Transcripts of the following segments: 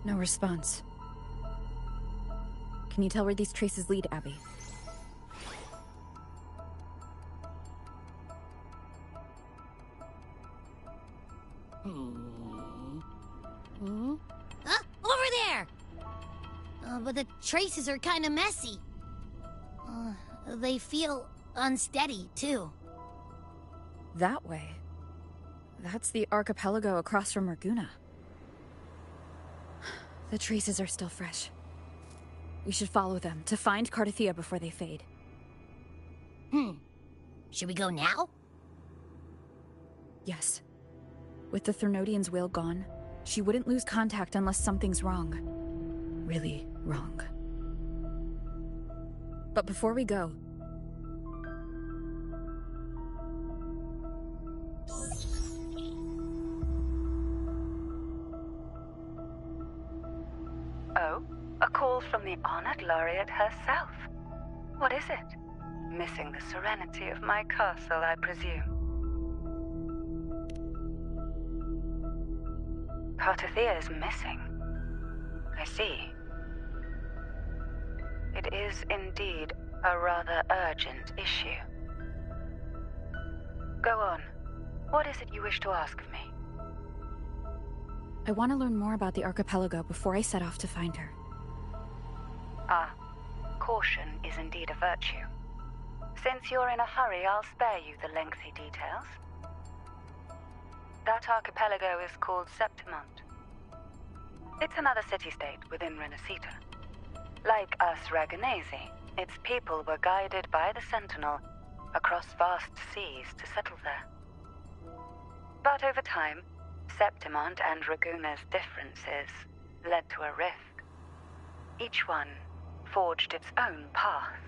No response. Can you tell where these traces lead, Abby? Over there! But the traces are kind of messy. They feel unsteady, too. That way. That's the archipelago across from Raguna. The traces are still fresh. We should follow them to find Cardathia before they fade. Should we go now? Yes. With the Threnodian's will gone, she wouldn't lose contact unless something's wrong. Really wrong. But before we go... Oh, a call from the honored laureate herself. What is it? Missing the serenity of my castle, I presume. Cardathia is missing. I see. It is indeed a rather urgent issue. Go on. What is it you wish to ask of me? I want to learn more about the archipelago before I set off to find her. Caution is indeed a virtue. Since you're in a hurry, I'll spare you the lengthy details. That archipelago is called Septimont. It's another city-state within Renacita. Like us Raganesi, its people were guided by the Sentinel across vast seas to settle there. But over time, Septimont and Raguna's differences led to a rift. Each one forged its own path.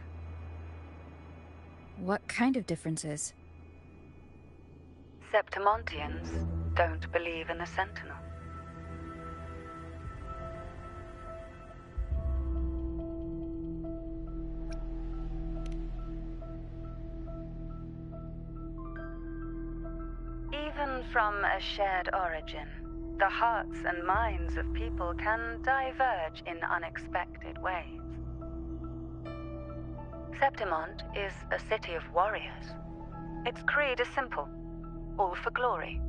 What kind of differences? Septimontians don't believe in the Sentinel. Even from a shared origin, the hearts and minds of people can diverge in unexpected ways. Septimont is a city of warriors. Its creed is simple: all for glory,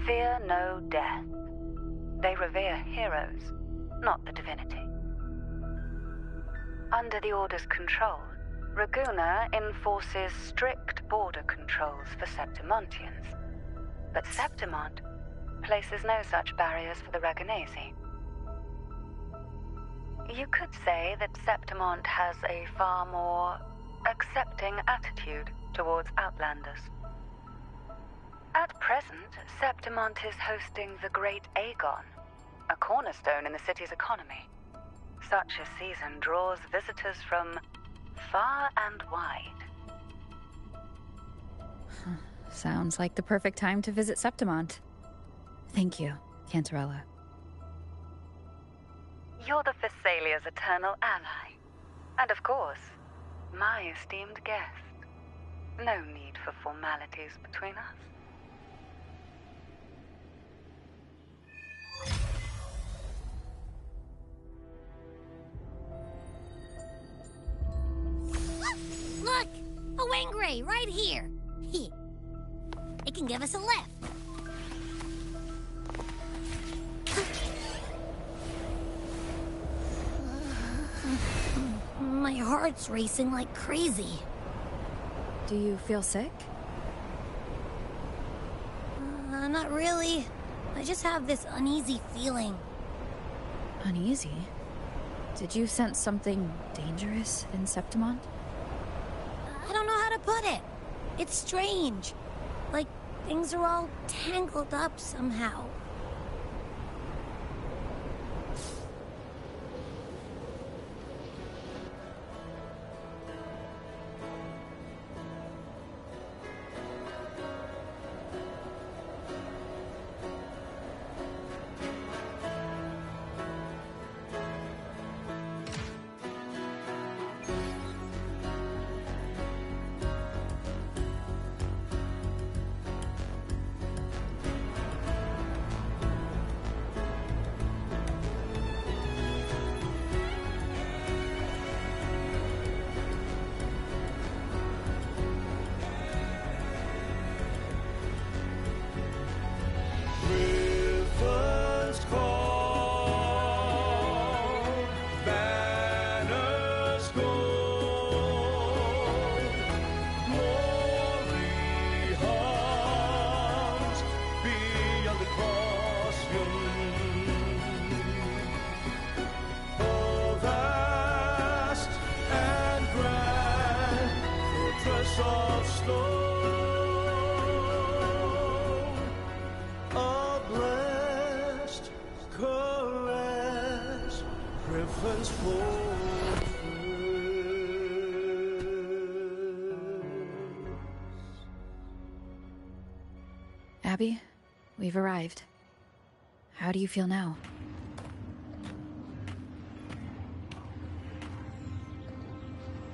fear no death. They revere heroes, not the divinity. Under the Order's control, Raguna enforces strict border controls for Septimontians, but Septimont places no such barriers for the Raganesi. You could say that Septimont has a far more accepting attitude towards outlanders. At present, Septimont is hosting the Great Aegon, a cornerstone in the city's economy. Such a season draws visitors from far and wide. Sounds like the perfect time to visit Septimont. Thank you, Cantarella. You're the Thessalia's eternal ally. And of course, my esteemed guest. No need for formalities between us. Look! A Wangray right here! It can give us a lift. My heart's racing like crazy. Do you feel sick? Not really. I just have this uneasy feeling. Uneasy? Did you sense something dangerous in Septimont? I don't know how to put it. It's strange. Like things are all tangled up somehow. Griffins call, banners go, glory hums beyond the crossroads. Oh, vast and grand fortress of stone, a blessed caress, Griffin's fortress. Abby, we've arrived. How do you feel now?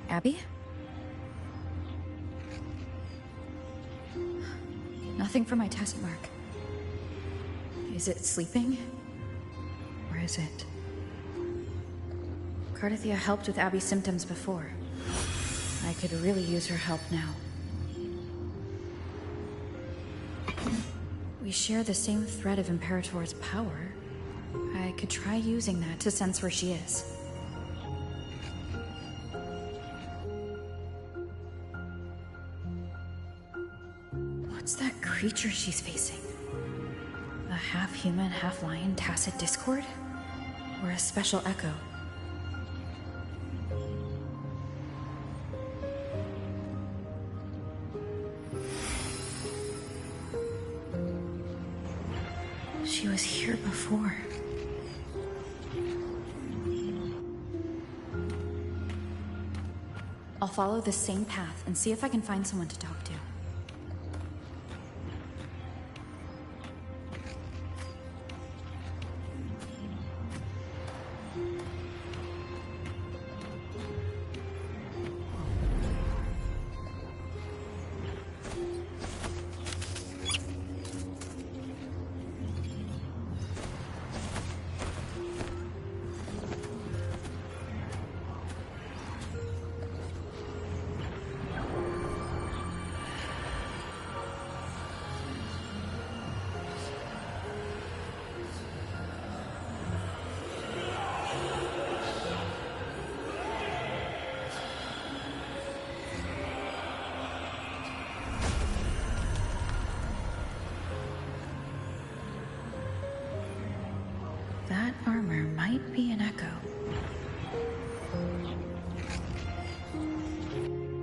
Abby? Nothing for my test mark. Is it sleeping? Or is it? Cardathia helped with Abby's symptoms before. I could really use her help now. We share the same thread of Imperator's power. I could try using that to sense where she is. What's that creature she's facing? A half-human, half-lion tacit discord? Or a special echo? She was here before. I'll follow the same path and see if I can find someone to talk to. That armor might be an echo.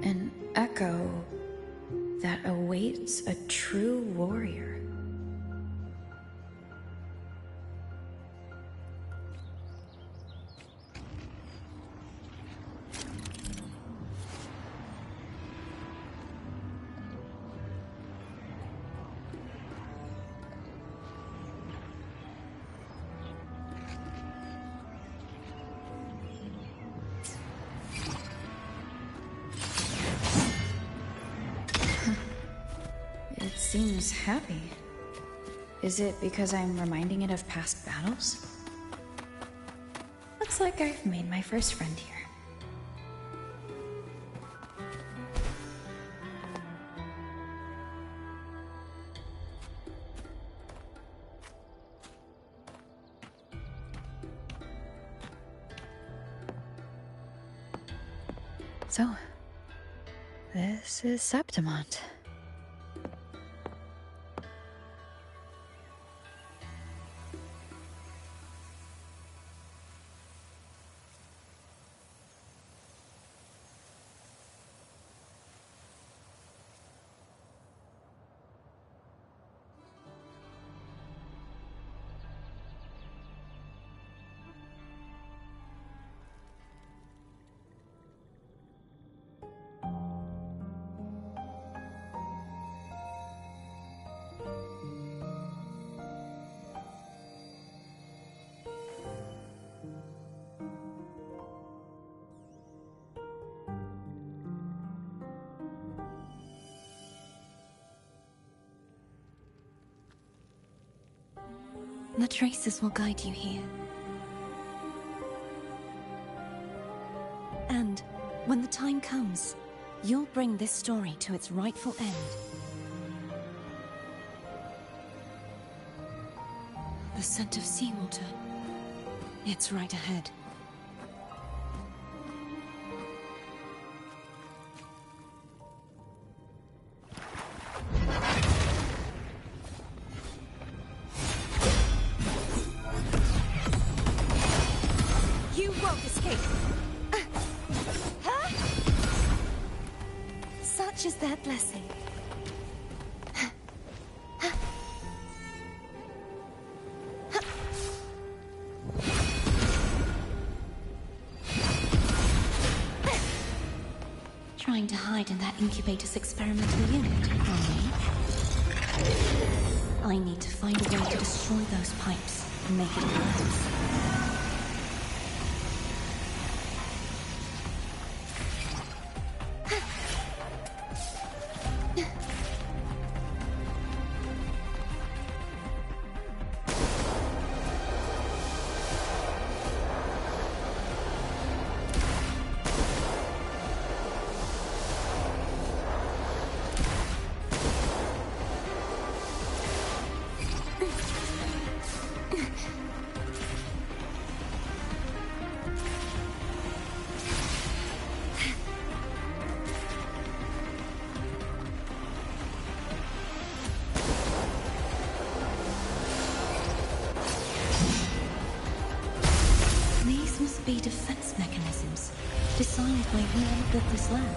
An echo that awaits a true warrior. It seems happy. Is it because I'm reminding it of past battles? Looks like I've made my first friend here. So, this is Septimont. The traces will guide you here. And when the time comes, you'll bring this story to its rightful end. The scent of seawater. It's right ahead. You won't escape! Such is their blessing. Trying to hide in that incubator's experimental unit, are we? I need to find a way to destroy those pipes and make it collapse. These must be defense mechanisms designed by whoever built this lab.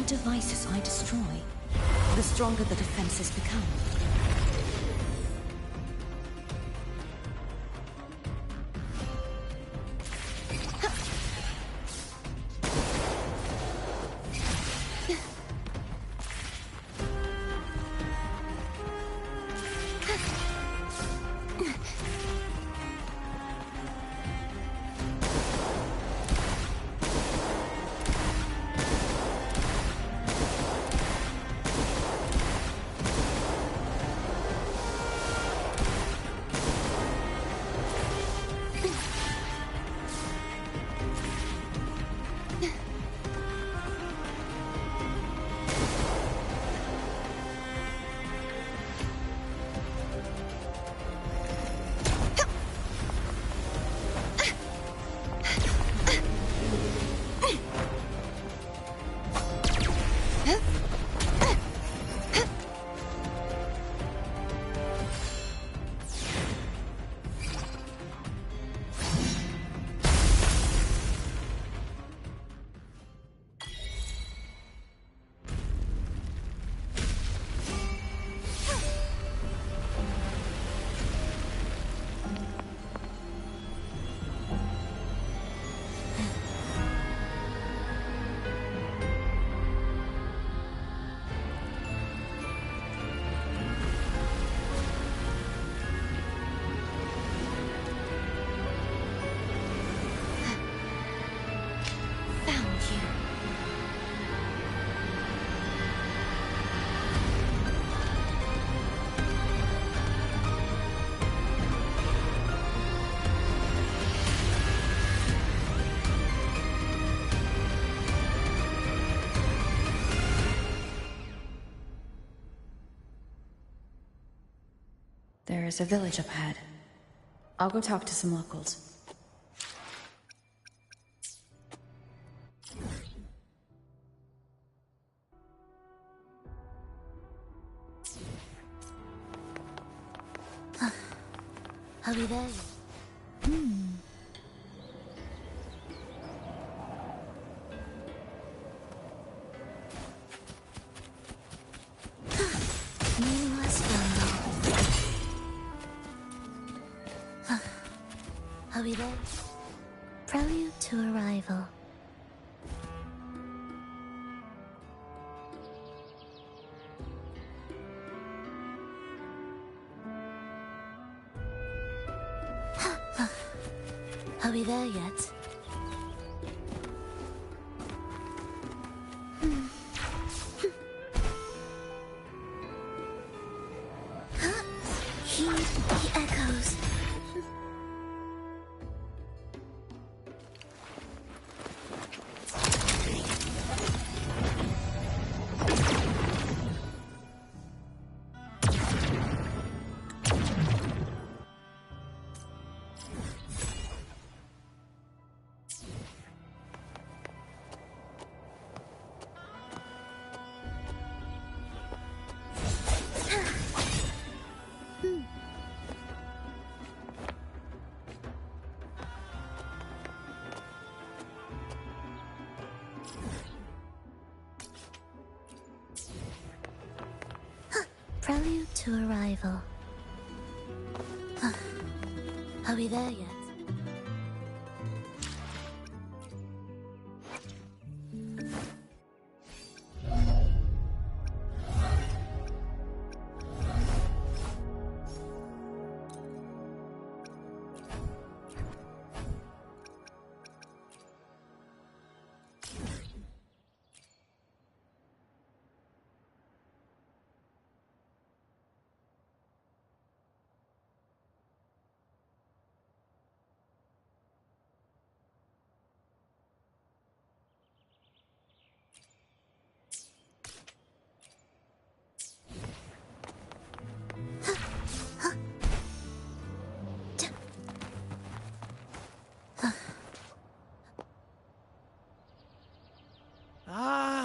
Devices I destroy, the stronger the defenses become. There's a village up ahead. I'll go talk to some locals. Are we there? Meaningless bundle. Are we there? Prelude to arrival. Are we there yet? Heed the echoes. Prelude to arrival. Are we there yet?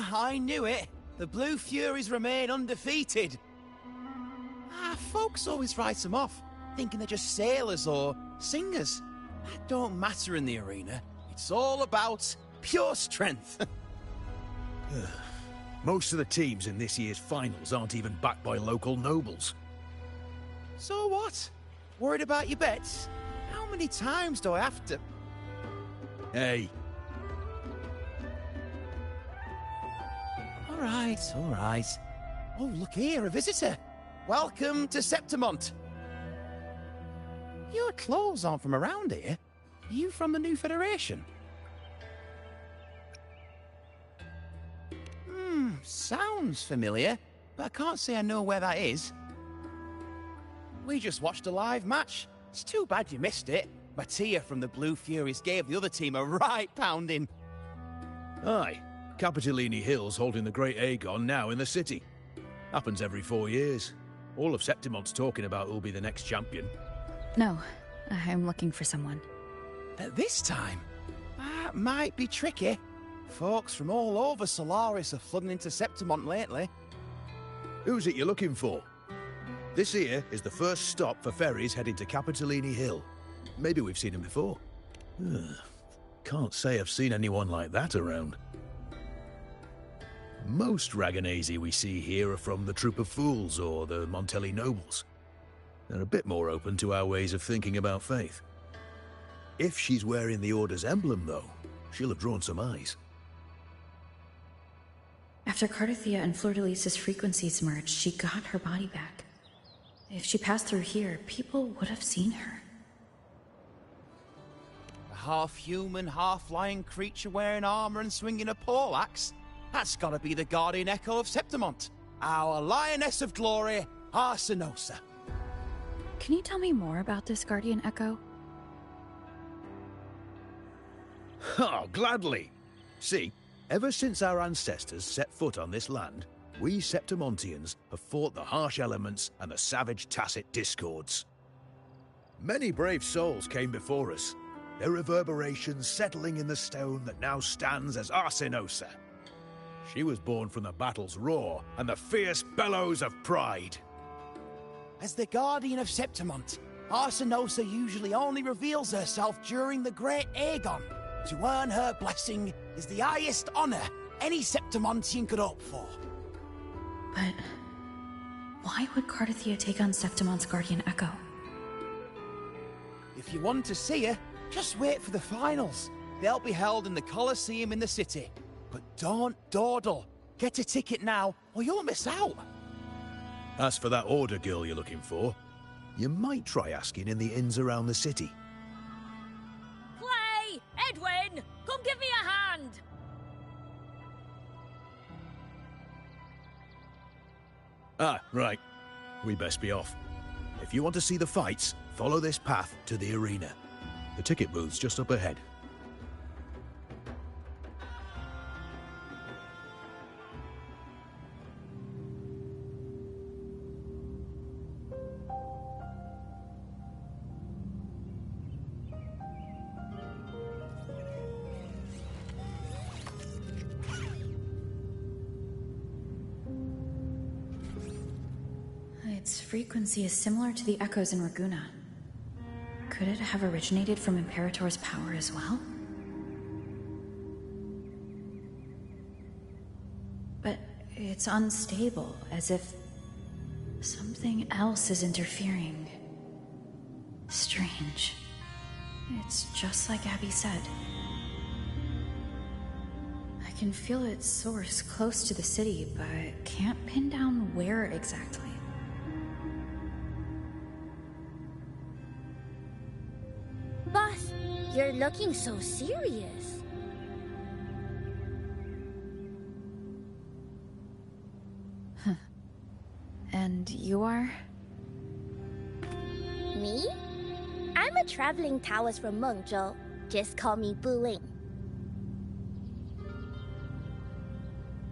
I knew it. The Blue Furies remain undefeated. Folks always write them off, thinking they're just sailors or singers. That don't matter in the arena. It's all about pure strength. Most of the teams in this year's finals aren't even backed by local nobles. So what? Worried about your bets? How many times do I have to... Hey, All right. Oh, look here, a visitor. Welcome to Septimont. Your clothes aren't from around here. Are you from the New Federation? Sounds familiar, but I can't say I know where that is. We just watched a live match. It's too bad you missed it. Mattia from the Blue Furies gave the other team a right pounding. aye. Capitolini Hill's holding the Great Aegon now in the city. Happens every 4 years. All of Septimont's talking about who'll be the next champion. No, I'm looking for someone. At this time? That might be tricky. Folks from all over Solaris are flooding into Septimont lately. Who's it you're looking for? This here is the first stop for ferries heading to Capitolini Hill. Maybe we've seen him before. Can't say I've seen anyone like that around. Most Raganesi we see here are from the Troop of Fools or the Montelli Nobles. They're a bit more open to our ways of thinking about faith. If she's wearing the Order's emblem, though, she'll have drawn some eyes. After Cardathia and Fleur-de-Lis's frequencies merged, she got her body back. If she passed through here, people would have seen her. A half-human, half-lion creature wearing armor and swinging a poleaxe? That's gotta be the Guardian Echo of Septimont. Our Lioness of Glory, Arsinosa. Can you tell me more about this Guardian Echo? Oh, gladly! See, ever since our ancestors set foot on this land, we Septimontians have fought the harsh elements and the savage Tacit discords. Many brave souls came before us, their reverberations settling in the stone that now stands as Arsinosa. She was born from the battle's roar and the fierce bellows of pride. As the Guardian of Septimont, Arsinosa usually only reveals herself during the Great Aegon. To earn her blessing is the highest honor any Septimontian could hope for. But why would Cardathia take on Septimon's guardian Echo? If you want to see her, just wait for the finals. They'll be held in the Colosseum in the city. But don't dawdle. Get a ticket now, or you'll miss out. As for that order girl you're looking for, you might try asking in the inns around the city. Clay! Edwin! Come give me a hand! Ah, right. We best be off. If you want to see the fights, follow this path to the arena. The ticket booth's just up ahead. Its frequency is similar to the echoes in Raguna. Could it have originated from Imperator's power as well? But it's unstable, as if something else is interfering. Strange. It's just like Abby said. I can feel its source close to the city, but can't pin down where exactly. Boss, you're looking so serious. And you are? Me? I'm a traveling Taoist from Mengzhou. Just call me Buling.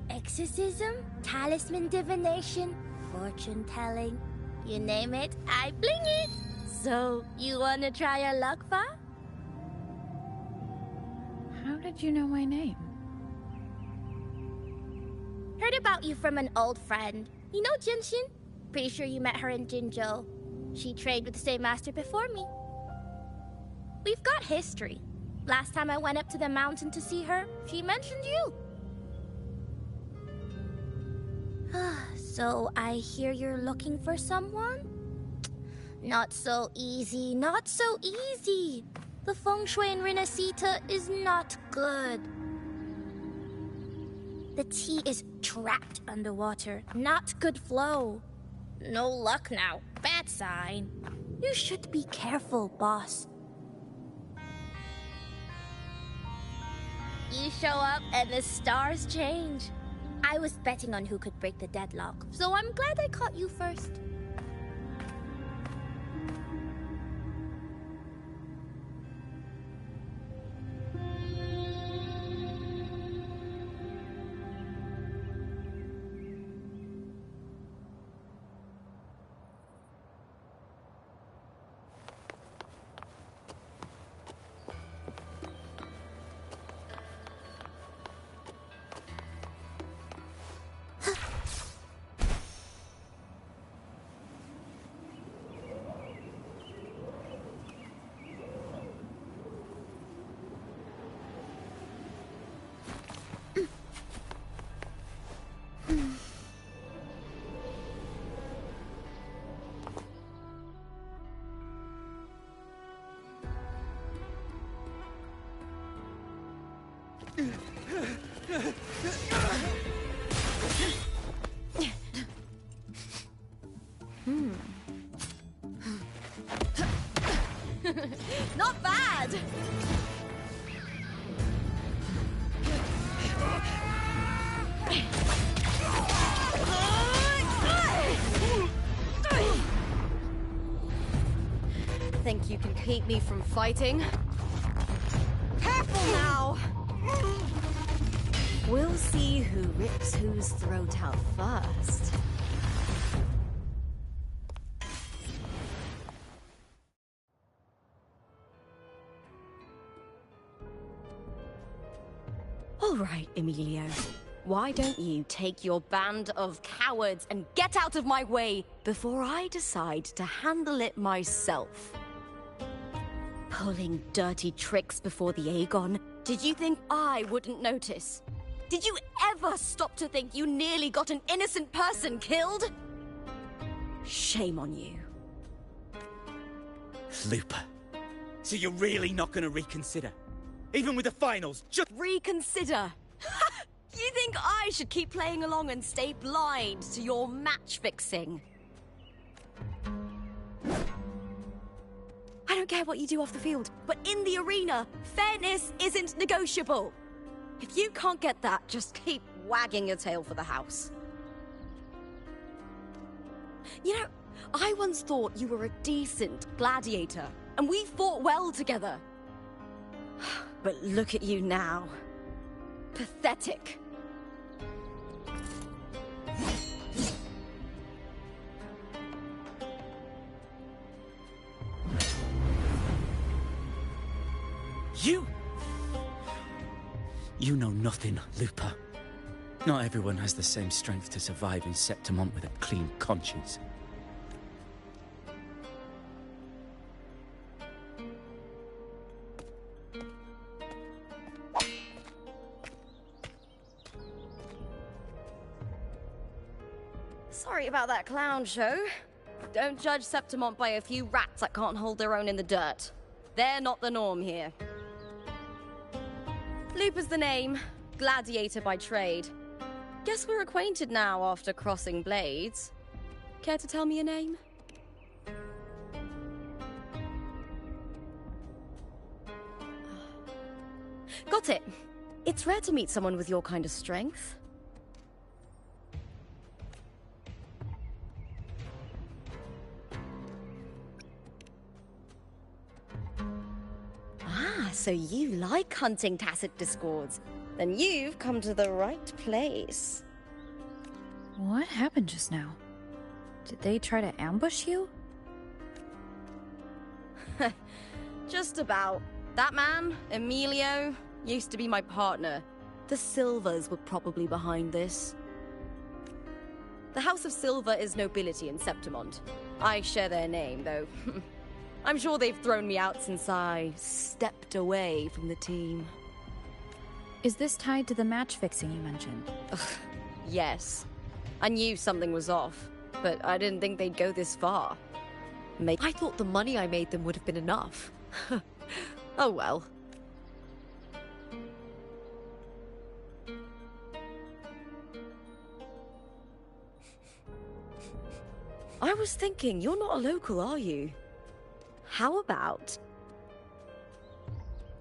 Exorcism, talisman divination, fortune telling. You name it, I bling it. So, you wanna try your luck, Fa? How did you know my name? Heard about you from an old friend. You know Jinshin? Pretty sure you met her in Jinzhou. She trained with the same master before me. We've got history. Last time I went up to the mountain to see her, she mentioned you. So I hear you're looking for someone? Not so easy, not so easy. The feng shui in Renacita is not good. The tea is trapped underwater, not good flow. No luck now, bad sign. You should be careful, boss. You show up and the stars change. I was betting on who could break the deadlock, so I'm glad I caught you first. Not bad! Think you can keep me from fighting? Careful now! We'll see who rips whose throat out first. All right, Emilio. Why don't you take your band of cowards and get out of my way before I decide to handle it myself? Pulling dirty tricks before the Aegon. Did you think I wouldn't notice? Did you ever stop to think you nearly got an innocent person killed? Shame on you. Looper. So you're really not gonna reconsider? Even with the finals, just reconsider? You think I should keep playing along and stay blind to your match fixing? I don't care what you do off the field, but in the arena, fairness isn't negotiable. If you can't get that, just keep wagging your tail for the house. You know, I once thought you were a decent gladiator, and we fought well together. But look at you now. Pathetic. You know nothing, Looper. Not everyone has the same strength to survive in Septimont with a clean conscience. Sorry about that clown show. Don't judge Septimont by a few rats that can't hold their own in the dirt. They're not the norm here. Looper's the name, gladiator by trade. Guess we're acquainted now after crossing blades. Care to tell me your name? Got it. It's rare to meet someone with your kind of strength. So you like hunting tacit discords. Then you've come to the right place. What happened just now? Did they try to ambush you? Just about. That man, Emilio, used to be my partner. The Silvers were probably behind this. The House of Silver is nobility in Septimont. I share their name, though. I'm sure they've thrown me out since I stepped away from the team. Is this tied to the match fixing you mentioned? Yes. I knew something was off, but I didn't think they'd go this far. I thought the money I made them would have been enough. Oh well. I was thinking, you're not a local, are you? How about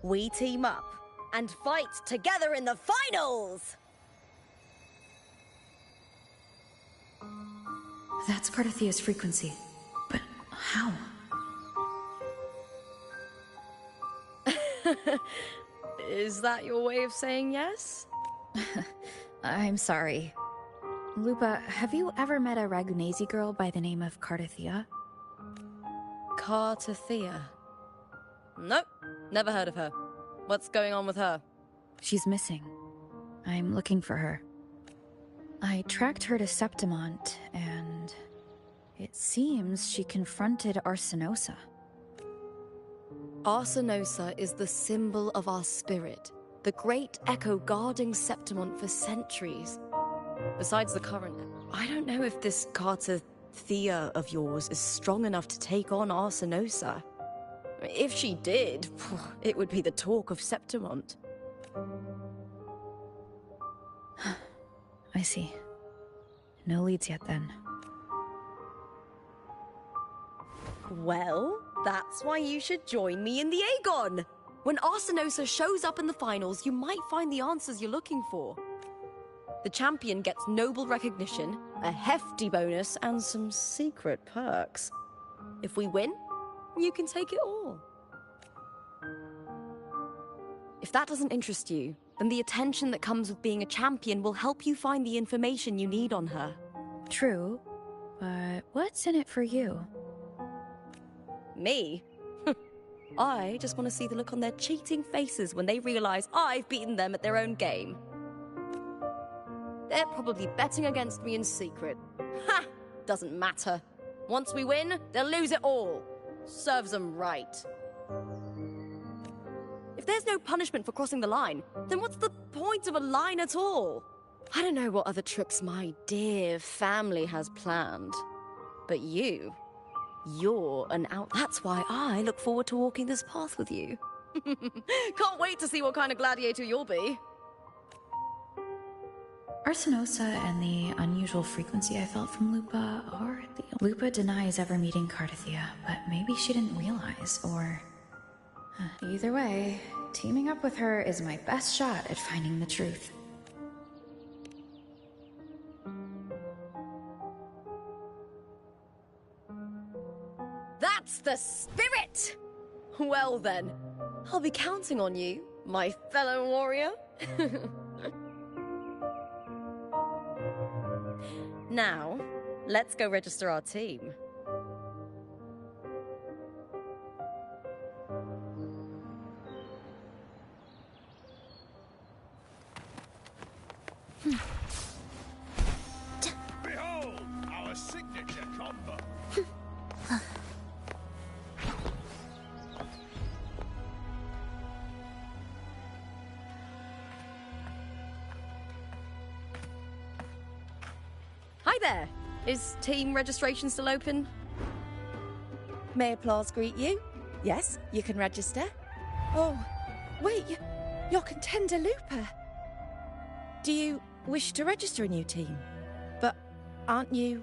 we team up and fight together in the finals? That's part of Thea's frequency. But how? Is that your way of saying yes? I'm sorry. Lupa, have you ever met a Ragunesi girl by the name of Cartathea? Cartathea? Nope, never heard of her. What's going on with her? She's missing. I'm looking for her. I tracked her to Septimont, and it seems she confronted Arsenosa. Arsenosa is the symbol of our spirit, the great echo guarding Septimont for centuries. Besides the current, I don't know if this Cartathea of yours is strong enough to take on Arsenosa. If she did, it would be the talk of Septimont. I see. No leads yet, then. Well, that's why you should join me in the Aegon! When Arsenosa shows up in the finals, you might find the answers you're looking for. The champion gets noble recognition, a hefty bonus, and some secret perks. If we win, you can take it all. If that doesn't interest you, then the attention that comes with being a champion will help you find the information you need on her. True, but what's in it for you? Me? I just want to see the look on their cheating faces when they realize I've beaten them at their own game. They're probably betting against me in secret. Ha! Doesn't matter. Once we win, they'll lose it all. Serves them right. If there's no punishment for crossing the line, then what's the point of a line at all? I don't know what other tricks my dear family has planned. But you're an out. That's why I look forward to walking this path with you. Can't wait to see what kind of gladiator you'll be. Arsinosa and the unusual frequency I felt from Lupa are the... Lupa denies ever meeting Cardathia, but maybe she didn't realize, or... Either way, teaming up with her is my best shot at finding the truth. That's the spirit! Well then, I'll be counting on you, my fellow warrior. Now, let's go register our team. Behold, our signature combo. Hi there! Is team registration still open? May applause greet you? Yes, you can register. Oh, wait, you're Contender Looper. Do you wish to register a new team? But aren't you...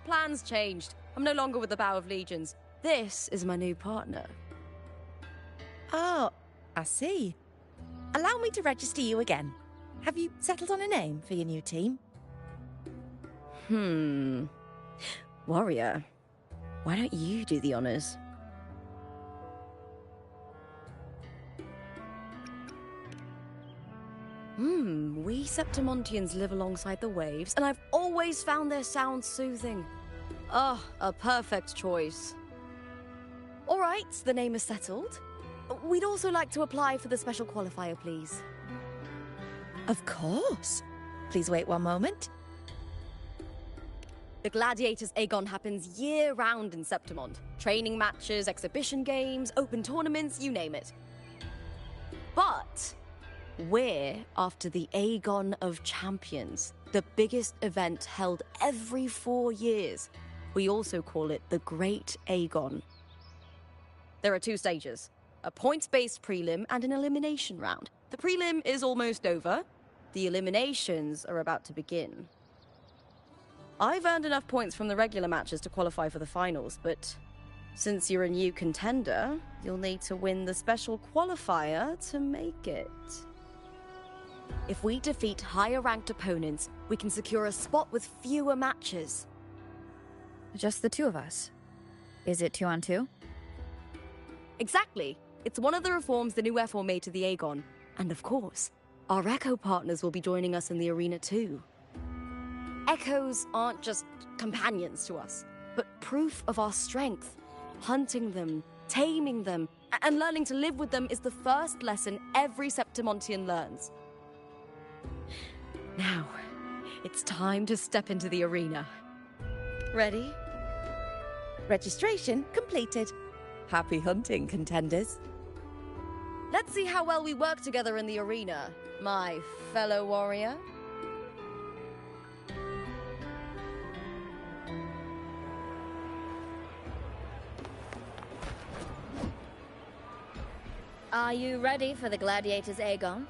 Plans changed. I'm no longer with the Bow of Legions. This is my new partner. Oh, I see. Allow me to register you again. Have you settled on a name for your new team? Warrior, why don't you do the honors? We Septimontians live alongside the waves, and I've always found their sound soothing. Oh, a perfect choice. All right, the name is settled. We'd also like to apply for the special qualifier, please. Of course. Please wait one moment. The Gladiators Aegon happens year-round in Septimont. Training matches, exhibition games, open tournaments, you name it. But we're after the Aegon of Champions, the biggest event held every 4 years. We also call it the Great Aegon. There are 2 stages, a points-based prelim and an elimination round. The prelim is almost over. The eliminations are about to begin. I've earned enough points from the regular matches to qualify for the finals, but since you're a new contender, you'll need to win the special qualifier to make it. If we defeat higher-ranked opponents, we can secure a spot with fewer matches. Just the 2 of us. Is it 2 on 2? Exactly. It's one of the reforms the new F4 made to the Aegon. And of course, our Echo partners will be joining us in the arena too. Echoes aren't just companions to us, but proof of our strength. Hunting them, taming them, and learning to live with them is the first lesson every Septimontian learns. Now, it's time to step into the arena. Ready? Registration completed. Happy hunting, contenders. Let's see how well we work together in the arena, my fellow warrior. Are you ready for the Gladiators Aegon?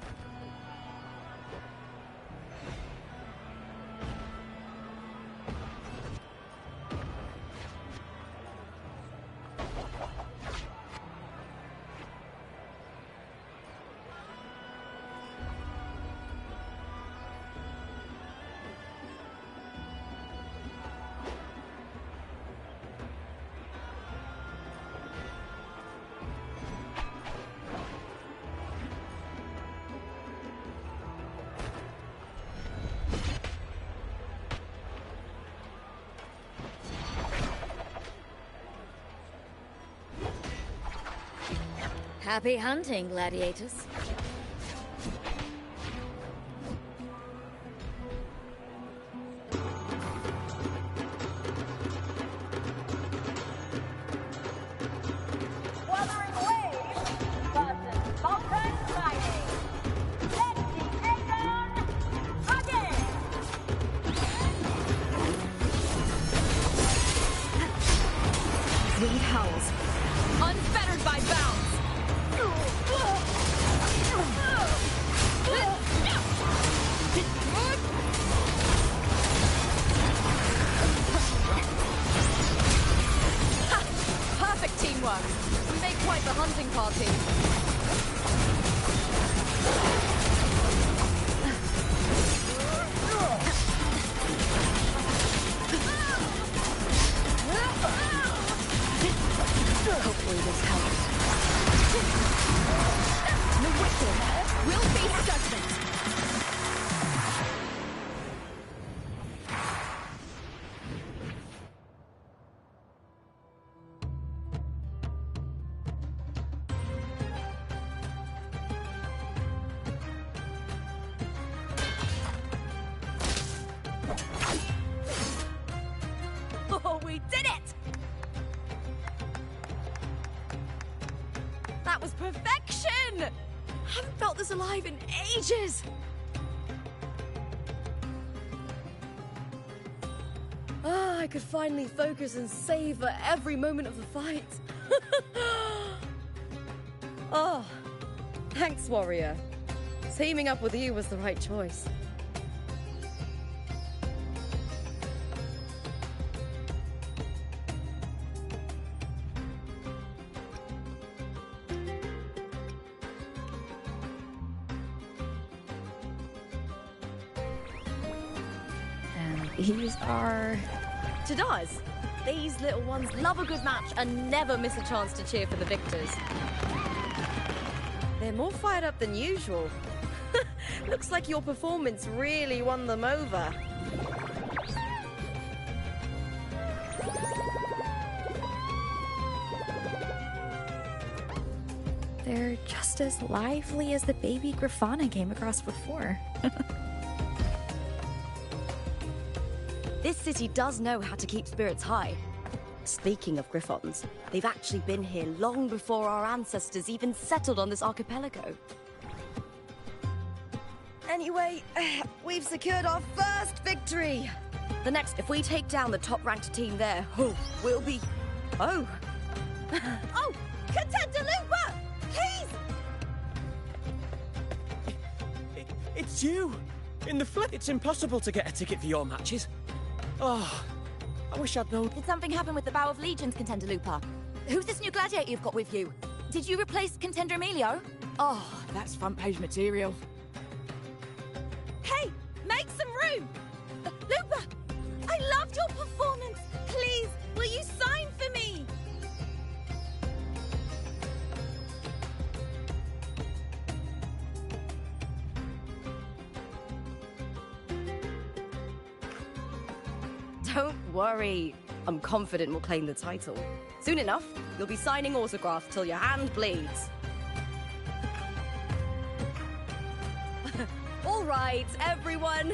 Happy hunting, gladiators. alive in ages! Ah, I could finally focus and savor every moment of the fight. Oh, thanks, warrior. Teaming up with you was the right choice. And these are... Jadars, these little ones love a good match and never miss a chance to cheer for the victors. They're more fired up than usual. Looks like your performance really won them over. They're just as lively as the baby Grafana came across before. This city does know how to keep spirits high. Speaking of Griffons, they've actually been here long before our ancestors even settled on this archipelago. Anyway, we've secured our first victory! The next, if we take down the top-ranked team there, we'll be... Oh! Oh! Contender Lupa! Please! It's you! In the flesh, it's impossible to get a ticket for your matches. Oh, I wish I'd known. Did something happen with the Bow of Legions, Contender Lupa? Who's this new gladiator you've got with you? Did you replace Contender Emilio? Oh, that's front-page material. Hey, make some room! Lupa, I loved your performance. Please, will you sign for me? Don't worry. I'm confident we'll claim the title. Soon enough, you'll be signing autographs till your hand bleeds. All right, everyone.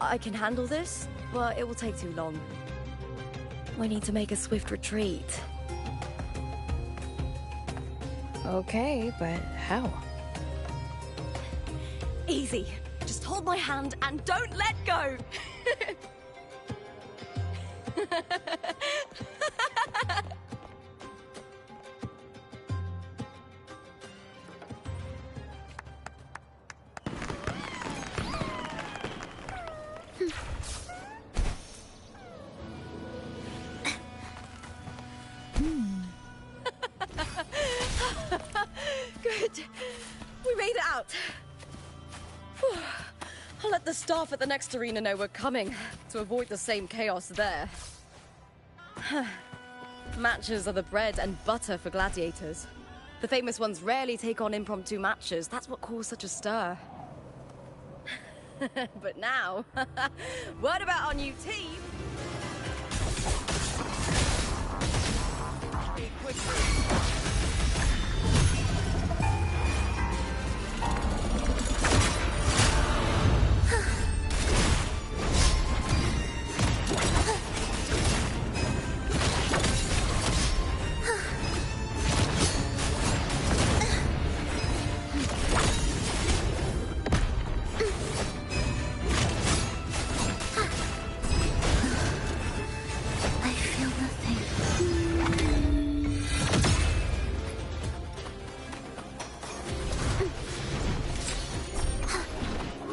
I can handle this, but it will take too long. We need to make a swift retreat. Okay, but how? Easy. Just hold my hand and don't let go. Good. We made it out. Whew. I'll let the staff at the next arena know we're coming to avoid the same chaos there. Matches are the bread and butter for gladiators. The famous ones rarely take on impromptu matches. That's what caused such a stir. But now, what about our new team?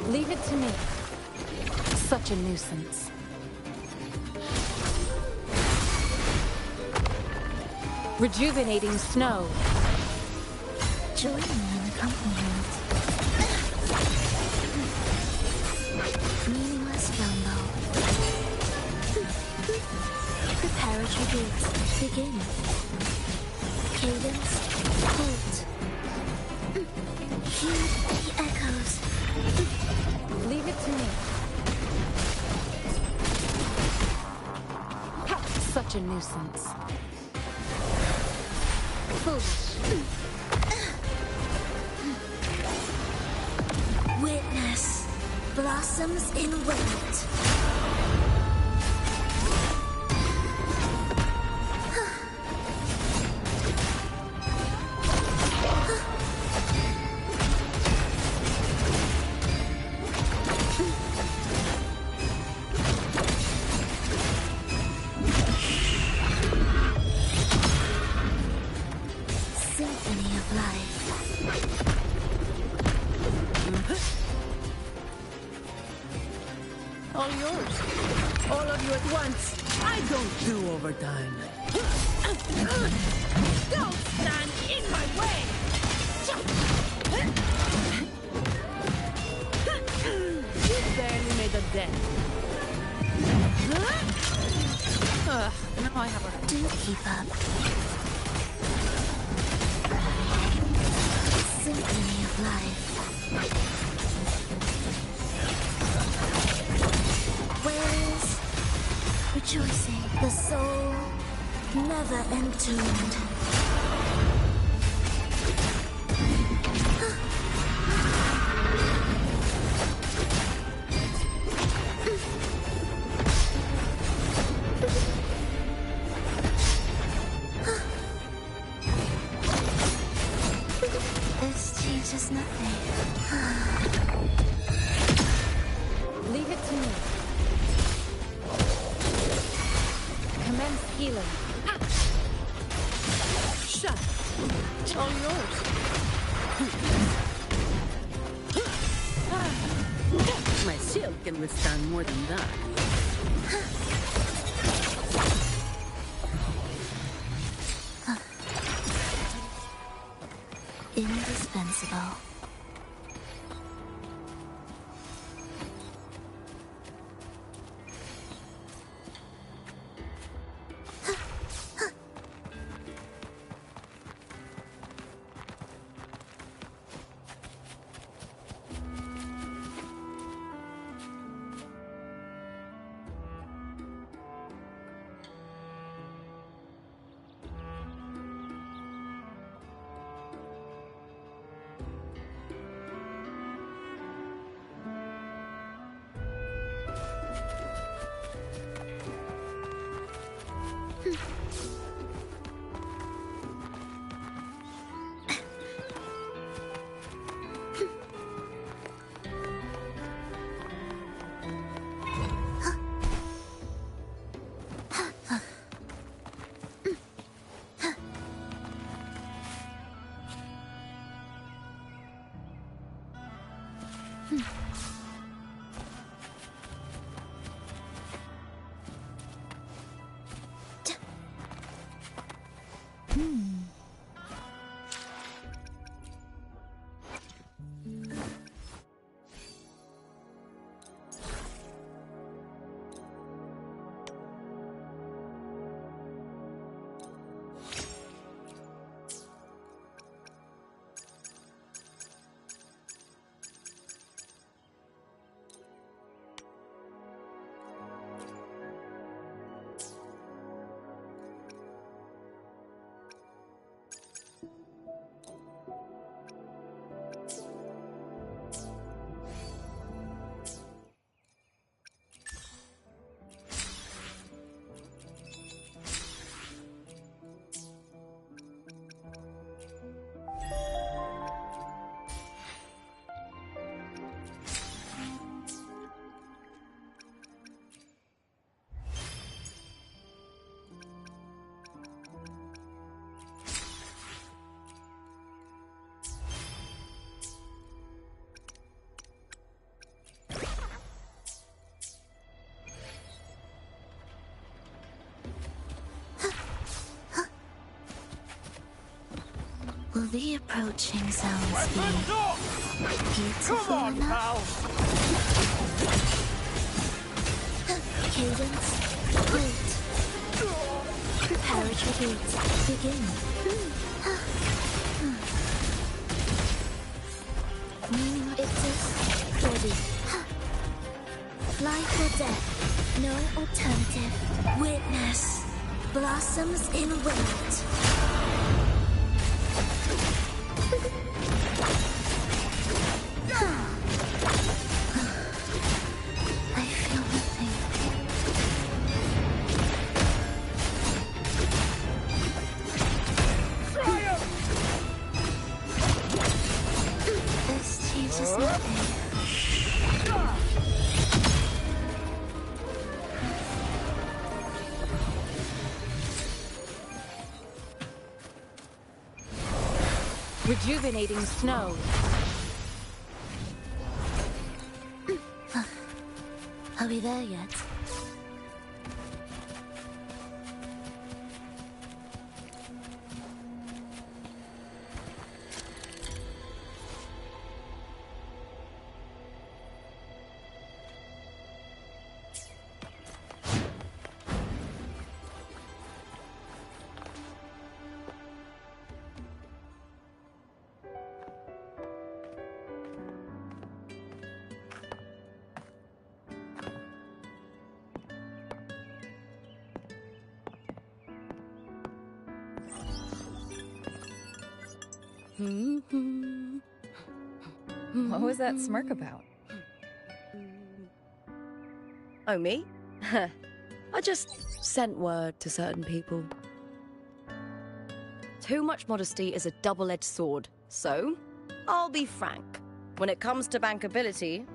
Leave it to me. Such a nuisance. Rejuvenating snow. Join me in accompaniment. Meaningless rumble. Prepare a tribute. Begin. Cadence. Halt. Heed the echoes. Leave it to me. Such a nuisance. Foolish. Witness. Blossoms in wind. you at once. I don't do overtime. Don't stand in my way! You barely made a dent. Now I have a... Do keep up. Symphony of life. Where is rejoicing? The soul never entombed. This changes nothing. Leave it to me. Commence healing. Shut. It's all yours. My shield can withstand more than that. Indispensable. Will the approaching sounds be beautiful enough? Cadence, wait. Preparatory beats, begin. It is ready. Life or death, no alternative. Witness, blossoms in wind. I feel nothing. This changes nothing. Rejuvenating snow. Are we there yet? What was that smirk about? Oh, me? I just sent word to certain people. Too much modesty is a double-edged sword, so I'll be frank. When it comes to bankability,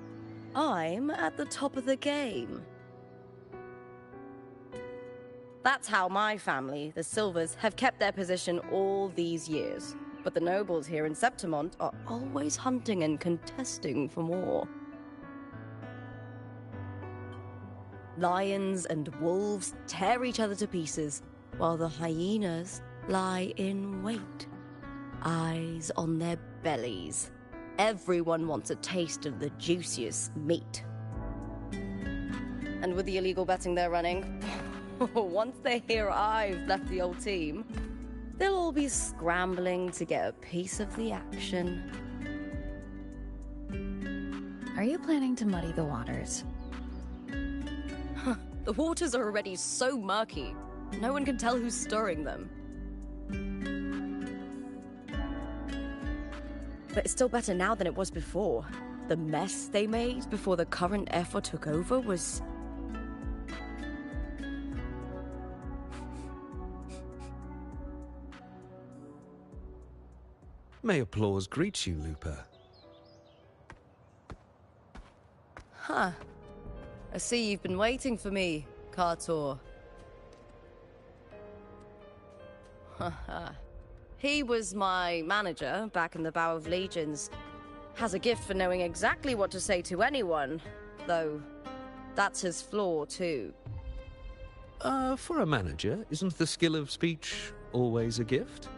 I'm at the top of the game. That's how my family, the Silvers, have kept their position all these years. But the nobles here in Septimont are always hunting and contesting for more. Lions and wolves tear each other to pieces, while the hyenas lie in wait, eyes on their bellies. Everyone wants a taste of the juiciest meat. And with the illegal betting they're running, once they hear I've left the old team, they'll all be scrambling to get a piece of the action. Are you planning to muddy the waters? The waters are already so murky, no one can tell who's stirring them. But it's still better now than it was before. The mess they made before the current effort took over was... May applause greet you, Lupa. Huh. I see you've been waiting for me, Kartor. Haha. He was my manager back in the Bow of Legions. Has a gift for knowing exactly what to say to anyone, though that's his flaw too. For a manager, isn't the skill of speech always a gift?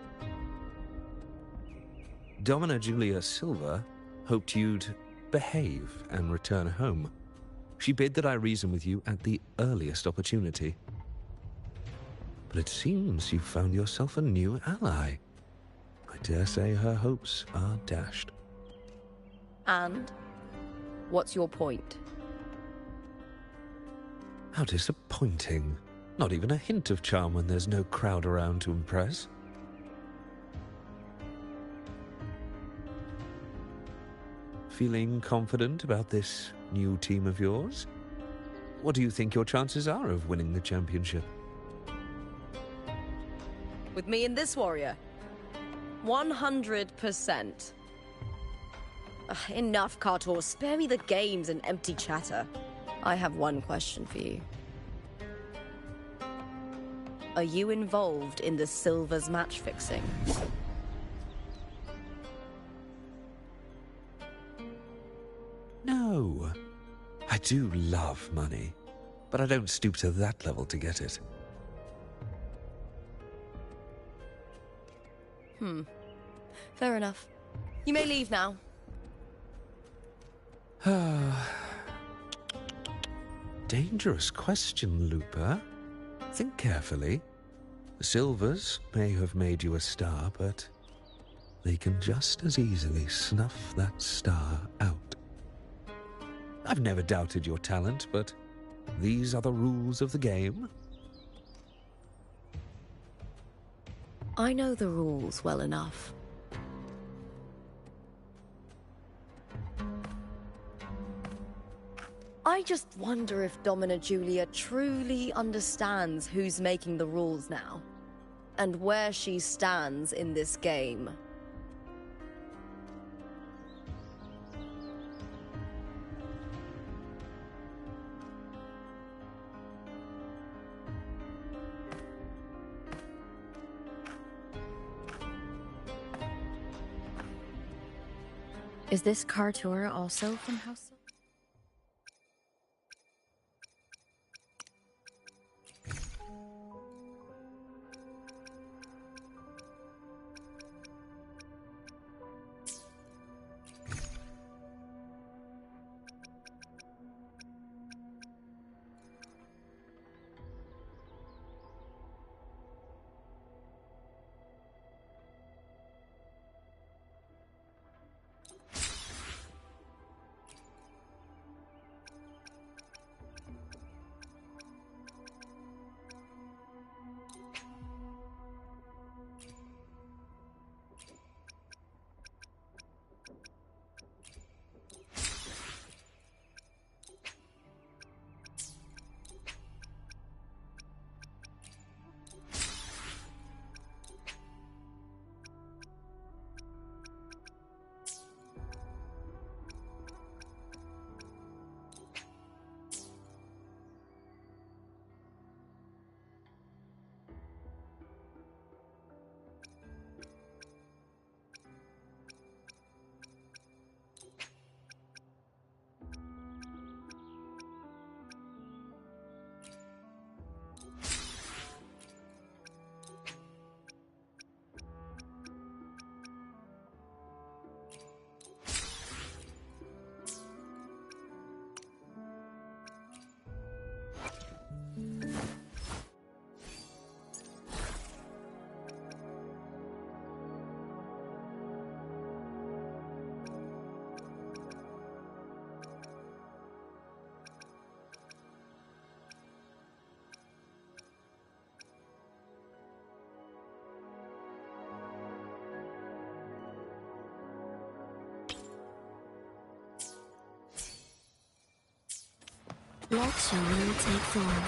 Domina Julia Silva hoped you'd behave and return home. She bid that I reason with you at the earliest opportunity. But it seems you've found yourself a new ally. I dare say her hopes are dashed. And? What's your point? How disappointing. Not even a hint of charm when there's no crowd around to impress. Feeling confident about this new team of yours? What do you think your chances are of winning the championship? With me and this warrior? 100%. Enough, Kartor. Spare me the games and empty chatter. I have one question for you. Are you involved in the Silvers match fixing? No. I do love money, but I don't stoop to that level to get it. Fair enough. You may leave now. Dangerous question, Lupa. Think carefully. The Silvers may have made you a star, but they can just as easily snuff that star out. I've never doubted your talent, but these are the rules of the game. I know the rules well enough. I just wonder if Domina Julia truly understands who's making the rules now, and where she stands in this game. Is this Kartor also from House? Blood shall really take form.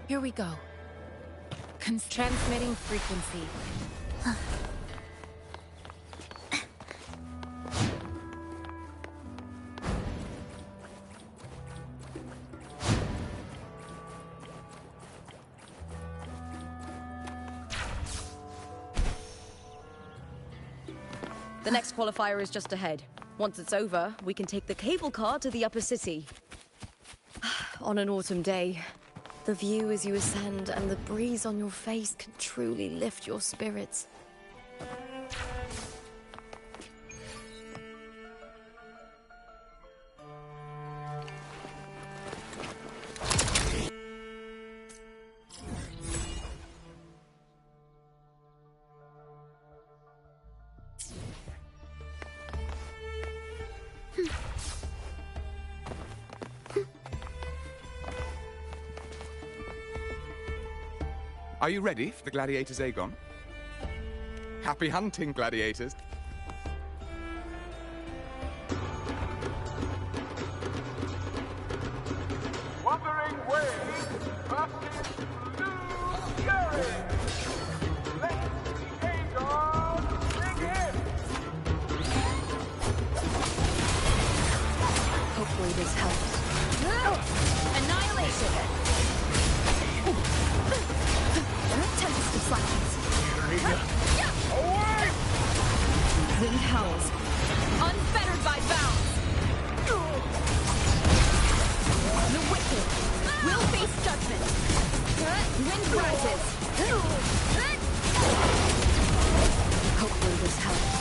Here we go. Transmitting frequency. The next qualifier is just ahead. Once it's over, we can take the cable car to the upper city. On an autumn day, the view as you ascend and the breeze on your face can truly lift your spirits. Are you ready for the gladiators, Aegon? Happy hunting, gladiators. Wuthering Waves versus Blue Fury. Let the Aegon begin. Hopefully this helps. Annihilation! Tempest deflections. Away! Wind howls. Unfettered by bounds. The wicked will face judgment. Wind rises. Hopefully this helps.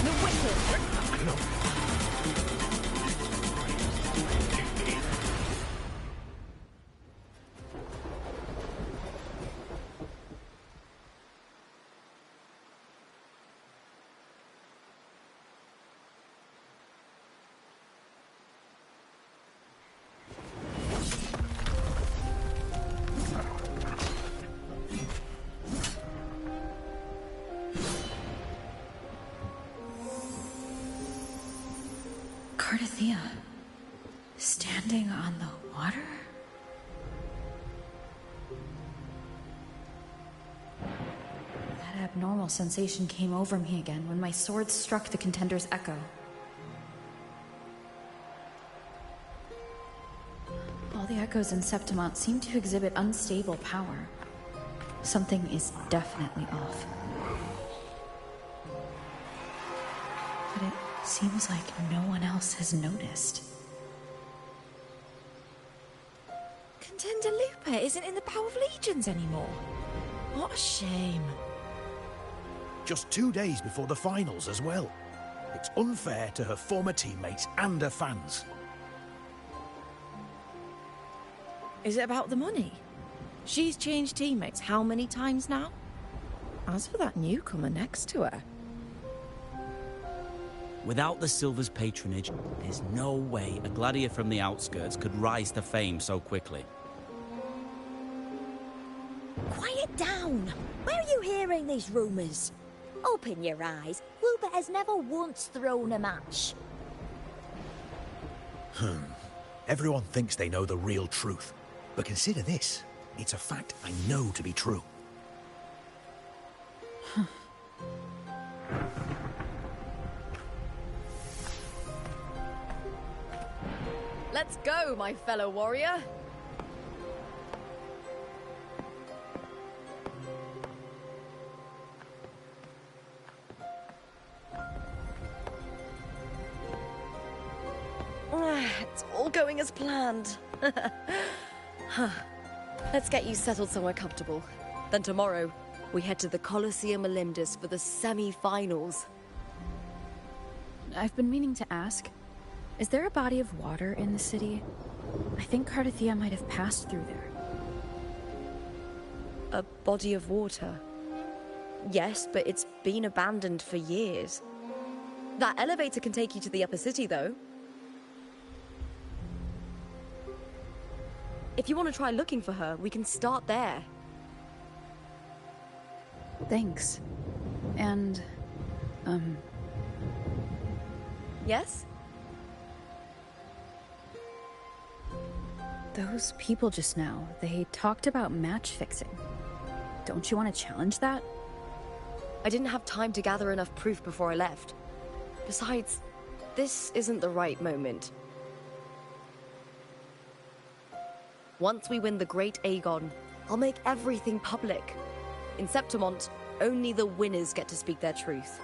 The wicked. Cardathea, standing on the water? That abnormal sensation came over me again when my sword struck the contender's echo. All the echoes in Septimont seem to exhibit unstable power. Something is definitely off. but it seems like no one else has noticed. Contender Lupa isn't in the Power of Legions anymore. What a shame. Just 2 days before the finals as well. It's unfair to her former teammates and her fans. Is it about the money? She's changed teammates how many times now? As for that newcomer next to her... Without the Silver's patronage, there's no way a gladiator from the outskirts could rise to fame so quickly. Quiet down! Where are you hearing these rumours? Open your eyes. Wilbur has never once thrown a match. Everyone thinks they know the real truth. But consider this. It's a fact I know to be true. Let's go, my fellow warrior. It's all going as planned. Let's get you settled somewhere comfortable. Then tomorrow, we head to the Colosseum Olympus for the semi-finals. I've been meaning to ask, is there a body of water in the city? I think Cardathia might have passed through there. A body of water? Yes, but it's been abandoned for years. That elevator can take you to the upper city, though. If you want to try looking for her, we can start there. Thanks. And, Yes? those people just now, they talked about match fixing. Don't you want to challenge that? I didn't have time to gather enough proof before I left. Besides, this isn't the right moment. Once we win the Great Aegon, I'll make everything public. In Septimont, only the winners get to speak their truth.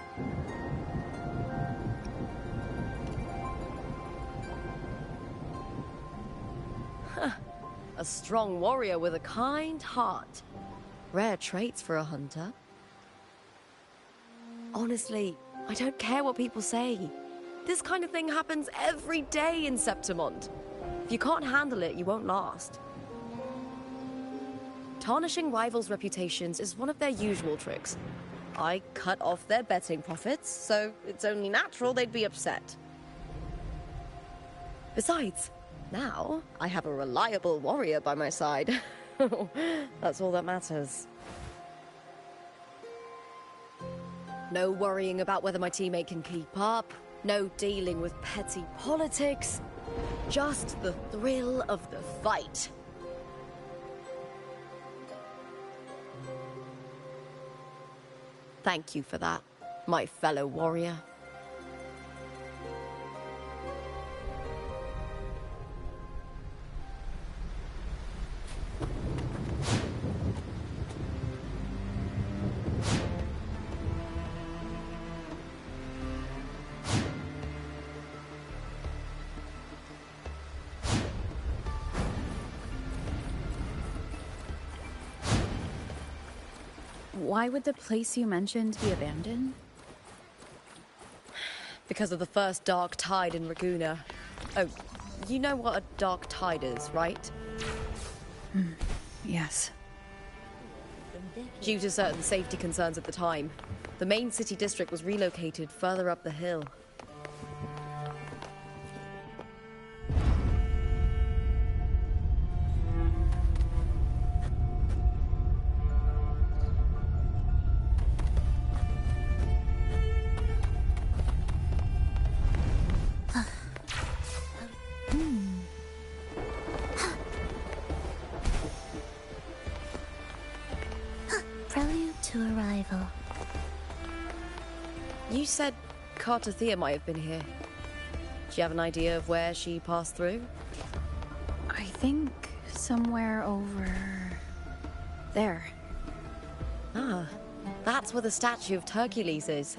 A strong warrior with a kind heart. Rare traits for a hunter. Honestly, I don't care what people say. This kind of thing happens every day in Septimont. If you can't handle it, you won't last. Tarnishing rivals' reputations is one of their usual tricks. I cut off their betting profits, so it's only natural they'd be upset. Besides, now I have a reliable warrior by my side. That's all that matters. No worrying about whether my teammate can keep up. No dealing with petty politics. Just the thrill of the fight. Thank you for that, my fellow warrior. Why would the place you mentioned be abandoned? Because of the first dark tide in Raguna. Oh, you know what a dark tide is, right? Yes. Due to certain safety concerns at the time, the main city district was relocated further up the hill. Prelude to arrival. You said Cardathia might have been here. Do you have an idea of where she passed through? I think somewhere over there. Ah, that's where the statue of Hercules is.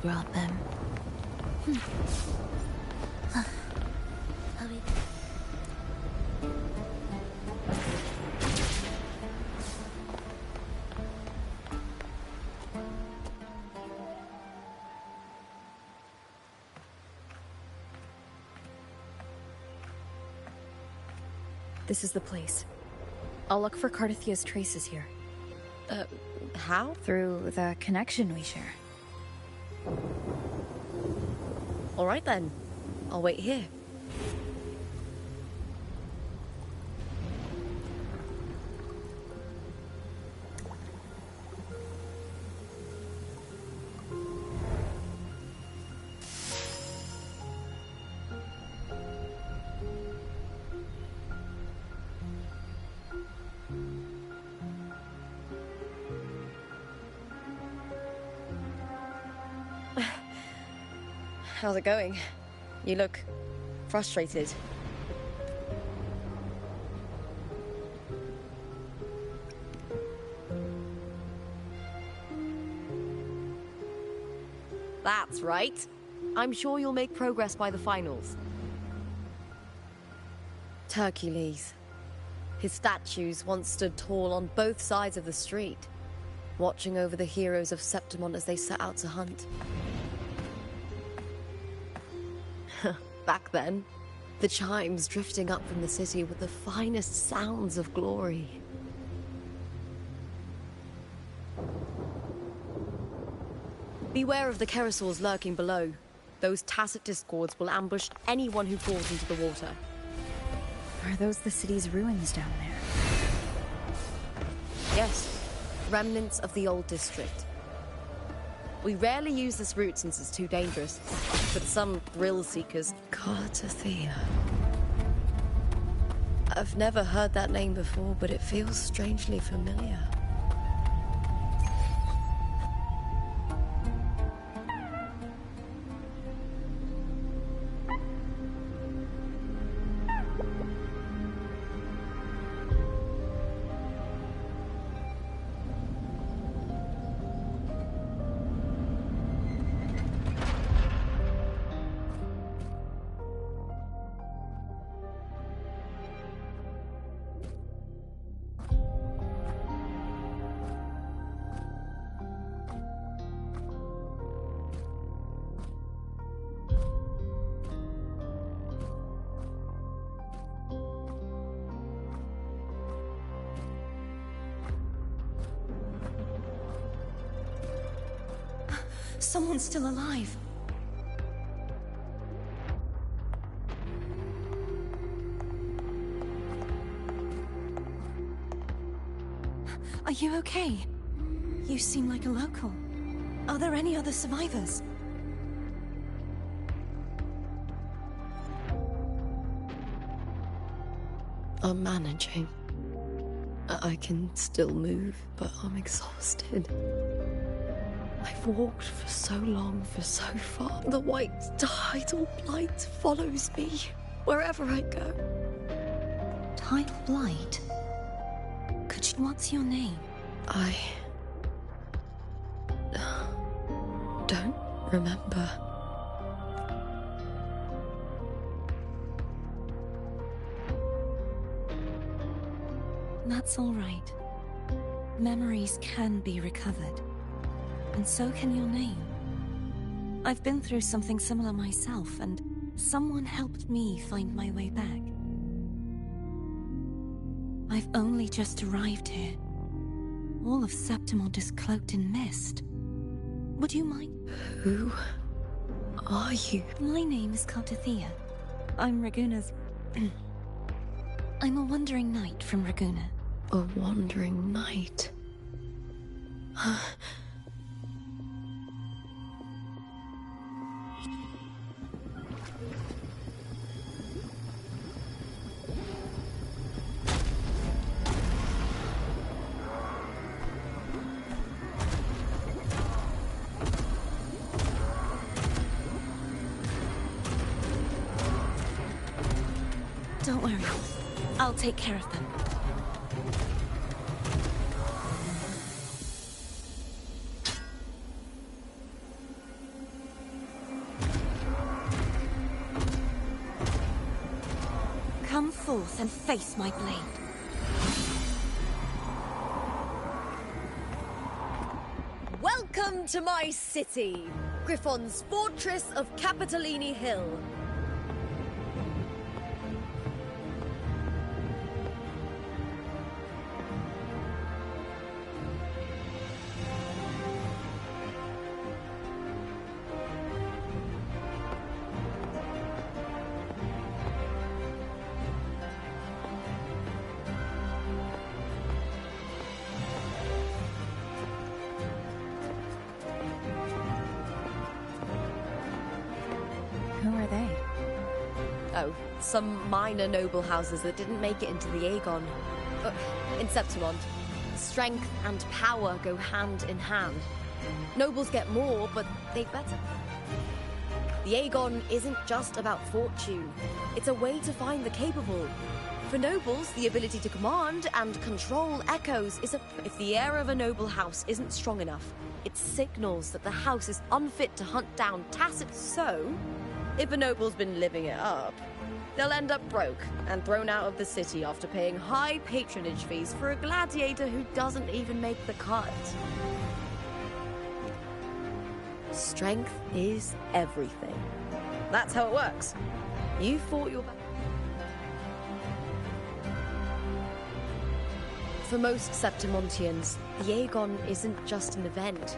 brought them. This is the place. I'll look for Cardathia's traces here. How? Through the connection we share. All right then. I'll wait here. How's it going? You look frustrated. That's right. I'm sure you'll make progress by the finals. Hercules. His statues once stood tall on both sides of the street, watching over the heroes of Septimon as they set out to hunt. Back then, the chimes drifting up from the city were the finest sounds of glory. Beware of the Kerosaurs lurking below. Those tacit discords will ambush anyone who falls into the water. Are those the city's ruins down there? Yes, remnants of the old district. We rarely use this route since it's too dangerous, but some thrill-seekers... Cardathia. I've never heard that name before, but it feels strangely familiar. Someone's still alive. Are you okay? You seem like a local. Are there any other survivors? I'm managing. I can still move, but I'm exhausted. I've walked for so long, for so far. The white tidal blight follows me wherever I go. Tidal blight? What's your name? I... don't remember. That's all right. Memories can be recovered. And so can your name. I've been through something similar myself, and someone helped me find my way back. I've only just arrived here. All of Septimon is cloaked in mist. Would you mind? Who are you? My name is Cardathia. I'm Raguna's... I'm a wandering knight from Raguna. A wandering knight? Don't worry. I'll take care of them. forth and face my blade. Welcome to my city, Griffon's fortress of Capitolini Hill. Who are they? Oh, some minor noble houses that didn't make it into the Aegon. In Septimont, strength and power go hand in hand. Nobles get more, but they better. The Aegon isn't just about fortune. It's a way to find the capable. For nobles, the ability to command and control echoes is if the heir of a noble house isn't strong enough, it signals that the house is unfit to hunt down tacit. So, if a noble's been living it up, they'll end up broke and thrown out of the city after paying high patronage fees for a gladiator who doesn't even make the cut. Strength is everything. That's how it works. You fought your battle. For most Septimontians, the Aegon isn't just an event.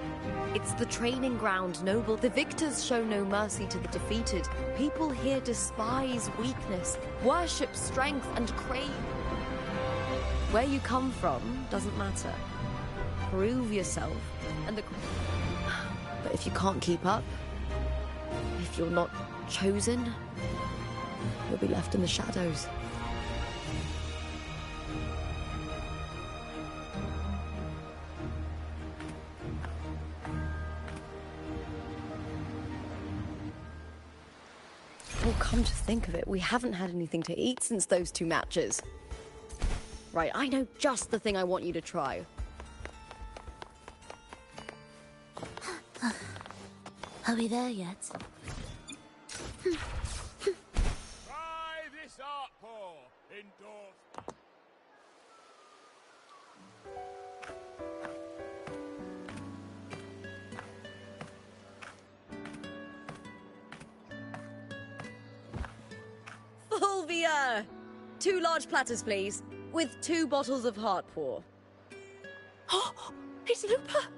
It's the training ground noble. The victors show no mercy to the defeated. People here despise weakness, worship strength, and crave. Where you come from doesn't matter. Prove yourself, and the... But if you can't keep up, if you're not chosen, you'll be left in the shadows. Oh, come to think of it, we haven't had anything to eat since those 2 matches. Right, I know just the thing I want you to try. Are we there yet? Try this art pour, endorsed. Fulvia! 2 large platters, please, with 2 bottles of heart pour. Oh, it's Lupa!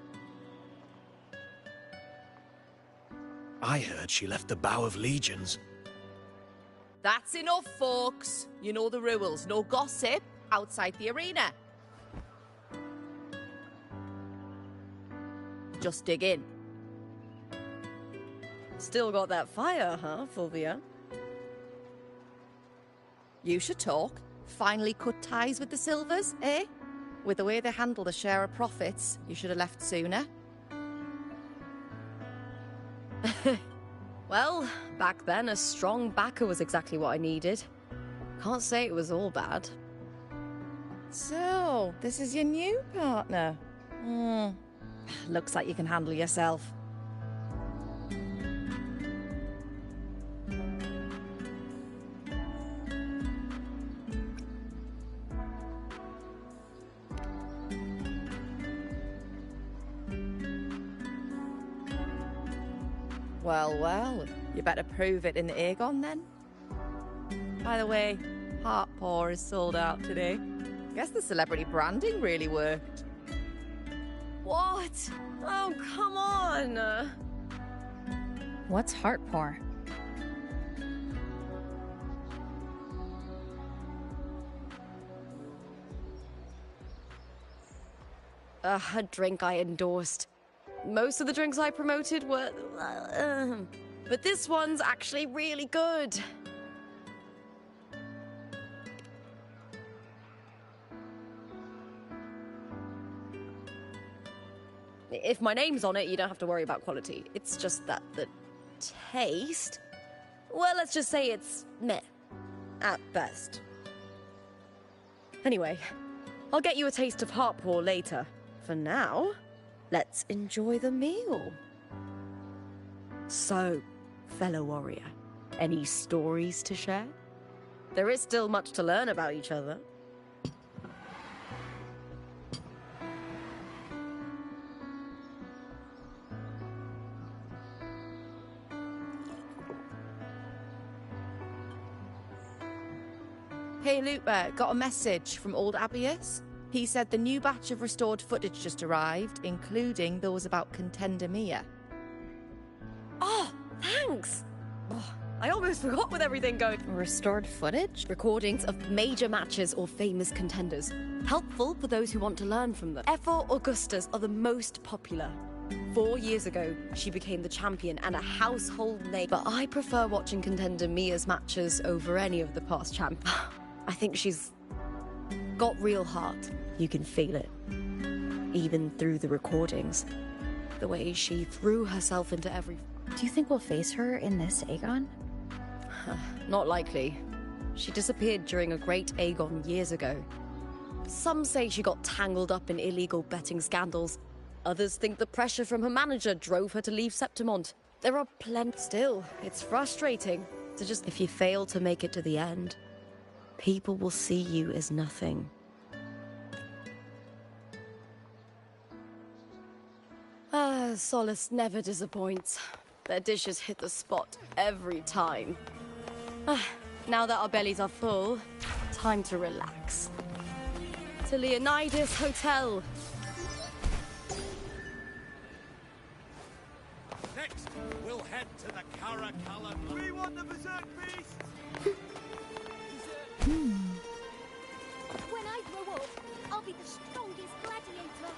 I heard she left the Bow of Legions. That's enough, folks. You know the rules. No gossip outside the arena. Just dig in. Still got that fire, huh, Fulvia? You should talk. Finally cut ties with the Silvers, eh? With the way they handle the share of profits, you should have left sooner. Well, back then, a strong backer was exactly what I needed. Can't say it was all bad. So, this is your new partner. Looks like you can handle yourself. Well, well, you better prove it in the Aegon then. By the way, Heart Pour is sold out today. Guess the celebrity branding really worked. What? Oh, come on! What's heart pour? A drink I endorsed. Most of the drinks I promoted were... but this one's actually really good. If my name's on it, you don't have to worry about quality. It's just that the taste... Well, let's just say it's meh. At best. Anyway, I'll get you a taste of heart pour later. For now, let's enjoy the meal. So, fellow warrior, any stories to share? There is still much to learn about each other. Hey, Lupa, got a message from old Abius. He said the new batch of restored footage just arrived, including those about Contender Mia. Oh, thanks! Oh, I almost forgot with everything going. Restored footage? Recordings of major matches or famous contenders. Helpful for those who want to learn from them. Effor Augustas are the most popular. 4 years ago, she became the champion and a household name. But I prefer watching Contender Mia's matches over any of the past champions. I think she's got real heart. You can feel it. Even through the recordings. The way she threw herself into every... Do you think we'll face her in this Aegon? Not likely. She disappeared during a great Aegon years ago. Some say she got tangled up in illegal betting scandals. Others think the pressure from her manager drove her to leave Septimont. There are plenty still. It's frustrating. So just if you fail to make it to the end, people will see you as nothing. Solace never disappoints. Their dishes hit the spot every time. Now that our bellies are full, time to relax. To Leonidas Hotel. Next, we'll head to the Caracalla. We want the Berserk Beast! When I grow up, I'll be the strongest gladiator.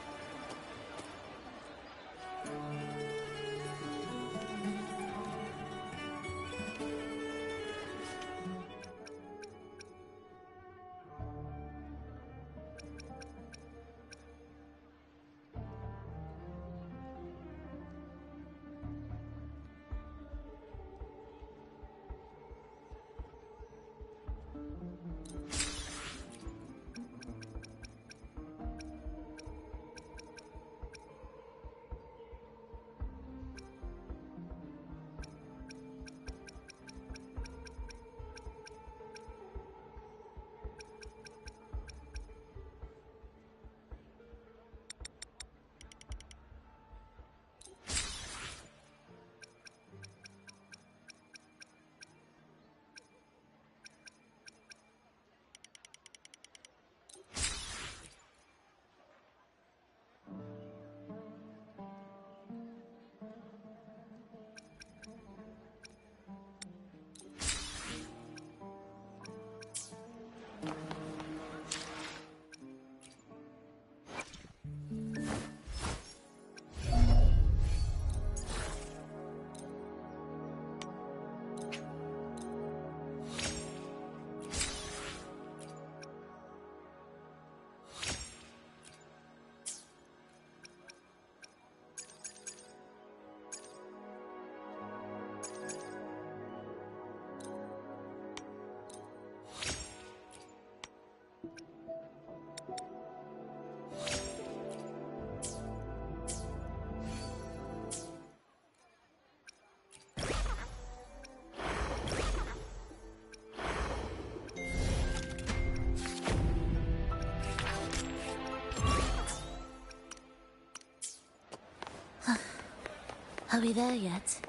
Are we there yet?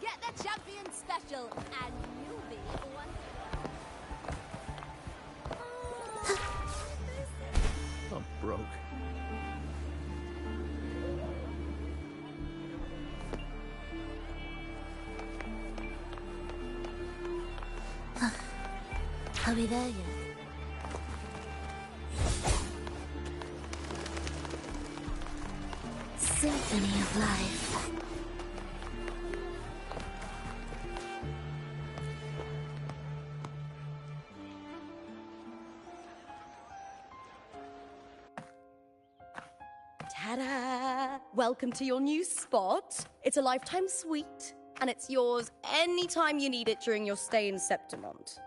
Get the champion special, and you'll be one. I'm broke. Are we there yet? Symphony of life. Ta-da! Welcome to your new spot. It's a lifetime suite, and it's yours anytime you need it during your stay in Septimont.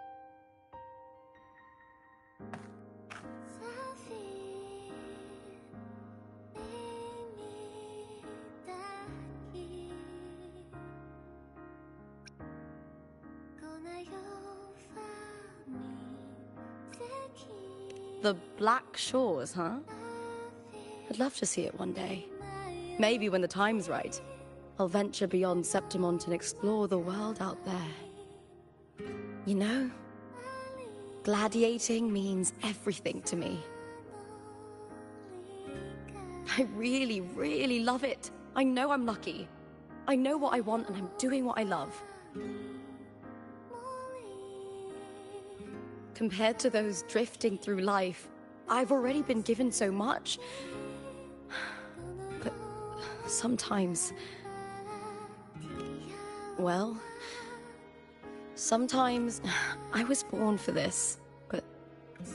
The Black Shores, huh? I'd love to see it one day. Maybe when the time's right, I'll venture beyond Septimont and explore the world out there. You know, gladiating means everything to me. I really, really love it. I know I'm lucky. I know what I want and I'm doing what I love. Compared to those drifting through life, I've already been given so much. But sometimes... well... sometimes I was born for this, but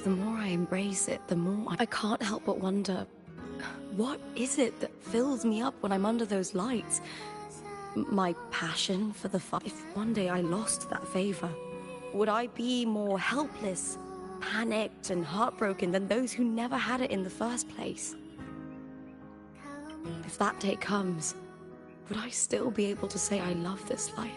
the more I embrace it, the more I can't help but wonder, what is it that fills me up when I'm under those lights? My passion for the fight. If one day I lost that favor, would I be more helpless, panicked, and heartbroken than those who never had it in the first place? If that day comes, would I still be able to say I love this life?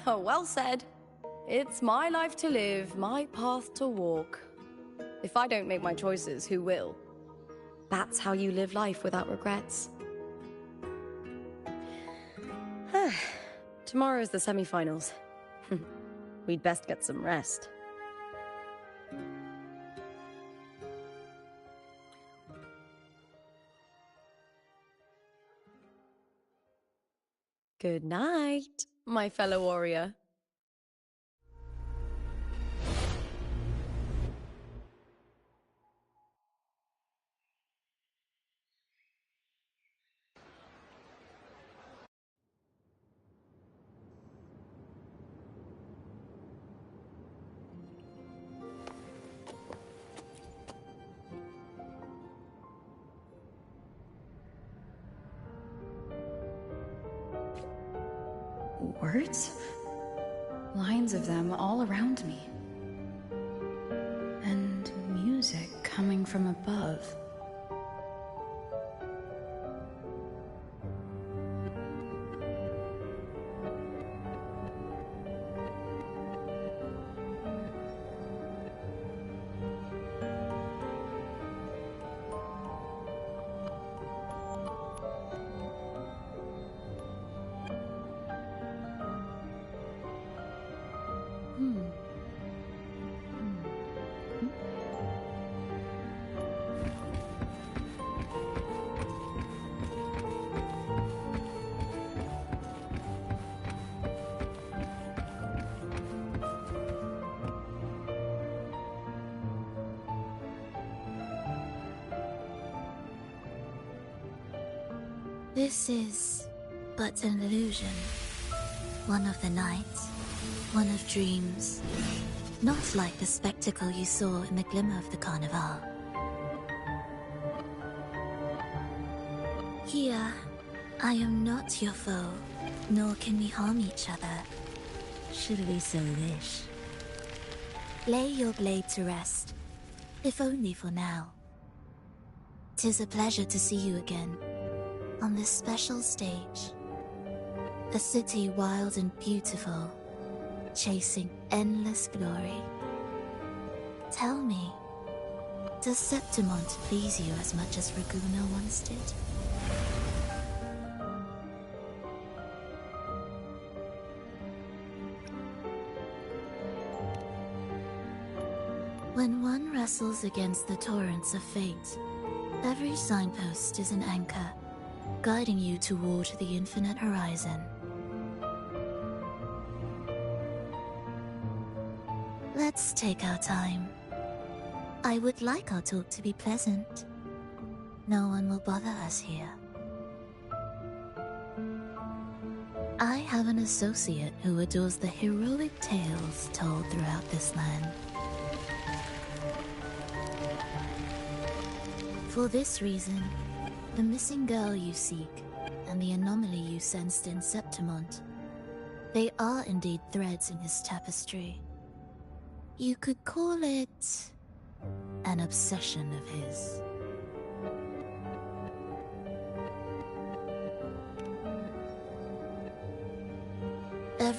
Well said. It's my life to live, my path to walk. If I don't make my choices, who will? That's how you live life without regrets. Tomorrow's the semi-finals. We'd best get some rest. Good night, my fellow warrior. Words? Lines of them all around me. And music coming from above. This is but an illusion. One of the nights, one of dreams. Not like the spectacle you saw in the glimmer of the Carnival. Here, I am not your foe, nor can we harm each other, should we so wish. Lay your blade to rest, if only for now. 'Tis a pleasure to see you again, on this special stage. A city wild and beautiful, chasing endless glory. Tell me, does Septimont please you as much as Raguna once did? When one wrestles against the torrents of fate, every signpost is an anchor, guiding you toward the infinite horizon. Let's take our time. I would like our talk to be pleasant. No one will bother us here. I have an associate who adores the heroic tales told throughout this land. For this reason, the missing girl you seek, and the anomaly you sensed in Septimont, they are indeed threads in his tapestry. You could call it an obsession of his.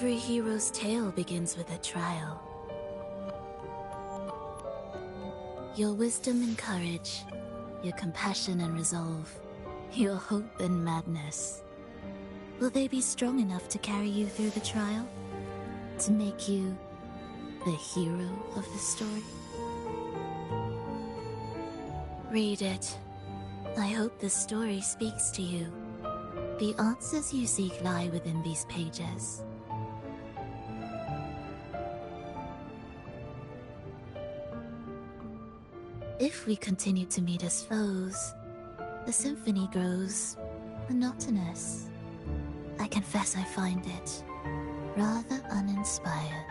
Every hero's tale begins with a trial. Your wisdom and courage, your compassion and resolve, your hope and madness. Will they be strong enough to carry you through the trial? To make you the hero of the story? Read it. I hope the story speaks to you. The answers you seek lie within these pages. If we continue to meet as foes, the symphony grows monotonous. I confess I find it rather uninspired.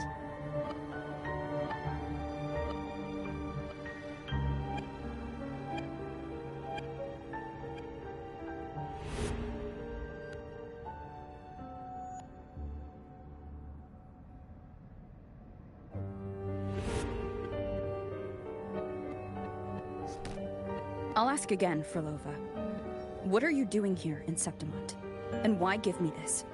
I'll ask again, Frolova. What are you doing here in Septimont? And why give me this?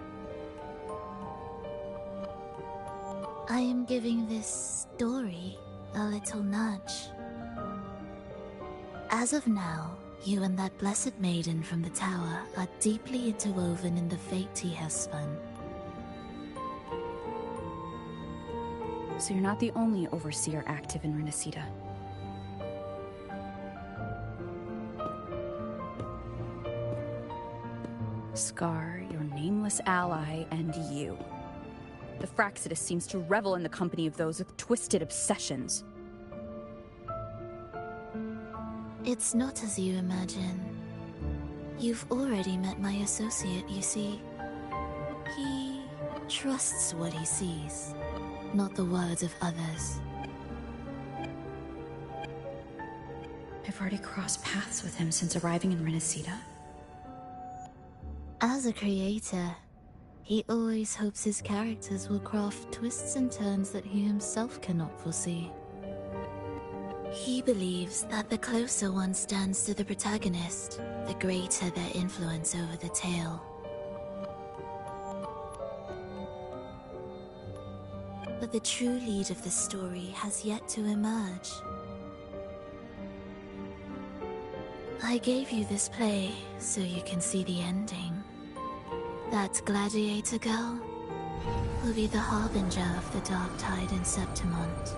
I am giving this story a little nudge. As of now, you and that blessed maiden from the tower are deeply interwoven in the fate he has spun. So you're not the only overseer active in Renacita. Scar, your nameless ally, and you. The Fraxidus seems to revel in the company of those with twisted obsessions. It's not as you imagine. You've already met my associate, you see. He trusts what he sees, not the words of others. I've already crossed paths with him since arriving in Renacita. As a creator, he always hopes his characters will craft twists and turns that he himself cannot foresee. He believes that the closer one stands to the protagonist, the greater their influence over the tale. But the true lead of the story has yet to emerge. I gave you this play so you can see the ending. That gladiator girl will be the harbinger of the dark tide in Septimont.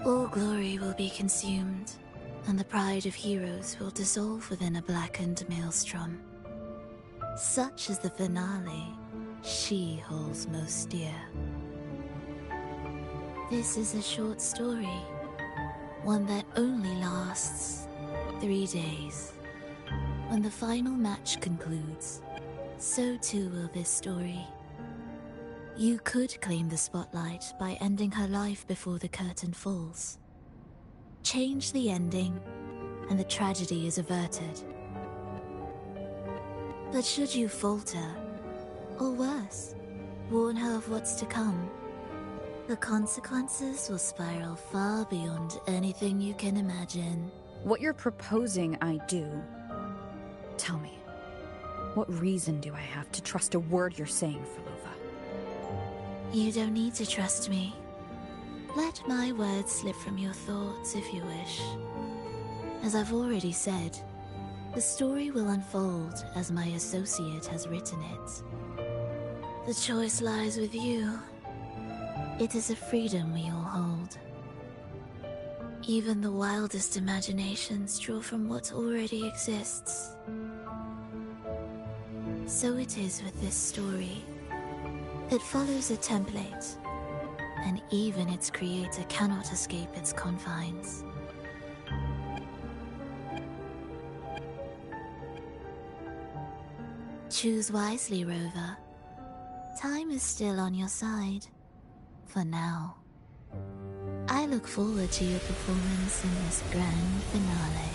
All glory will be consumed, and the pride of heroes will dissolve within a blackened maelstrom. Such is the finale she holds most dear. This is a short story, one that only lasts 3 days. When the final match concludes, so too will this story. You could claim the spotlight by ending her life before the curtain falls. Change the ending, and the tragedy is averted. But should you falter, or worse, warn her of what's to come, the consequences will spiral far beyond anything you can imagine. What you're proposing I do. Tell me, what reason do I have to trust a word you're saying, Frolova? You don't need to trust me. Let my words slip from your thoughts if you wish. As I've already said, the story will unfold as my associate has written it. The choice lies with you. It is a freedom we all hold. Even the wildest imaginations draw from what already exists. So it is with this story. It follows a template, and even its creator cannot escape its confines. Choose wisely, Rover. Time is still on your side. For now. I look forward to your performance in this grand finale.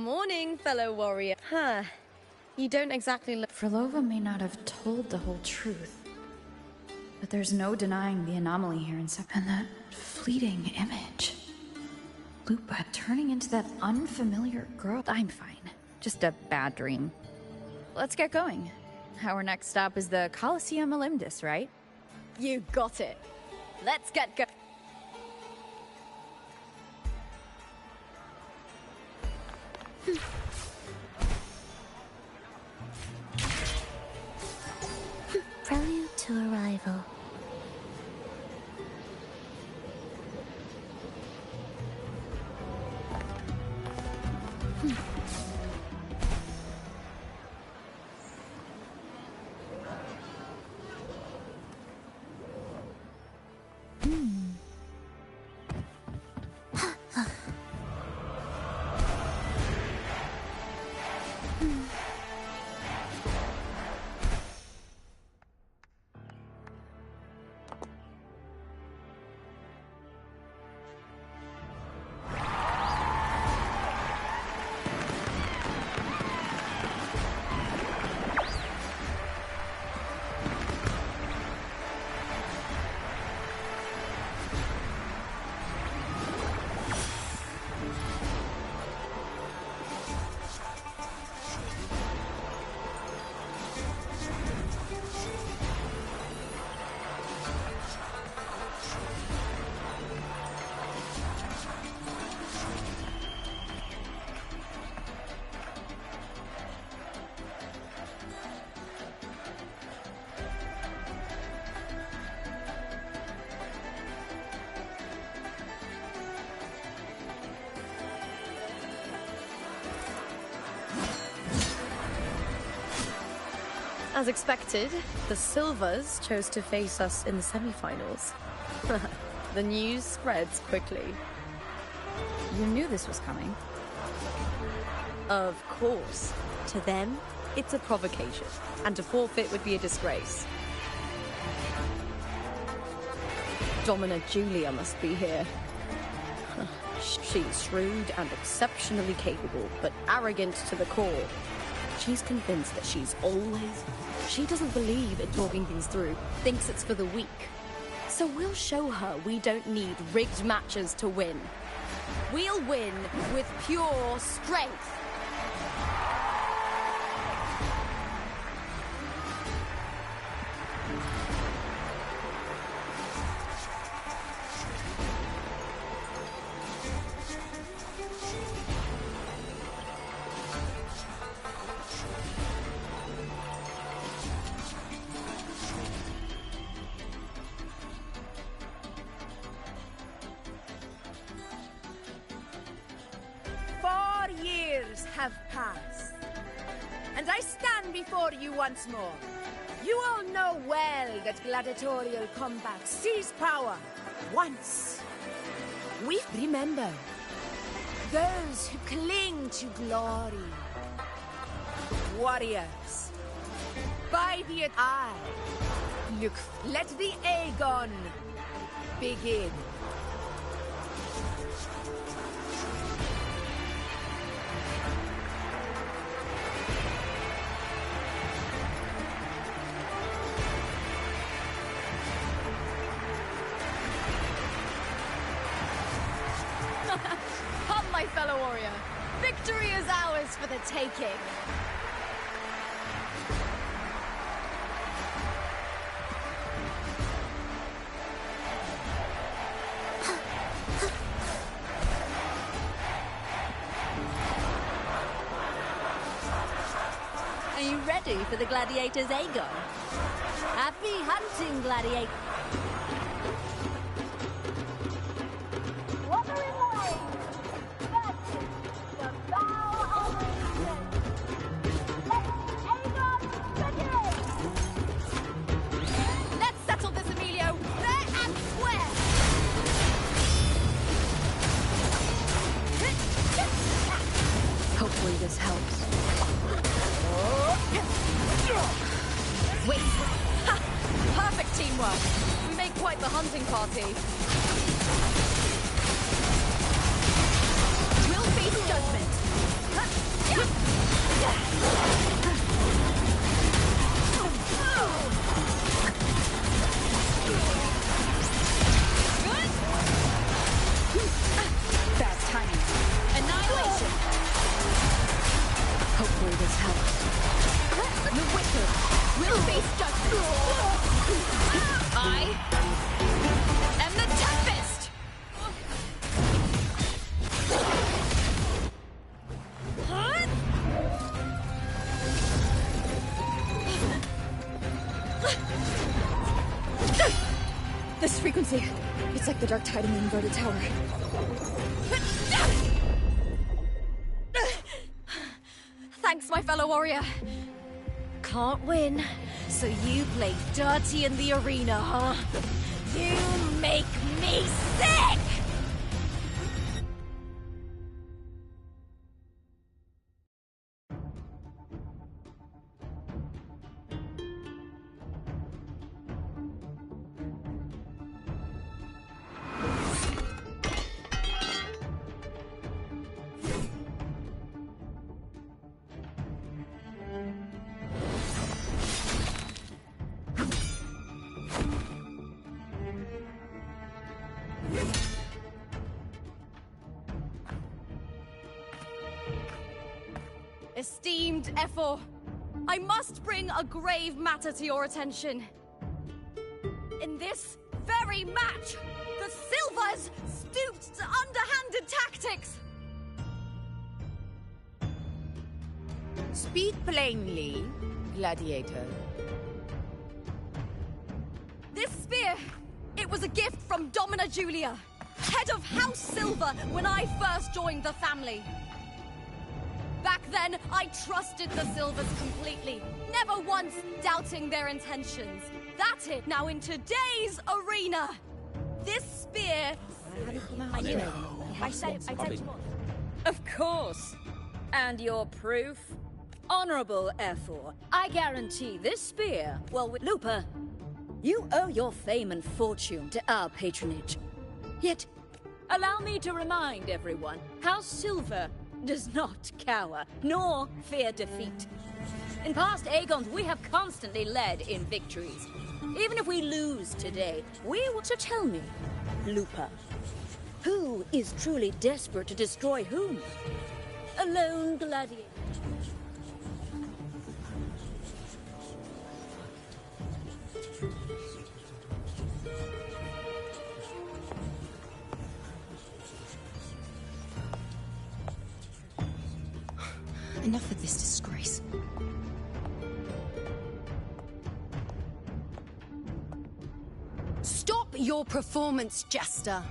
Morning, fellow warrior. Huh. You don't exactly look... Frolova may not have told the whole truth, but there's no denying the anomaly here in and that fleeting image. Lupa turning into that unfamiliar girl. I'm fine. Just a bad dream. Let's get going. Our next stop is the Colosseum Olympus, right? You got it. Let's get go. Prelude to arrival. As expected, the Silvers chose to face us in the semi-finals. The news spreads quickly. You knew this was coming. Of course. To them, it's a provocation, and to forfeit would be a disgrace. Domina Julia must be here. She's shrewd and exceptionally capable, but arrogant to the core. She's convinced that she's always... She doesn't believe in talking things through, thinks it's for the weak. So we'll show her we don't need rigged matches to win. We'll win with pure strength. Have passed, and I stand before you once more. You all know well that gladiatorial combat seized power once. We remember those who cling to glory. Warriors, by the eye, look, let the Aegon begin. Come, my fellow warrior. Victory is ours for the taking. Are you ready for the gladiators, Aegon? Happy hunting, gladiator. Wuthering versus the vow of allegiance. Let Aegon begin! Let's settle this, Emilio, fair and square! Hopefully this helps. Wait! Ha! Perfect teamwork! We make quite the hunting party. We'll face judgment. Bad timing. Annihilation. Hopefully this helps. The wicked will face judgment. I am the Tempest. This frequency, it's like the dark tide in the inverted tower. Thanks, my fellow warrior. Can't win, so you play dirty in the arena, huh? You make me sick! Esteemed Ephor, I must bring a grave matter to your attention. In this very match, the Silvers stooped to underhanded tactics. Speak plainly, Gladiator. This spear, it was a gift from Domina Julia, head of House Silver when I first joined the family. Back then, I trusted the Silvers completely, never once doubting their intentions. That's it. Now in today's arena, this spear... I knew it. I said you would. Of course. And your proof? Honorable Ephor, I guarantee this spear, well, with Lupa, you owe your fame and fortune to our patronage. Yet, allow me to remind everyone, House Silver does not cower, nor fear defeat. In past Aegons, we have constantly led in victories. Even if we lose today, we will... So tell me, Lupa, who is truly desperate to destroy whom? A lone gladiator. Enough of this disgrace. Stop your performance, Jester.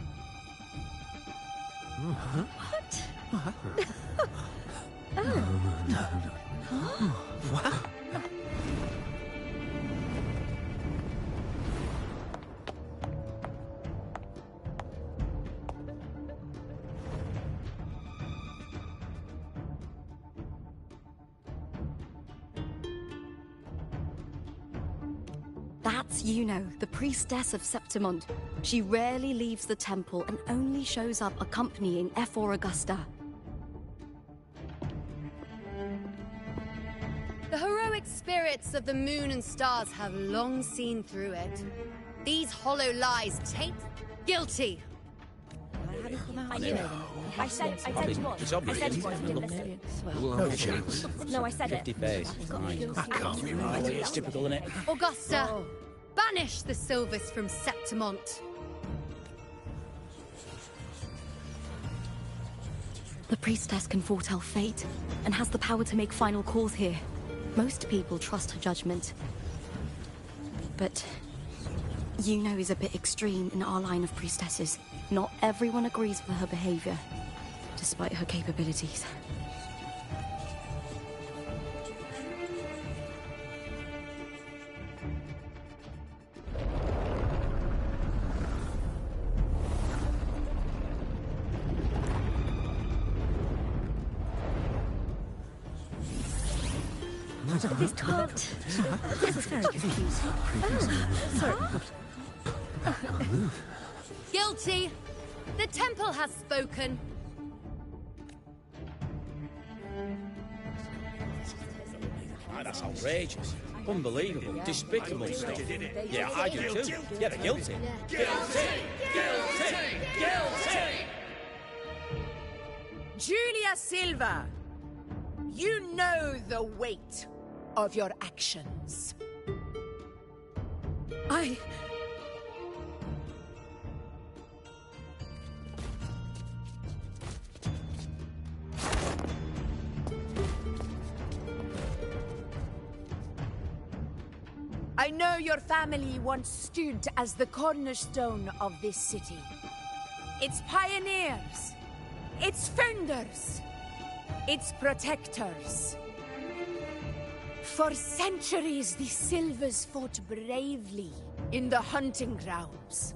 What? What? That's Yuno, the priestess of Septimont. She rarely leaves the temple and only shows up accompanying Ephor Augusta. The heroic spirits of the moon and stars have long seen through it. These hollow lies taint guilty. I knew it. I said you would. It's I obvious. said you would. Didn't listen. No chance. No, I said it. 50 face. That can't be right. It's typical, isn't it? Augusta, banish the Silvers from Septimont. The priestess can foretell fate and has the power to make final calls here. Most people trust her judgment. But Yuno is a bit extreme in our line of priestesses. Not everyone agrees with her behavior, despite her capabilities. This can't. This is very confusing. Sorry. Guilty. The temple has spoken. That's outrageous. Unbelievable. Despicable stuff. Yeah, I do too. Yeah, they're guilty. Guilty! Guilty! Guilty! Julia Silva, you know the weight of your actions. I know your family once stood as the cornerstone of this city. Its pioneers, its founders, its protectors. For centuries, the Silvers fought bravely in the hunting grounds,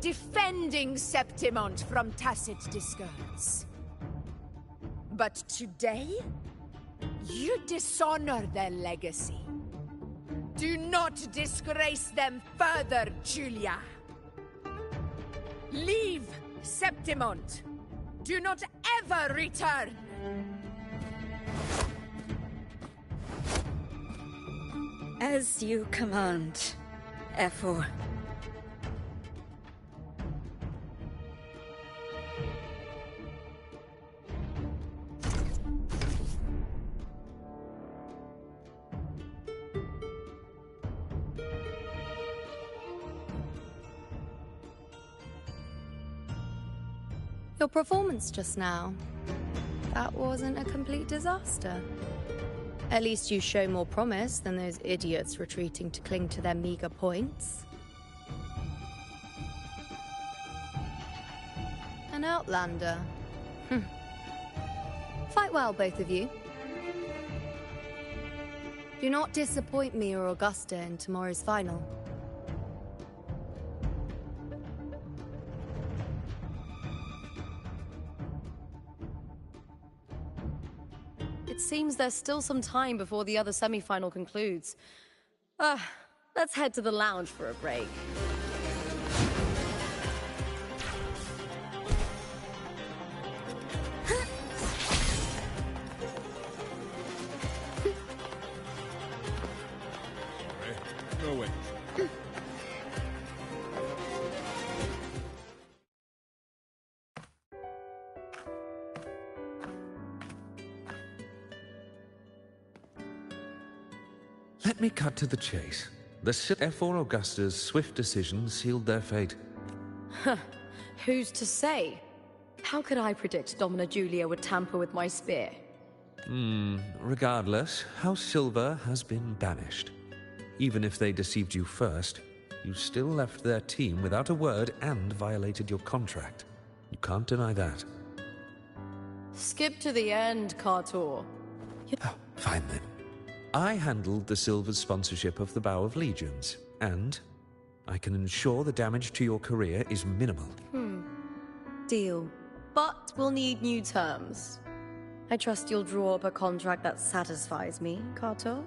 defending Septimont from tacit discords. But today, you dishonor their legacy. Do not disgrace them further, Julia. Leave Septimont. Do not ever return. As you command, Efor. Your performance just now, that wasn't a complete disaster. At least you show more promise than those idiots retreating to cling to their meager points. An outlander. Fight well, both of you. Do not disappoint me or Augusta in tomorrow's final. It seems there's still some time before the other semi-final concludes. Let's head to the lounge for a break. No way. Let me cut to the chase. The F4 Augusta's swift decision sealed their fate. Who's to say? How could I predict Domina Julia would tamper with my spear? Regardless, House Silver has been banished. Even if they deceived you first, you still left their team without a word and violated your contract. You can't deny that. Skip to the end, Cartor. Fine then. I handled the Silver's sponsorship of the Bow of Legions, and I can ensure the damage to your career is minimal. Deal. But we'll need new terms. I trust you'll draw up a contract that satisfies me, Cartor.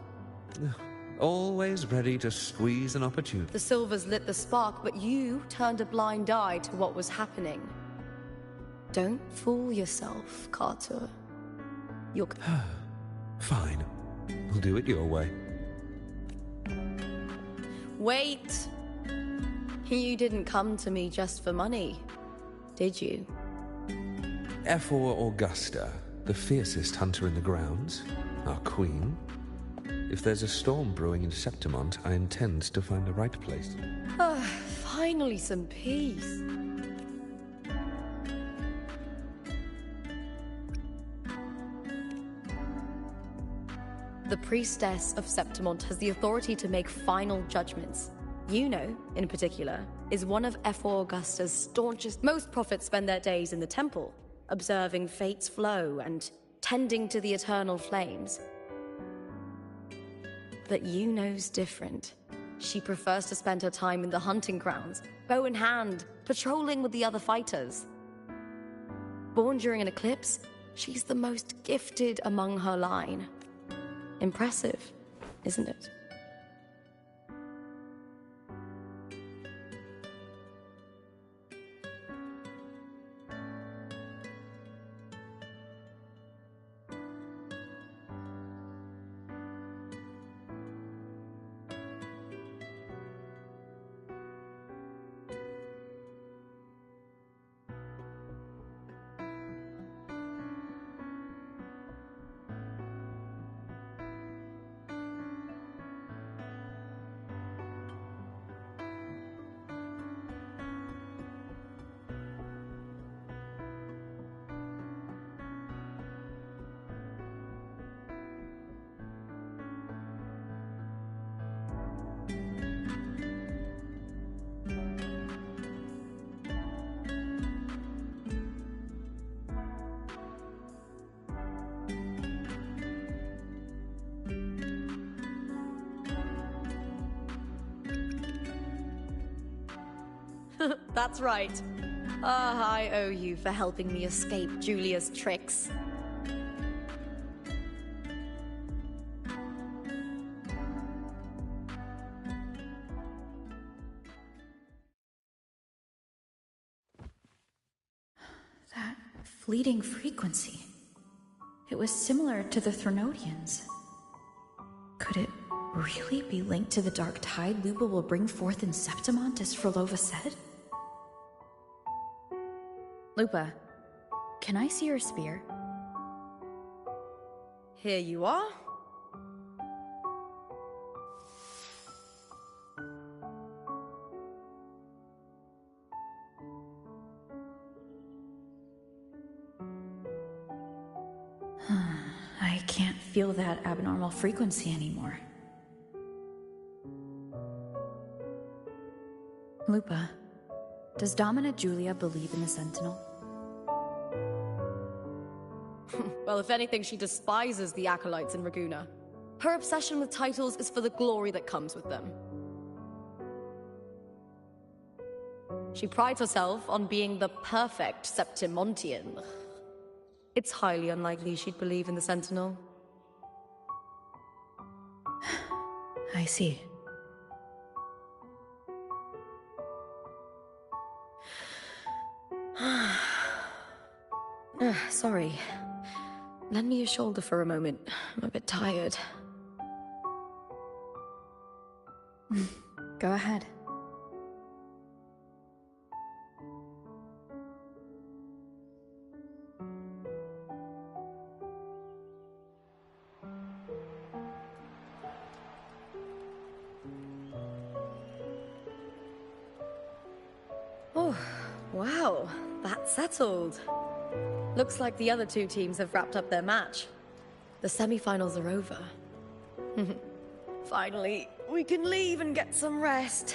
Always ready to squeeze an opportunity. The Silvers lit the spark, but you turned a blind eye to what was happening. Don't fool yourself, Cartor. You're... Fine. We'll do it your way. Wait! You didn't come to me just for money, did you? F4 Augusta, the fiercest hunter in the grounds, our queen. If there's a storm brewing in Septimont, I intend to find the right place. Finally some peace. The priestess of Septimont has the authority to make final judgments. Yuno, in particular, is one of F4 Augusta's staunchest. Most prophets spend their days in the temple, observing fate's flow and tending to the eternal flames. But Yuno's different. She prefers to spend her time in the hunting grounds, bow in hand, patrolling with the other fighters. Born during an eclipse, she's the most gifted among her line. Impressive, isn't it? That's right. Ah, I owe you for helping me escape Julia's tricks. That fleeting frequency. It was similar to the Threnodians. Could it really be linked to the dark tide Lupa will bring forth in Septimont, as Frolova said? Lupa, can I see your spear? Here you are. I can't feel that abnormal frequency anymore. Lupa, does Domina Julia believe in the Sentinel? Well, if anything, she despises the acolytes in Raguna. Her obsession with titles is for the glory that comes with them. She prides herself on being the perfect Septimontian. It's highly unlikely she'd believe in the Sentinel. I see. Sorry. Lend me your shoulder for a moment. I'm a bit tired. Go ahead. Oh, wow. That's settled. Looks like the other two teams have wrapped up their match. The semi-finals are over. Finally, we can leave and get some rest.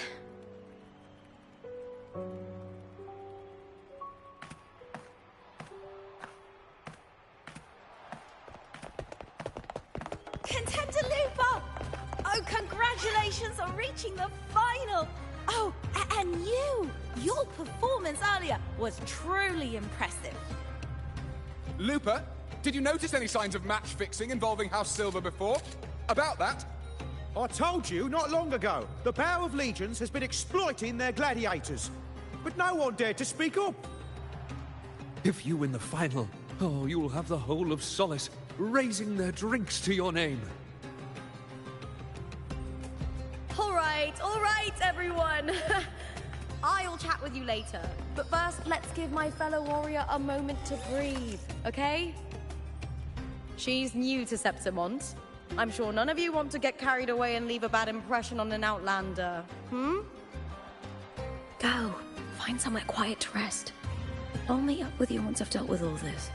Contender Lupa! Oh, congratulations on reaching the final! Oh, and you! Your performance earlier was truly impressive. Lupa, did you notice any signs of match fixing involving House Silver before? About that? I told you not long ago, the Bow of Legions has been exploiting their gladiators. But no one dared to speak up. If you win the final, oh, you'll have the whole of Solace raising their drinks to your name. All right, everyone. I'll chat with you later. But first, let's give my fellow warrior a moment to breathe, okay? She's new to Septimont. I'm sure none of you want to get carried away and leave a bad impression on an outlander, hmm? Go. Find somewhere quiet to rest. I'll meet up with you once I've dealt with all this.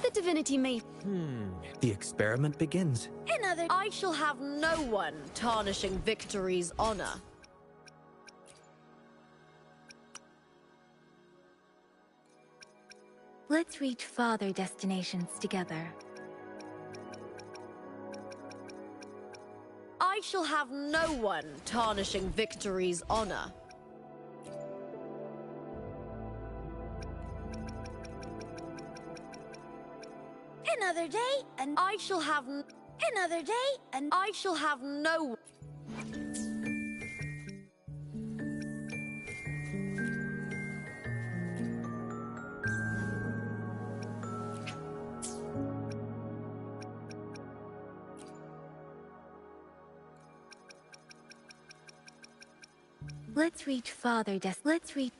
The divinity may... The experiment begins. Another... I shall have no one tarnishing victory's honor. Let's reach farther destinations together. I shall have no one tarnishing victory's honor. Another day, and I shall have... Another day, and I shall have no... Let's reach farther Let's reach...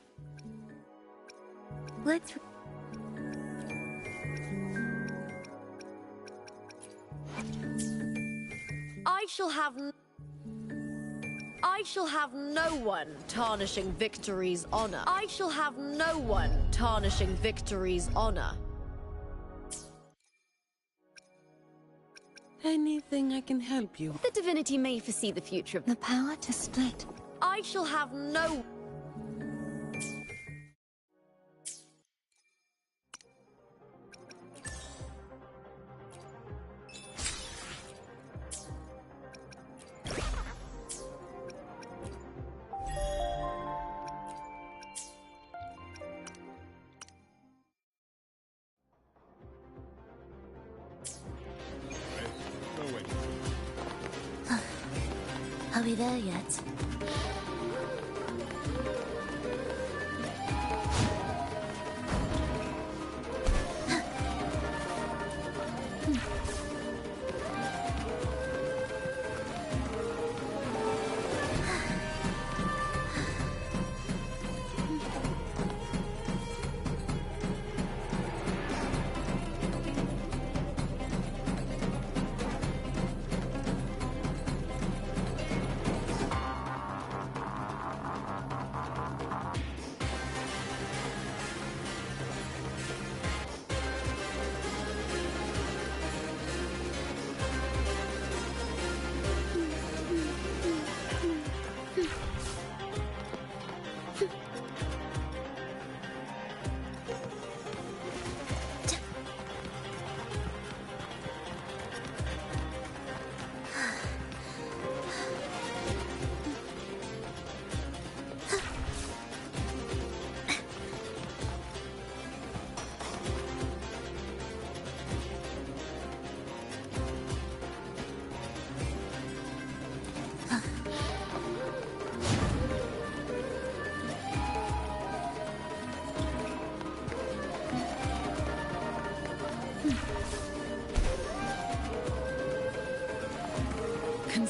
I shall have no one tarnishing victory's honor. I shall have no one tarnishing victory's honor. Anything I can help you? The divinity may foresee the future of The power to split. I shall have no... Are we there yet?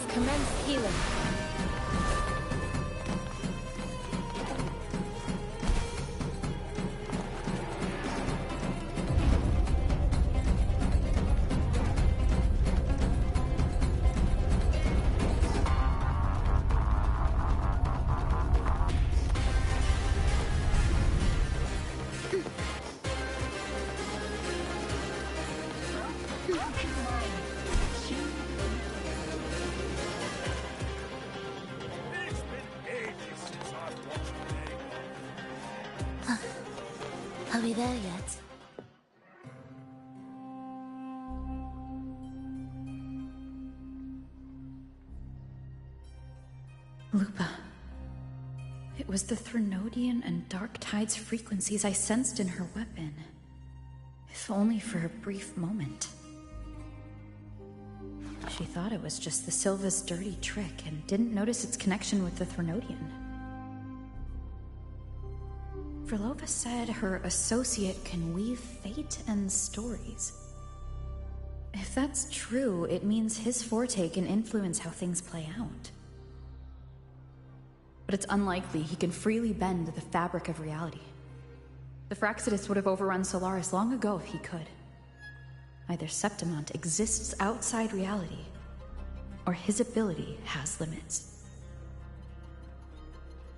Commence healing. Are we there yet? Lupa. It was the Threnodian and Dark Tide's frequencies I sensed in her weapon. If only for a brief moment. She thought it was just the Silva's dirty trick and didn't notice its connection with the Threnodian. Verlova said her associate can weave fate and stories. If that's true, it means his forte can influence how things play out. But it's unlikely he can freely bend the fabric of reality. The Fraxidus would have overrun Solaris long ago if he could. Either Septimont exists outside reality, or his ability has limits.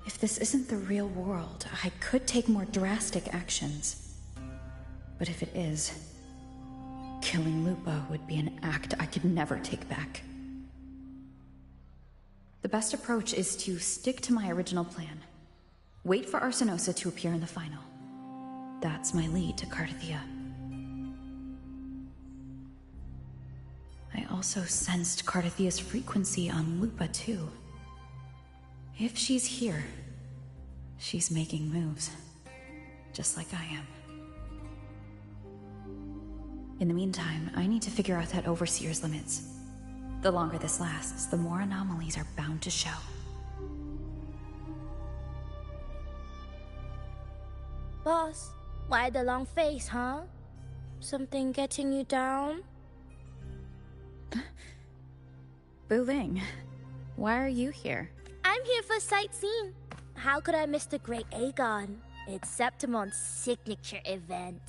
If this isn't the real world, I could take more drastic actions. But if it is, killing Lupa would be an act I could never take back. The best approach is to stick to my original plan. Wait for Arsenosa to appear in the final. That's my lead to Cardathia. I also sensed Cardathia's frequency on Lupa, too. If she's here, she's making moves, just like I am. In the meantime, I need to figure out that Overseer's limits. The longer this lasts, the more anomalies are bound to show. Boss, why the long face, huh? Something getting you down? Wuthering, why are you here? I'm here for sightseeing. How could I miss the Great Aegon? It's Septimon's signature event.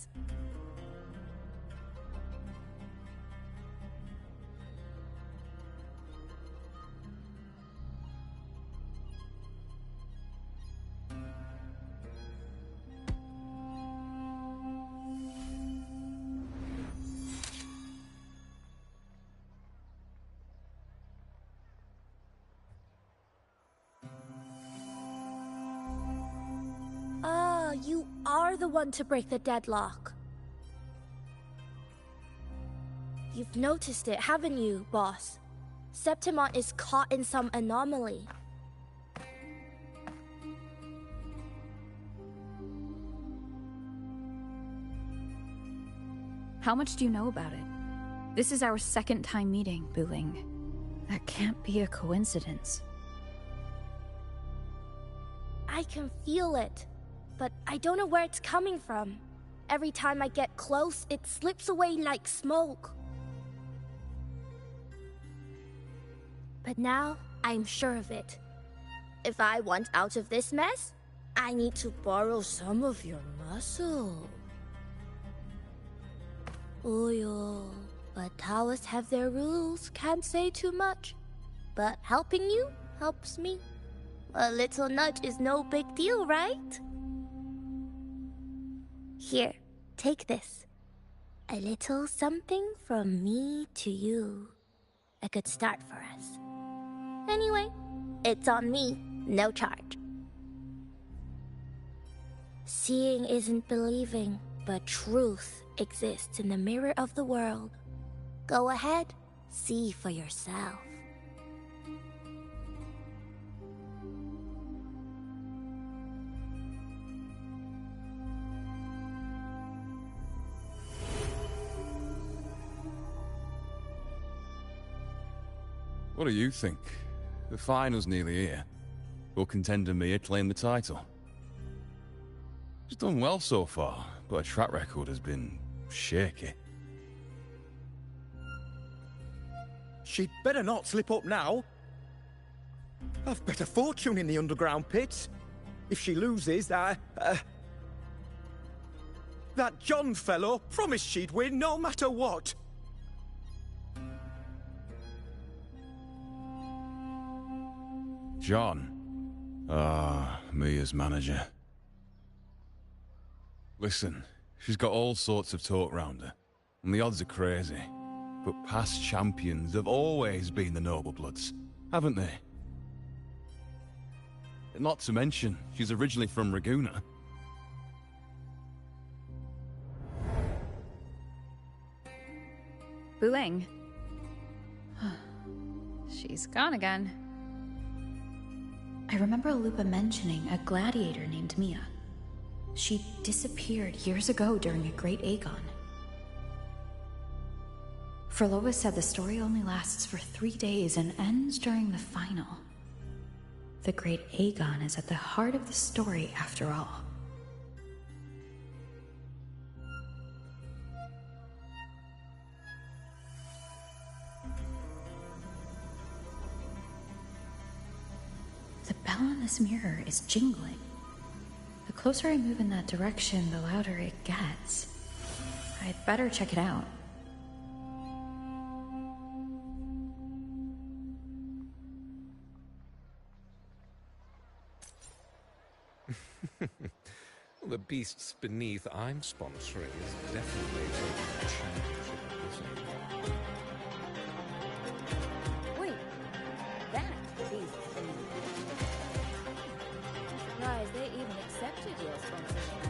the one to break the deadlock. You've noticed it, haven't you, boss? Septimont is caught in some anomaly. How much do you know about it? This is our second time meeting, Wuthering. That can't be a coincidence. I can feel it, but I don't know where it's coming from. Every time I get close, it slips away like smoke. But now, I'm sure of it. If I want out of this mess, I need to borrow some of your muscle. Oyo, but Taoists have their rules, can't say too much. But helping you helps me. A little nudge is no big deal, right? Here, take this. A little something from me to you. A good start for us. Anyway, it's on me, no charge. Seeing isn't believing, but truth exists in the mirror of the world. Go ahead, see for yourself. What do you think? The final's nearly here. Will contender Mia claim the title? She's done well so far, but her track record has been shaky. She'd better not slip up now. I've bet a fortune in the underground pits. If she loses, that John fellow promised she'd win no matter what. John. Mia's manager. Listen, she's got all sorts of talk round her, and the odds are crazy. But past champions have always been the noble bloods, haven't they? Not to mention, she's originally from Raguna. Wuthering. She's gone again. I remember Lupa mentioning a gladiator named Mia. She disappeared years ago during a Great Aegon. Frolova said the story only lasts for 3 days and ends during the final. The Great Aegon is at the heart of the story after all. The bell on this mirror is jingling. The closer I move in that direction, the louder it gets. I'd better check it out. Well, the beasts beneath I'm sponsoring is definitely taking a championship at this age. Wait, that beast beneath. Surprised they even accepted your sponsorship.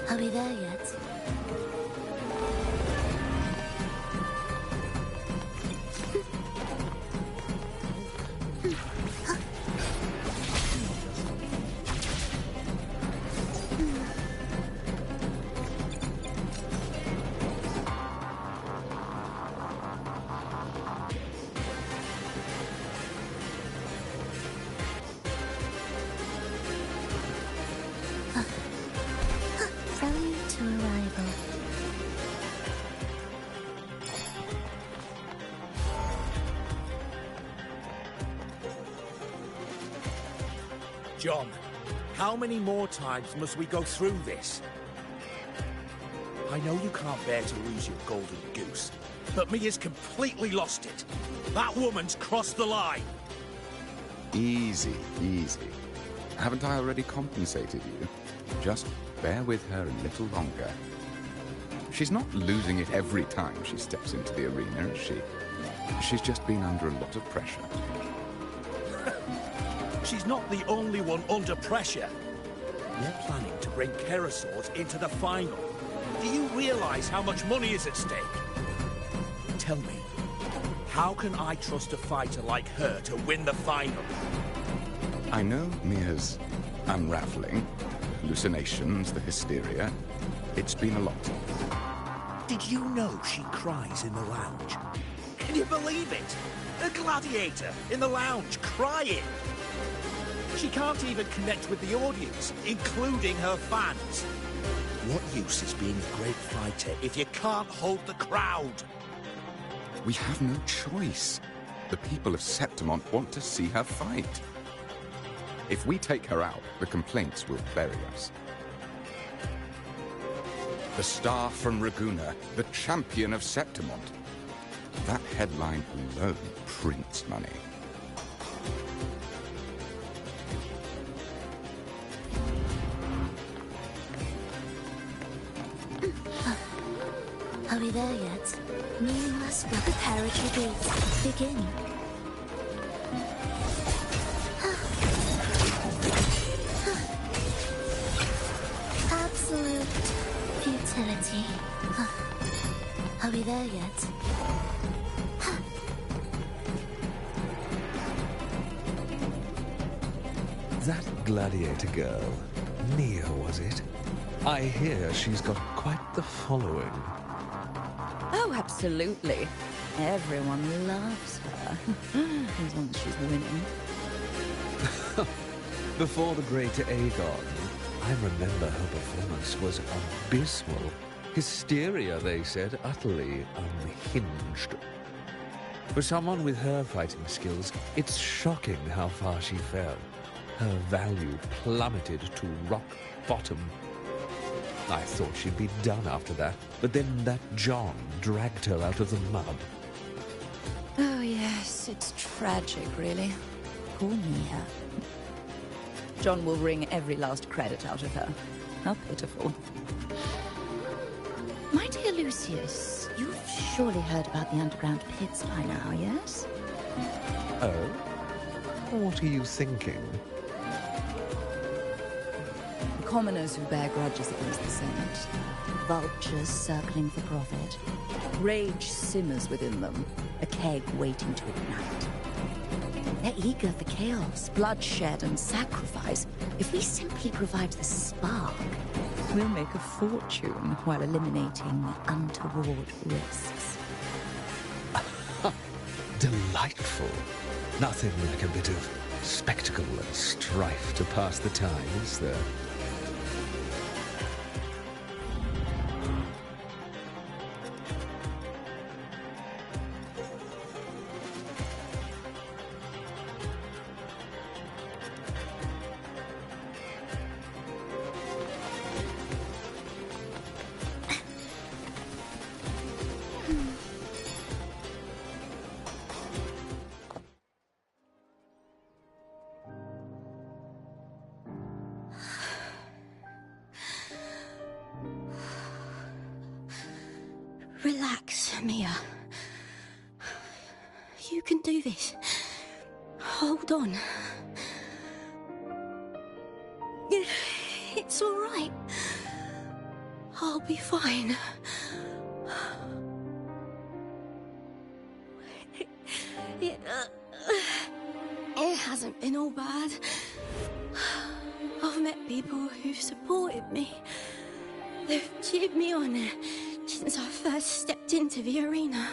Are we there yet? Salute to arrival. John, how many more times must we go through this? I know you can't bear to lose your golden goose, but Mia's completely lost it. That woman's crossed the line. Easy, easy. Haven't I already compensated you? Just bear with her a little longer. She's not losing it every time she steps into the arena, is she? She's just been under a lot of pressure. She's not the only one under pressure. We're planning to bring Kerasaurs into the final. Do you realize how much money is at stake? Tell me, how can I trust a fighter like her to win the final? I know Mia's unraveling, hallucinations, the hysteria. It's been a lot. Did you know she cries in the lounge? Can you believe it? A gladiator in the lounge crying. She can't even connect with the audience, including her fans. What use is being a great fighter if you can't hold the crowd? We have no choice. The people of Septimont want to see her fight. If we take her out, the complaints will bury us. The star from Raguna, the champion of Septimont. That headline alone prints money. Are we there yet? Meaningless but preparatory beats begin. Absolute futility. Are we there yet? That gladiator girl, Nia, was it? I hear she's got quite the following. Oh, absolutely. Everyone loves her. As long as she's winning. Before the great Aegon, I remember her performance was abysmal. Hysteria, they said, utterly unhinged. For someone with her fighting skills, it's shocking how far she fell. Her value plummeted to rock bottom. I thought she'd be done after that, but then that John dragged her out of the mud. Oh, yes, it's tragic, really. Poor Mia. John will wring every last credit out of her. How pitiful. My dear Lucius, you've surely heard about the underground pits by now, yes? Oh? What are you thinking? Commoners who bear grudges against the Senate. Vultures circling for profit. Rage simmers within them, a keg waiting to ignite. They're eager for chaos, bloodshed, and sacrifice. If we simply provide the spark, we'll make a fortune while eliminating untoward risks. Delightful. Nothing like a bit of spectacle and strife to pass the time, is there? Relax, Mia. You can do this. Hold on. It's all right. I'll be fine. It hasn't been all bad. I've met people who've supported me. They've cheered me on since I first stepped into the arena.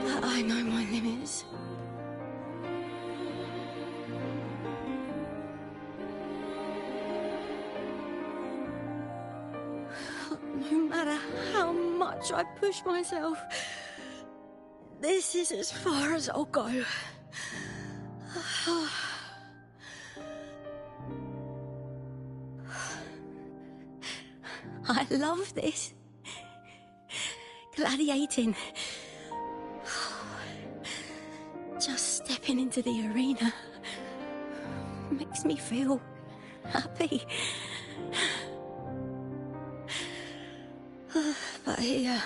But I know my limits. No matter how much I push myself, this is as far as I'll go. I love this. Gladiating. Just stepping into the arena makes me feel happy. But here,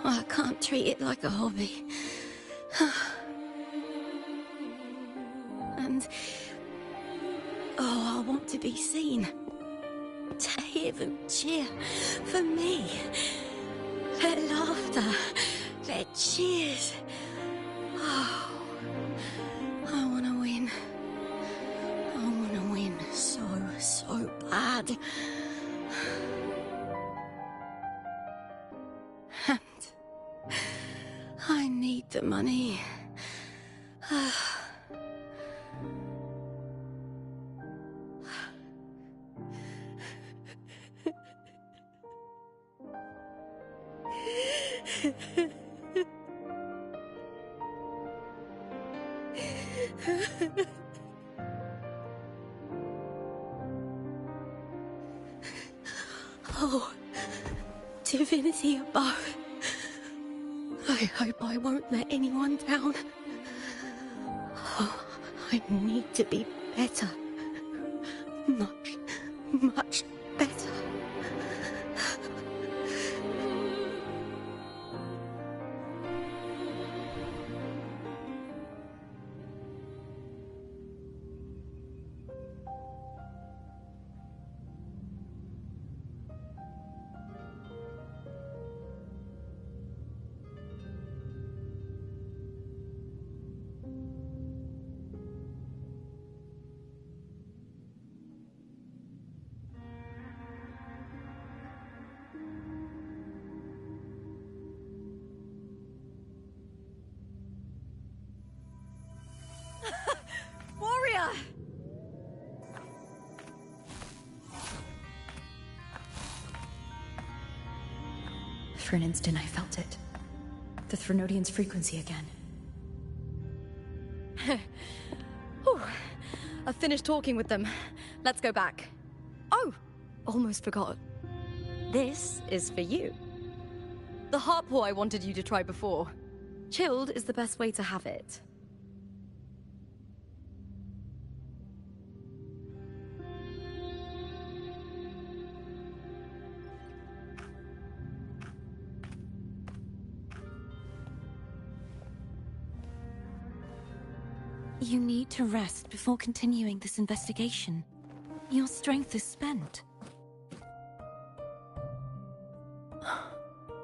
I can't treat it like a hobby. And I want to be seen. To hear them cheer for me. Their laughter, their cheers. Oh, I want to win. I want to win so bad. And I need the money. Oh, divinity above. I hope I won't let anyone down. Oh, I need to be better. Much better. Warrior! For an instant, I felt it. The Threnodian's frequency again. Whew. I've finished talking with them. Let's go back. Oh, almost forgot. This is for you. The harpor I wanted you to try before. Chilled is the best way to have it. You need to rest before continuing this investigation. Your strength is spent.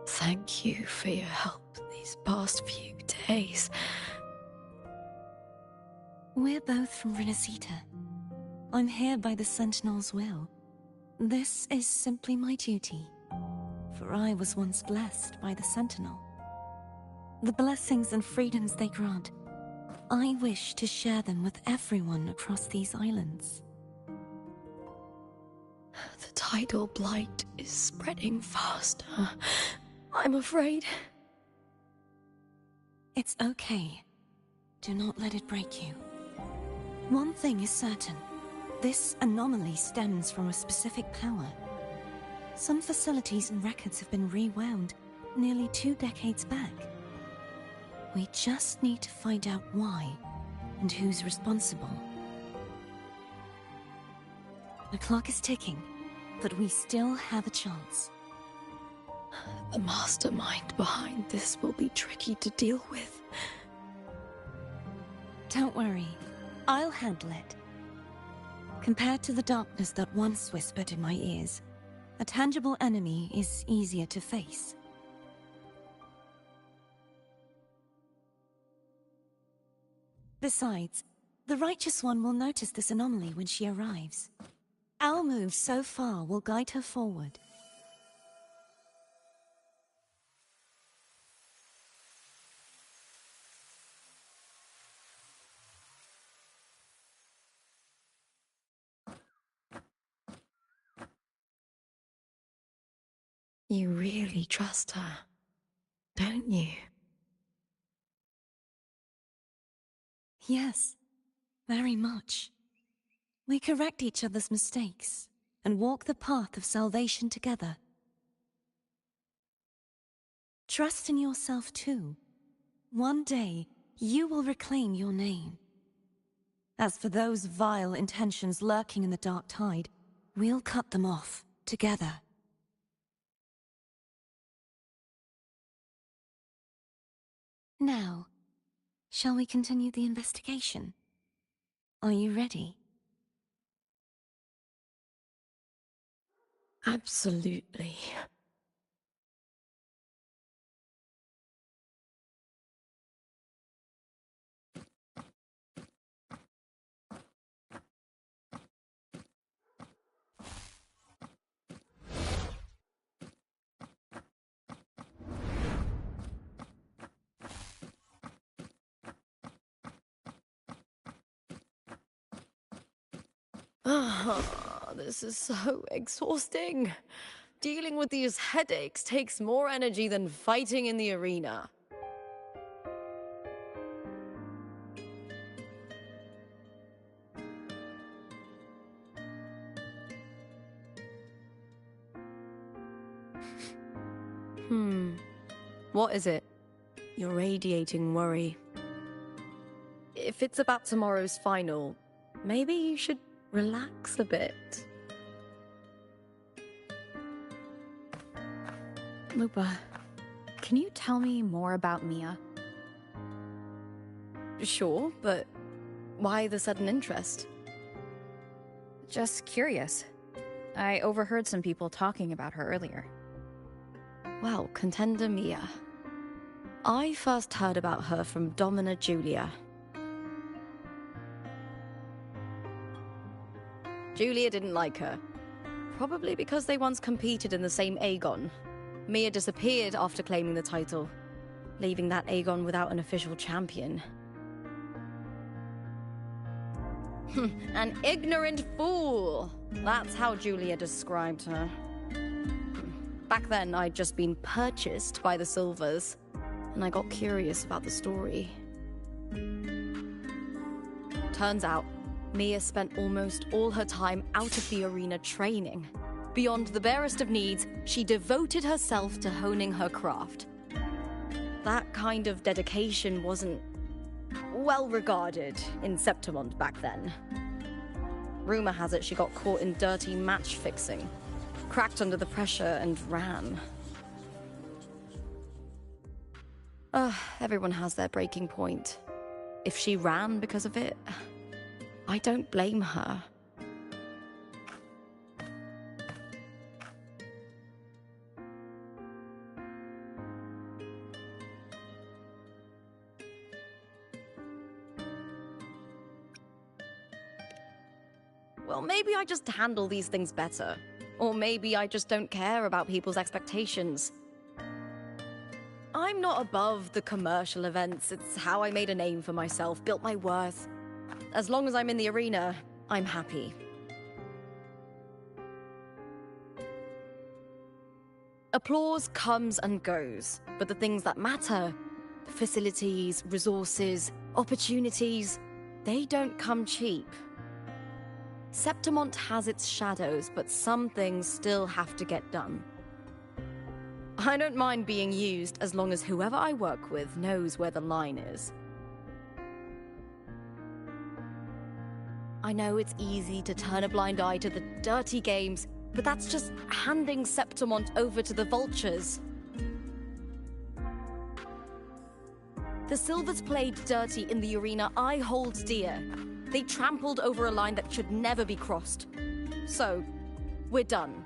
Thank you for your help these past few days. We're both from Renacita. I'm here by the Sentinel's will. This is simply my duty, for I was once blessed by the Sentinel. The blessings and freedoms they grant, I wish to share them with everyone across these islands. The tidal blight is spreading faster. I'm afraid. It's okay. Do not let it break you. One thing is certain. This anomaly stems from a specific power. Some facilities and records have been rewound nearly 2 decades back. We just need to find out why and who's responsible. The clock is ticking, but we still have a chance. The mastermind behind this will be tricky to deal with. Don't worry, I'll handle it. Compared to the darkness that once whispered in my ears, a tangible enemy is easier to face. Besides, the Righteous One will notice this anomaly when she arrives. Our move so far will guide her forward. You really trust her, don't you? Yes, very much. We correct each other's mistakes, and walk the path of salvation together. Trust in yourself too. One day, you will reclaim your name. As for those vile intentions lurking in the dark tide, we'll cut them off together. Now, shall we continue the investigation? Are you ready? Absolutely. This is so exhausting. Dealing with these headaches takes more energy than fighting in the arena. What is it? You're radiating worry. If it's about tomorrow's final, maybe you should relax a bit. Lupa, can you tell me more about Mia? Sure, but why the sudden interest? Just curious. I overheard some people talking about her earlier. Well, contender Mia. I first heard about her from Domina Julia. Julia didn't like her. Probably because they once competed in the same Aegon. Mia disappeared after claiming the title, leaving that Aegon without an official champion. An ignorant fool! That's how Julia described her. Back then, I'd just been purchased by the Silvers, and I got curious about the story. Turns out, Mia spent almost all her time out of the arena training. Beyond the barest of needs, she devoted herself to honing her craft. That kind of dedication wasn't well regarded in Septimont back then. Rumor has it she got caught in dirty match fixing, cracked under the pressure and ran. Everyone has their breaking point. If she ran because of it, I don't blame her. Well, maybe I just handle these things better. Or maybe I just don't care about people's expectations. I'm not above the commercial events. It's how I made a name for myself, built my worth. As long as I'm in the arena, I'm happy. Applause comes and goes, but the things that matter, facilities, resources, opportunities, they don't come cheap. Septimont has its shadows, but some things still have to get done. I don't mind being used as long as whoever I work with knows where the line is. I know it's easy to turn a blind eye to the dirty games, but that's just handing Septimont over to the vultures. The Silvers played dirty in the arena I hold dear. They trampled over a line that should never be crossed. So, we're done.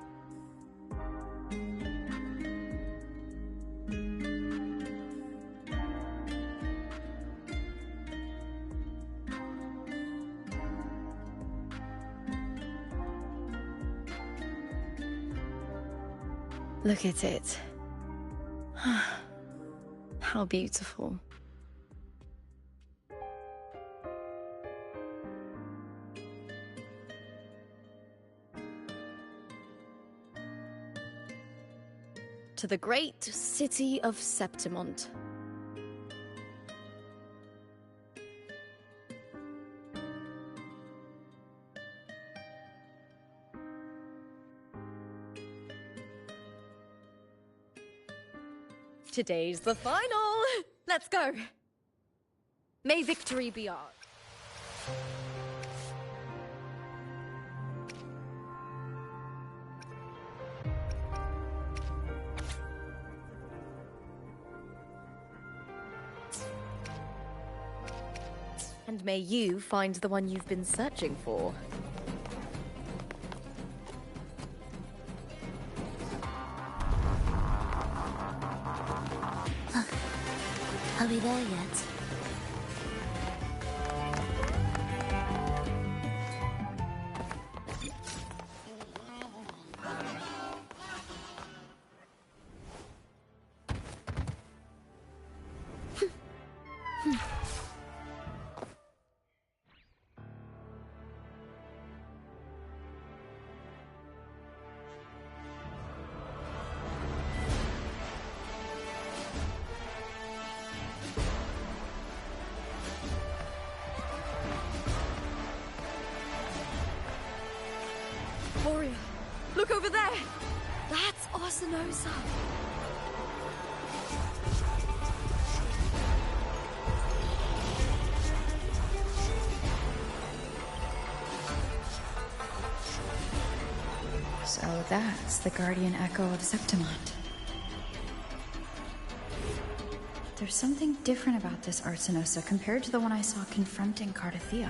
Look at it. How beautiful. To the great city of Septimont. Today's the final. Let's go. May victory be ours. And may you find the one you've been searching for. Are we there yet? Warrior, look over there! That's Arsinosa! So that's the guardian echo of Septimont. There's something different about this Arsinosa compared to the one I saw confronting Cardathea.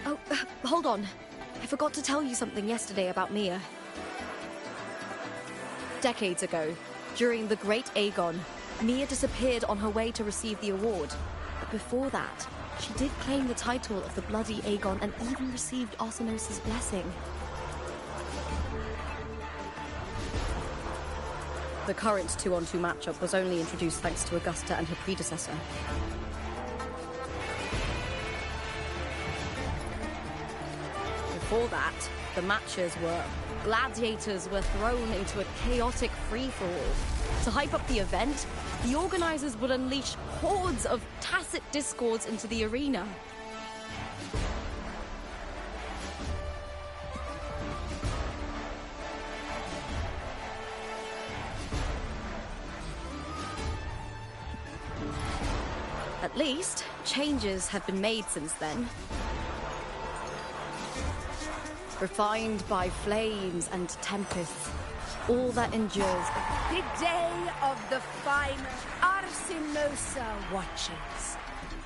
Oh, hold on. I forgot to tell you something yesterday about Mia. Decades ago, during the Great Aegon, Mia disappeared on her way to receive the award. But before that, she did claim the title of the Bloody Aegon and even received Arsinosa's blessing. The current 2-on-2 matchup was only introduced thanks to Augusta and her predecessor. Before that, the matches were gladiators were thrown into a chaotic free-for-all. To hype up the event, the organizers would unleash hordes of tacit discords into the arena. At least, changes have been made since then. Refined by flames and tempests, all that endures. The day of the final Arsinosa watches,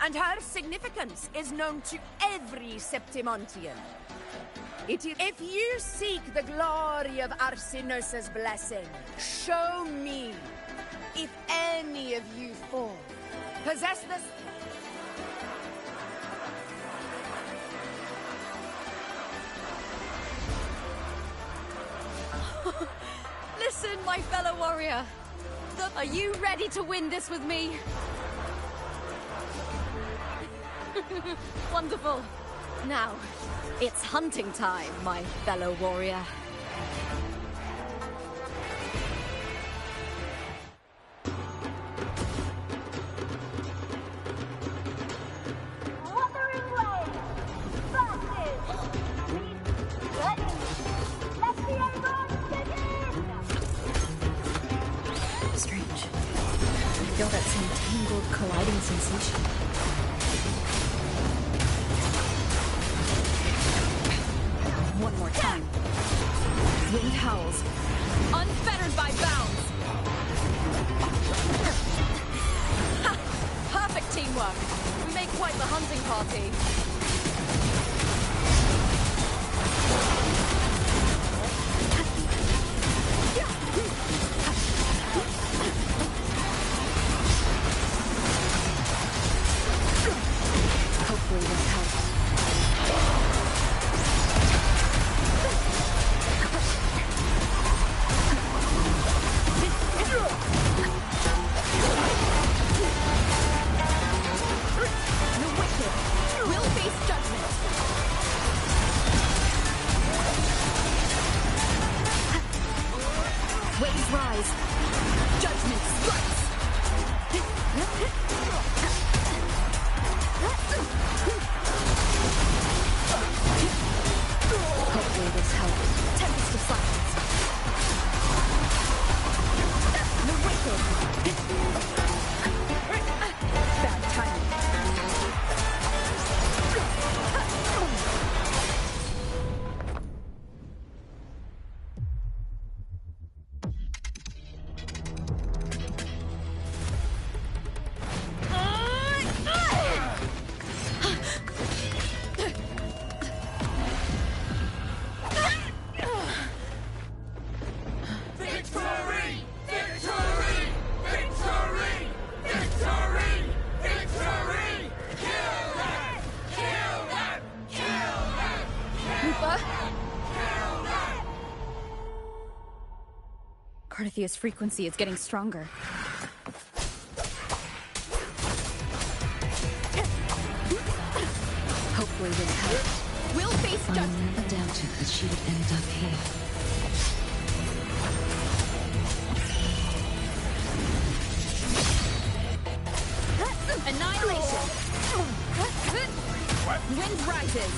and her significance is known to every Septimontian. It is, if you seek the glory of Arsinosa's blessing, show me if any of you four possess this. Listen, my fellow warrior. Are you ready to win this with me? Wonderful. Now, it's hunting time, my fellow warrior. Strange. I feel that same tangled, colliding sensation. One more time. Wind howls, unfettered by bounds. Ha! Perfect teamwork. We make quite the hunting party. Hopefully this helps. The wicked will face judgment. Waves rise. Judgment strikes. Hopefully this helps. Tempest Ghost of Silence. The Wicked. Bad timing. Carthia's frequency is getting stronger. Hopefully this helps. We'll face I never doubted that she would end up here. Annihilation! Wind rises!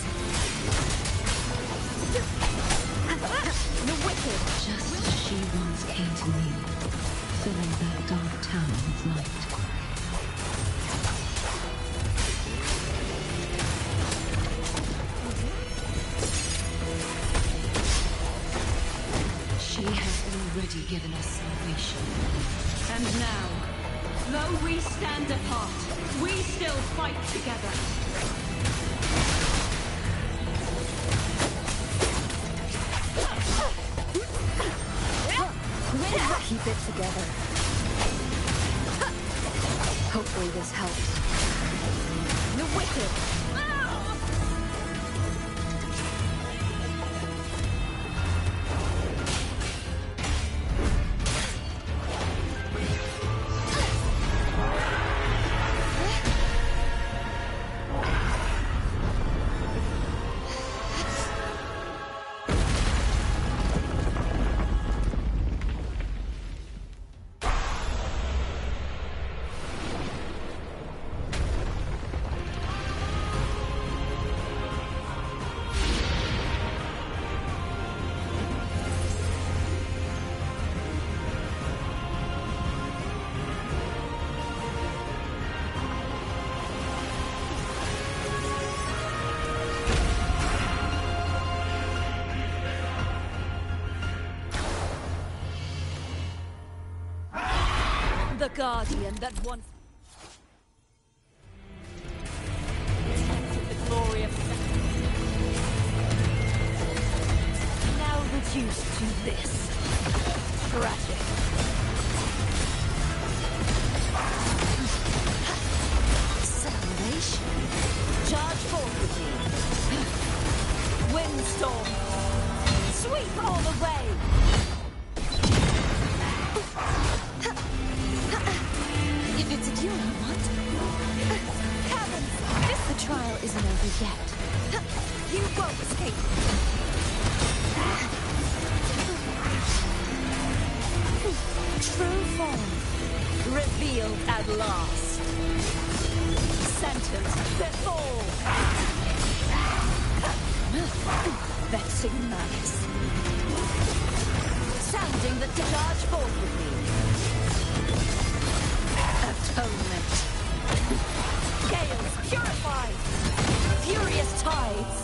The Wicked! Just as she once came to me, filling that dark town with light. She has already given us salvation. And now, though we stand apart, we still fight together. Keep it together. Hopefully this helps. The Wicked! The Guardian that once... the glory of... now reduced to this. Tragic. Salvation. Charge forth with me. Windstorm. Sweep all the way. If it's a duel you want. Caverns! The trial isn't over yet. You won't escape. True form. Revealed at last. Sentence before. Vexing malice. Sounding the charge forth with me. Atonement. Gales purified. Furious tides.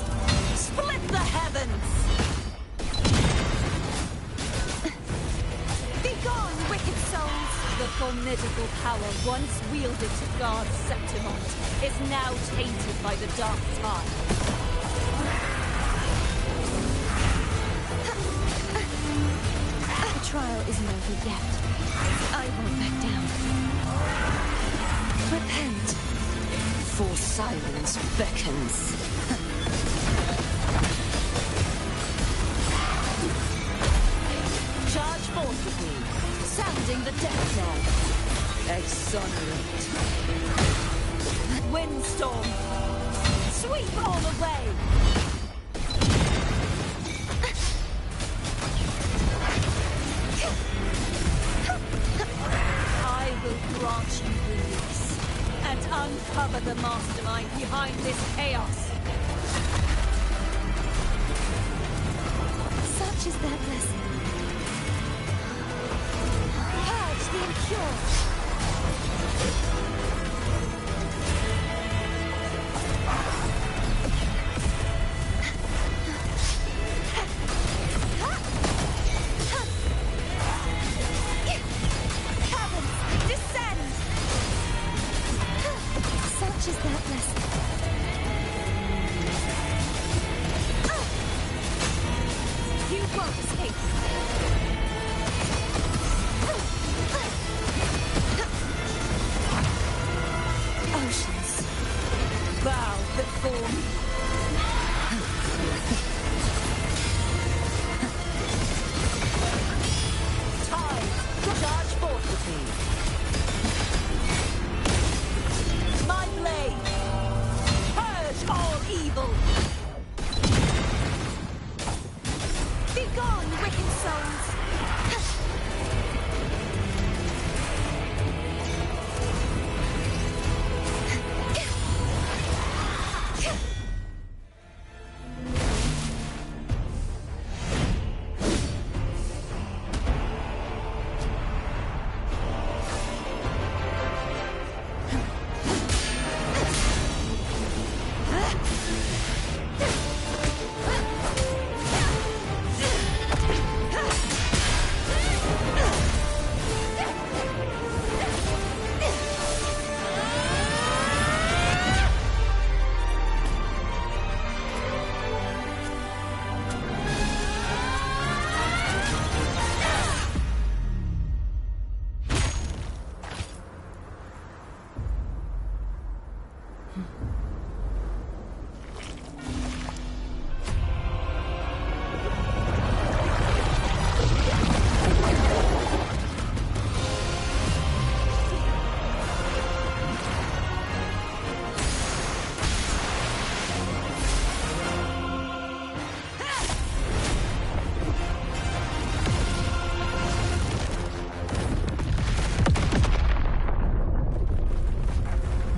Split the heavens. Begone, wicked souls. The formidable power once wielded to guard Septimont is now tainted by the dark tide. The trial isn't over yet. I won't back down. Repent, for silence beckons. Charge forth with me, sounding the death knell. Exonerate. Windstorm. Sweep all away. I will grant you release and uncover the mastermind behind this chaos. Such is their blessing. Purge the impure. Heavens, descend! Such is their blessing. You won't escape. Oceans, bow before me. Time to charge forth with me. My blade, purge all evil. Begone, wicked souls!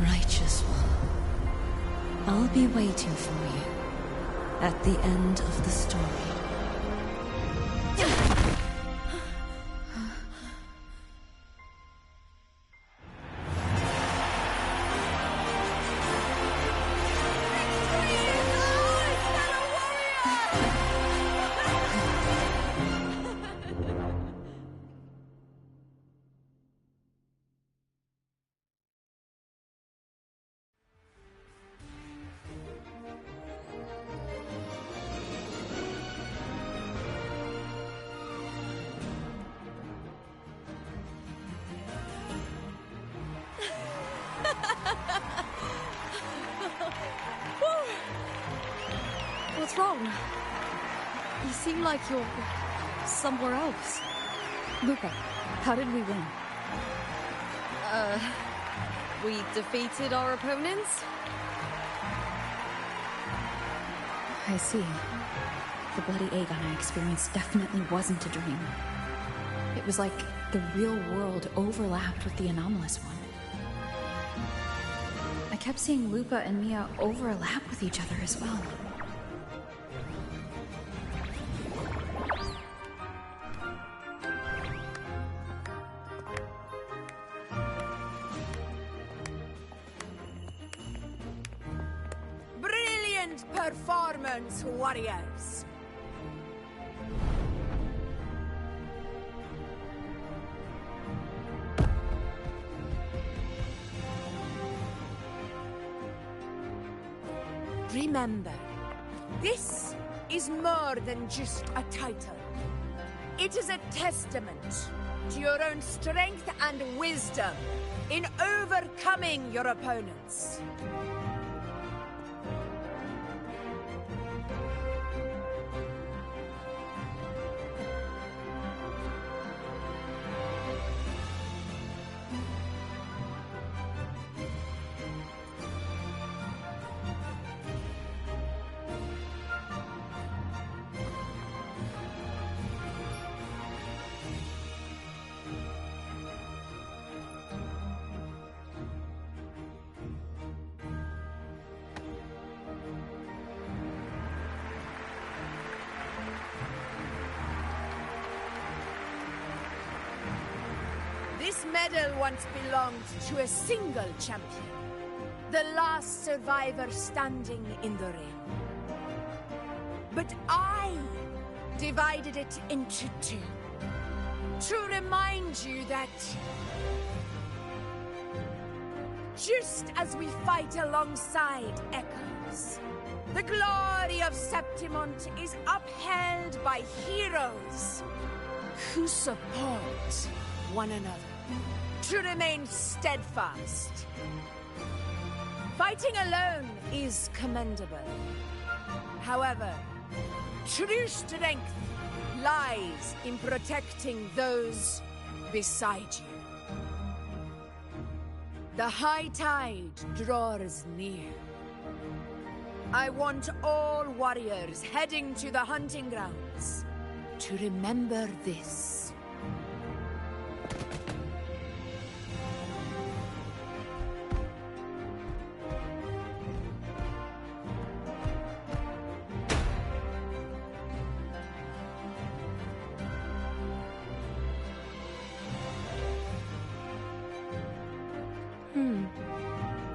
Righteous one, I'll be waiting for you at the end of the story. What's wrong? You seem like you're somewhere else. Lupa, how did we win? We defeated our opponents? I see. The bloody Aegon I experienced definitely wasn't a dream. It was like the real world overlapped with the anomalous one. I kept seeing Lupa and Mia overlap with each other as well. Brilliant performance, warriors! Remember, this is more than just a title. It is a testament to your own strength and wisdom in overcoming your opponents. medal once belonged to a single champion, the last survivor standing in the ring. But I divided it into two, to remind you that just as we fight alongside echoes, the glory of Septimont is upheld by heroes who support one another, to remain steadfast. Fighting alone is commendable. However, true strength lies in protecting those beside you. The high tide draws near. I want all warriors heading to the hunting grounds to remember this.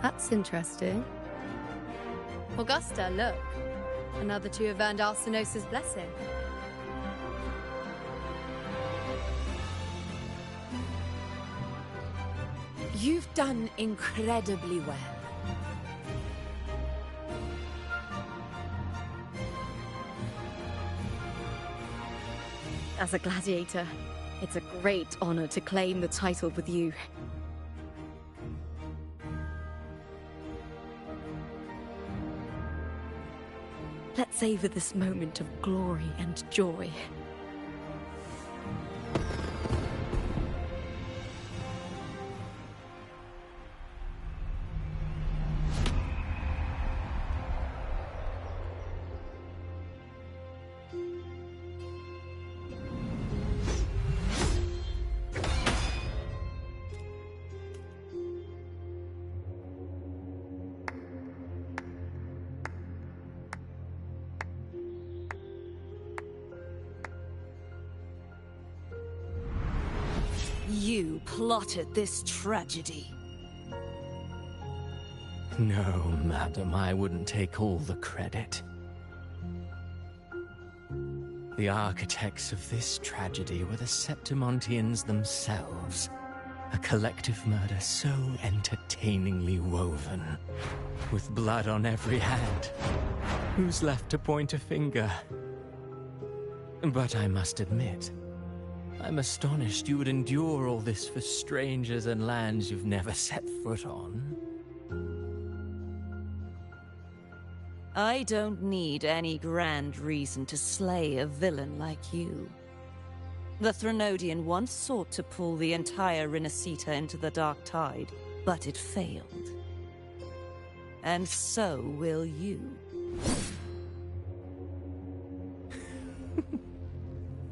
That's interesting. Augusta, look. Another two have earned Arsenos' blessing. You've done incredibly well. As a gladiator, it's a great honor to claim the title with you. Let's savor this moment of glory and joy. You plotted this tragedy. No, madam, I wouldn't take all the credit. The architects of this tragedy were the Septimontians themselves. A collective murder so entertainingly woven, with blood on every hand. Who's left to point a finger? But I must admit, I'm astonished you would endure all this for strangers and lands you've never set foot on. I don't need any grand reason to slay a villain like you. The Threnodian once sought to pull the entire Renacita into the Dark Tide, but it failed. And so will you.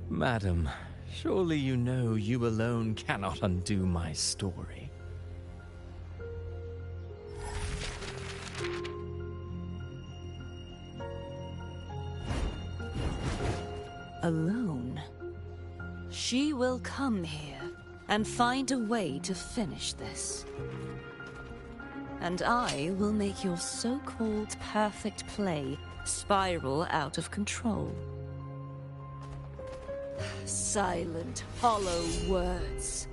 Madam, surely you know you alone cannot undo my story. Alone? She will come here and find a way to finish this. And I will make your so-called perfect play spiral out of control. Silent, hollow words.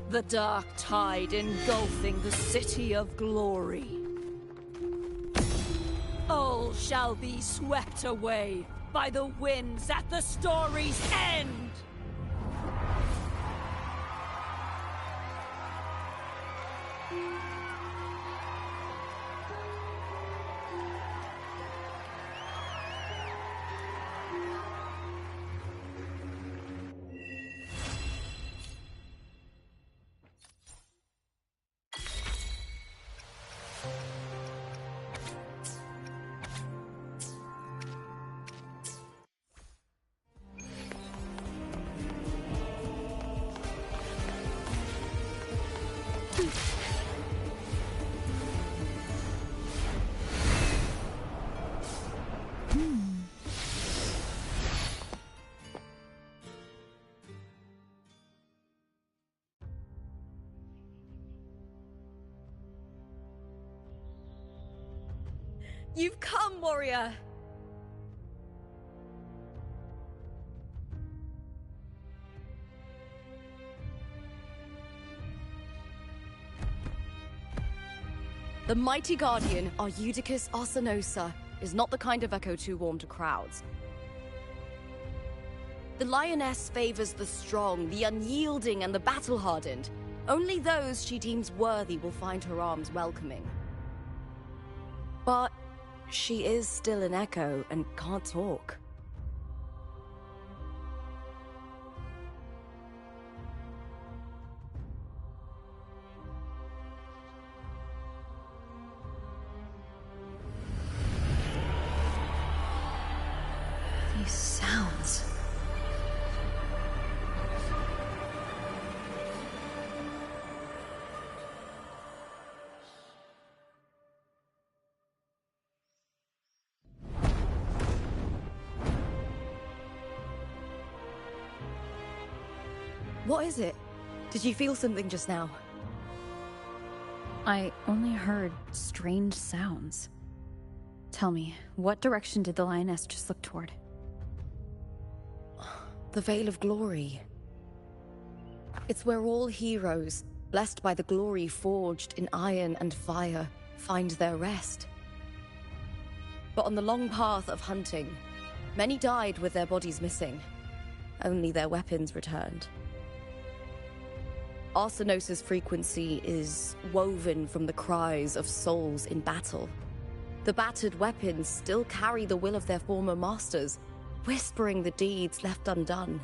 The dark tide engulfing the city of glory. All shall be swept away by the winds at the story's end! You've come, warrior! The mighty guardian, Arudicus Arsenosa, is not the kind of echo too warm to crowds. The lioness favors the strong, the unyielding, and the battle-hardened. Only those she deems worthy will find her arms welcoming. But she is still an echo and can't talk. These sounds. What is it? Did you feel something just now? I only heard strange sounds. Tell me, what direction did the lioness just look toward? The Veil of Glory. It's where all heroes, blessed by the glory forged in iron and fire, find their rest. But on the long path of hunting, many died with their bodies missing. Only their weapons returned. Arsenosa's frequency is woven from the cries of souls in battle. The battered weapons still carry the will of their former masters, whispering the deeds left undone.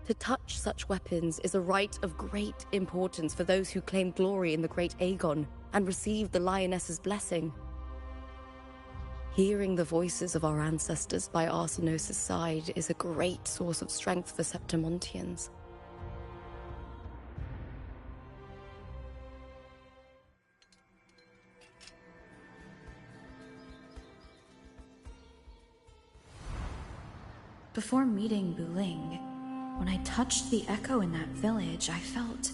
To touch such weapons is a rite of great importance for those who claim glory in the great Aegon and receive the lioness's blessing. Hearing the voices of our ancestors by Arsenosa's side is a great source of strength for Septimontians. Before meeting Buling, when I touched the echo in that village, I felt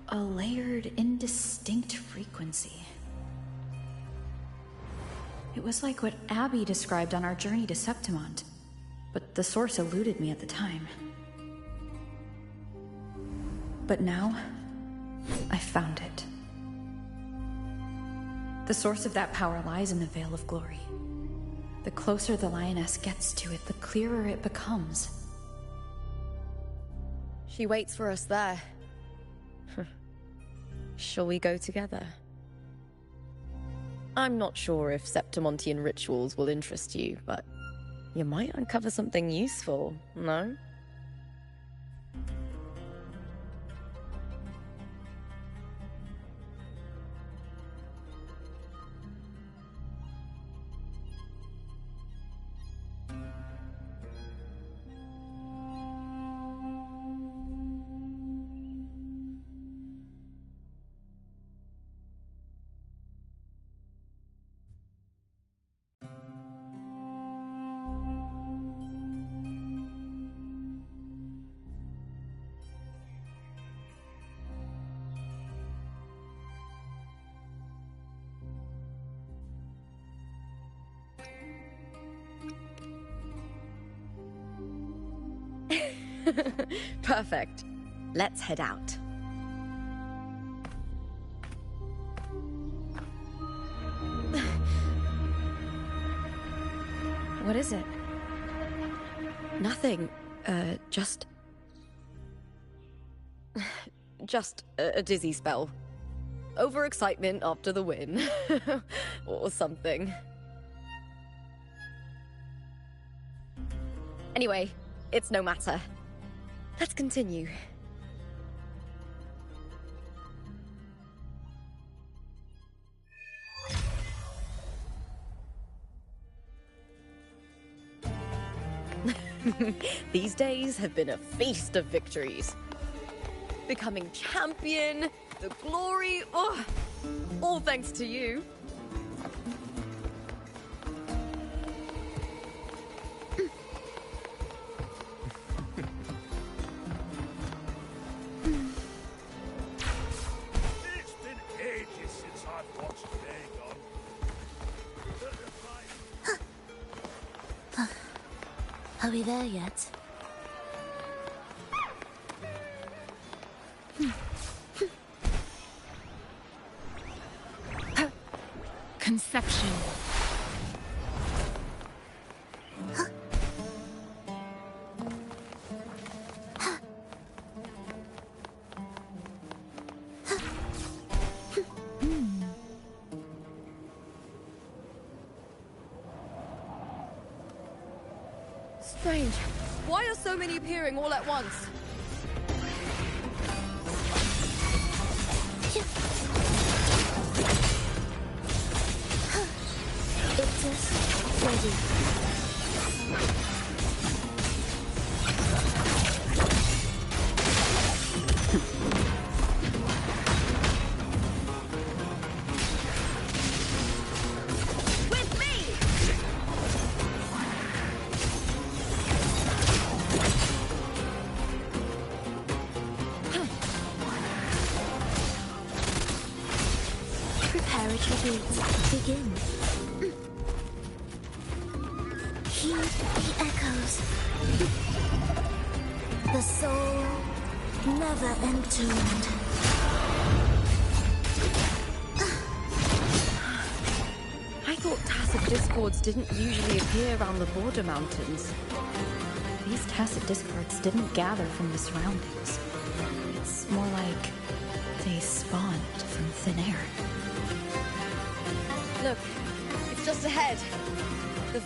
a layered, indistinct frequency. It was like what Abby described on our journey to Septimont, but the source eluded me at the time. But now, I found it. The source of that power lies in the Veil of Glory. The closer the lioness gets to it, the clearer it becomes. She waits for us there. Shall we go together? I'm not sure if Septimontian rituals will interest you, but you might uncover something useful, no? Perfect. Let's head out. What is it? Nothing. Just a dizzy spell. Overexcitement after the win. Or something. Anyway, it's no matter. Let's continue. These days have been a feast of victories. Becoming champion, the glory, all thanks to you. It's been ages since I've watched Aegon. Are we there yet? Conception. Strange. Why are so many appearing all at once? It's just ready. Preparatory beats begin. Heed the echoes. The soul never entombed. I thought tacit discords didn't usually appear around the border mountains. These tacit discords didn't gather from the surroundings. It's more like they spawned from thin air. Look, it's just ahead. The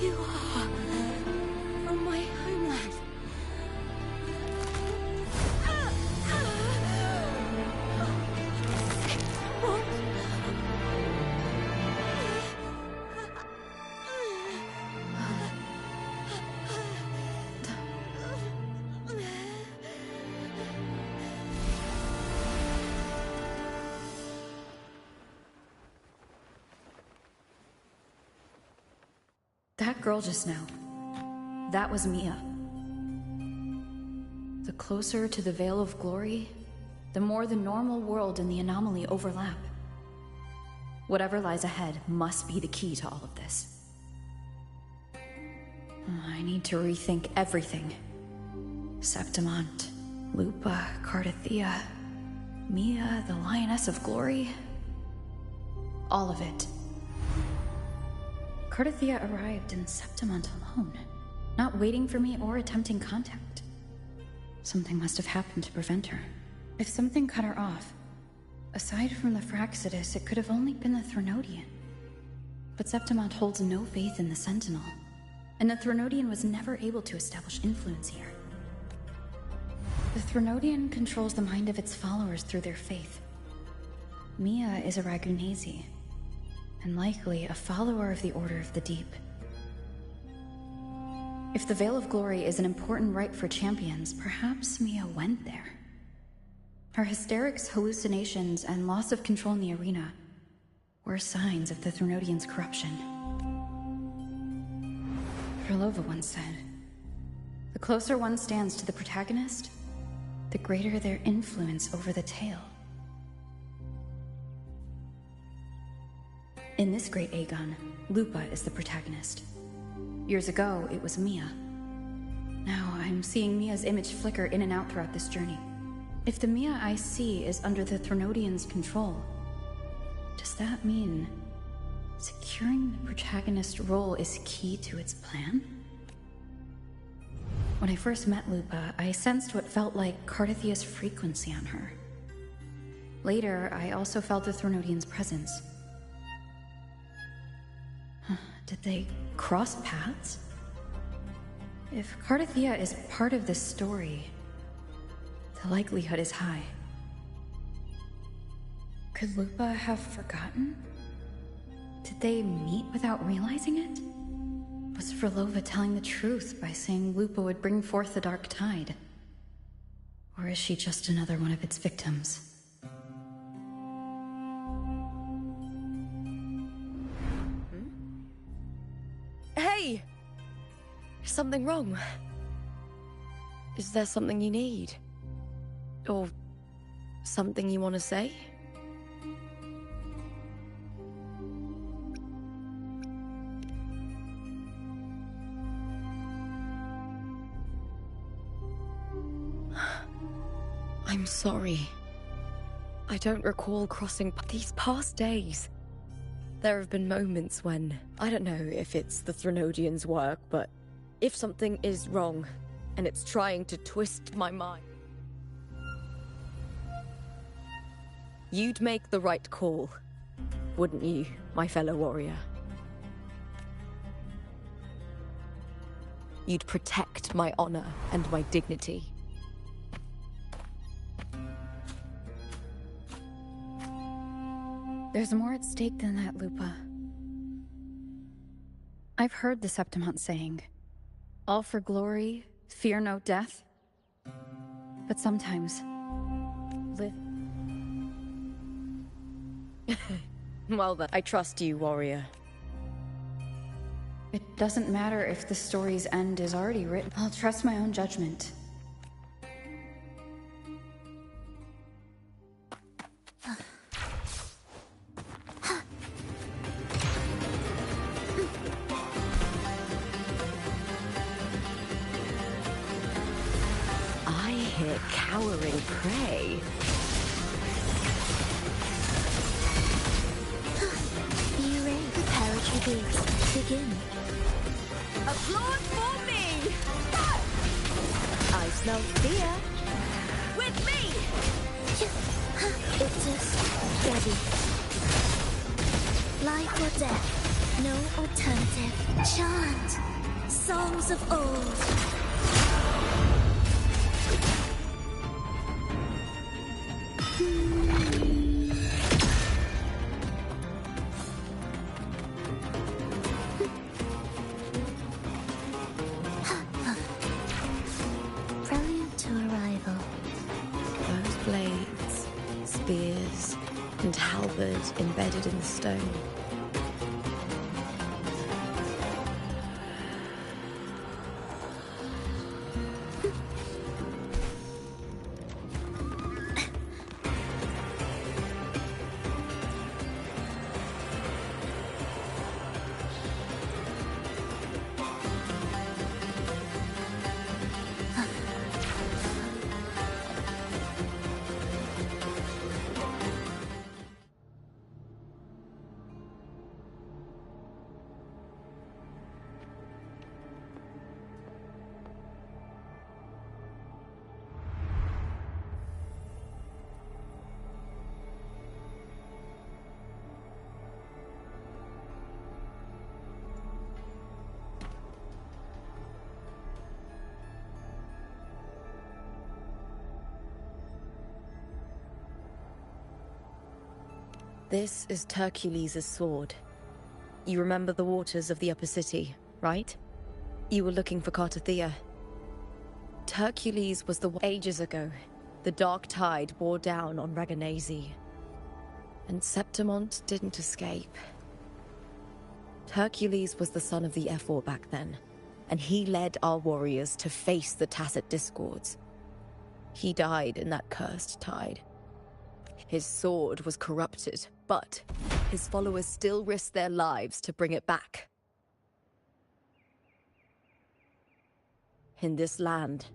You are from my homeland. What? That girl just now, that was Mia. The closer to the Veil of Glory, the more the normal world and the anomaly overlap. Whatever lies ahead must be the key to all of this. I need to rethink everything. Septimont, Lupa, Cardathia, Mia, the Lioness of Glory. All of it. Cardathia arrived in Septimont alone, not waiting for me or attempting contact. Something must have happened to prevent her. If something cut her off, aside from the Phraxidus, it could have only been the Threnodian. But Septimont holds no faith in the Sentinel, and the Threnodian was never able to establish influence here. The Threnodian controls the mind of its followers through their faith. Mia is a Ragunesi, and likely a follower of the Order of the Deep. If the Veil of Glory is an important rite for champions, perhaps Mia went there. Her hysterics, hallucinations, and loss of control in the arena were signs of the Threnodian's corruption. Frolova once said, "The closer one stands to the protagonist, the greater their influence over the tale." In this great Aegon, Lupa is the protagonist. Years ago, it was Mia. Now I'm seeing Mia's image flicker in and out throughout this journey. If the Mia I see is under the Threnodian's control, does that mean securing the protagonist role is key to its plan? When I first met Lupa, I sensed what felt like Cardathia's frequency on her. Later, I also felt the Threnodian's presence. Did they cross paths? If Cardathia is part of this story, the likelihood is high. Could Lupa have forgotten? Did they meet without realizing it? Was Frolova telling the truth by saying Lupa would bring forth the Dark Tide? Or is she just another one of its victims? Hey! Is something wrong? Is there something you need? Or something you want to say? I'm sorry. I don't recall crossing these past days. There have been moments when, I don't know if it's the Threnodians' work, but if something is wrong, and it's trying to twist my mind, you'd make the right call, wouldn't you, my fellow warrior? You'd protect my honor and my dignity. There's more at stake than that, Lupa. I've heard the Septimont saying, all for glory, fear no death. But sometimes, Well then, I trust you, warrior. It doesn't matter if the story's end is already written. I'll trust my own judgment. I hear cowering prey. Be ready, preparatory gates. Begin. Applaud for me! I smell fear. With me! It is ready. Life or death, no alternative. Chant songs of old. Brilliant to arrival. Those blades, spears, and halberds embedded in the stone. This is Hercules' sword. You remember the waters of the Upper City, right? You were looking for Cartathea. Hercules was the ages ago. The dark tide bore down on Reganese. And Septimont didn't escape. Hercules was the son of the Ephor back then, and he led our warriors to face the Tacit Discords. He died in that cursed tide. His sword was corrupted, but his followers still risked their lives to bring it back. In this land,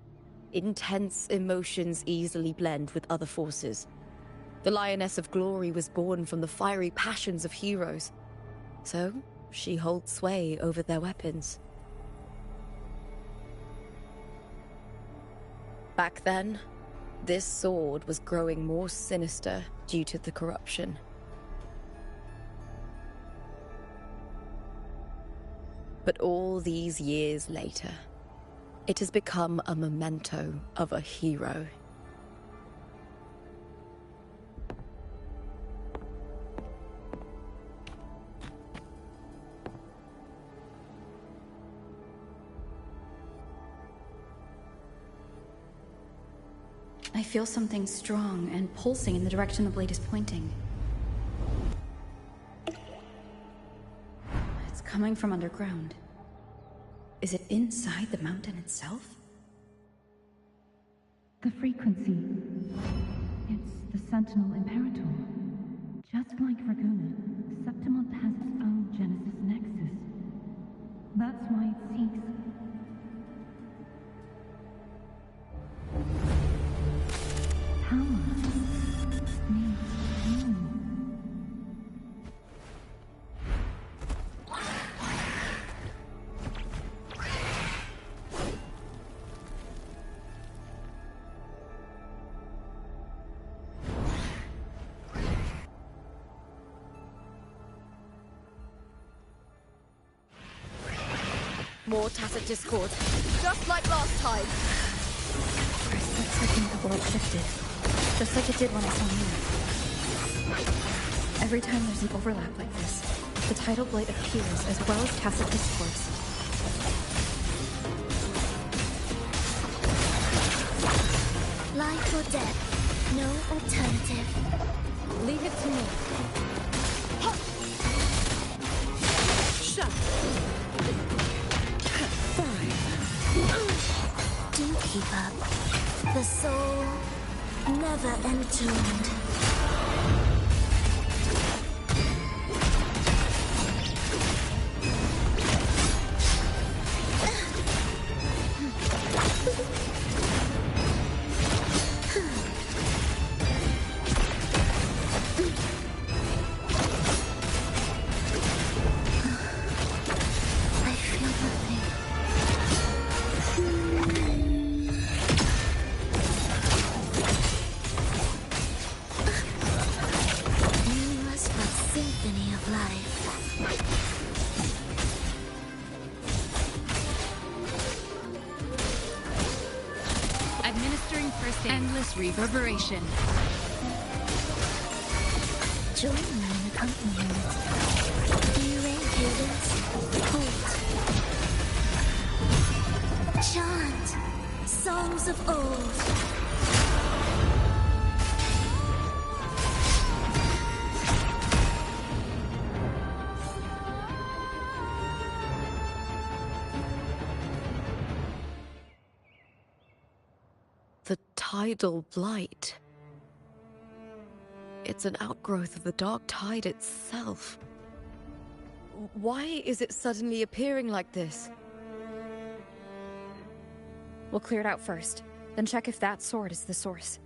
intense emotions easily blend with other forces. The Lioness of Glory was born from the fiery passions of heroes, so she holds sway over their weapons. Back then, this sword was growing more sinister due to the corruption. But all these years later, it has become a memento of a hero. I feel something strong and pulsing in the direction the blade is pointing. It's coming from underground. Is it inside the mountain itself? The frequency. It's the Sentinel Imperator. Just like Raguna, Septimont has its own Genesis Nexus. That's why it seeks... power. Needs healing. More tacit discord, just like last time. For a split second, the world shifted. Just like it did when I saw you. Every time there's an overlap like this, the tidal blight appears as well as tacit discords. Life or death, no alternative. Leave it to me. Shut. Do keep up. The soul never entombed. Reverberation. Join me in accompaniment. You radiance, hold. Chant songs of old. The tidal blight. It's an outgrowth of the dark tide itself. Why is it suddenly appearing like this? We'll clear it out first, then check if that sword is the source.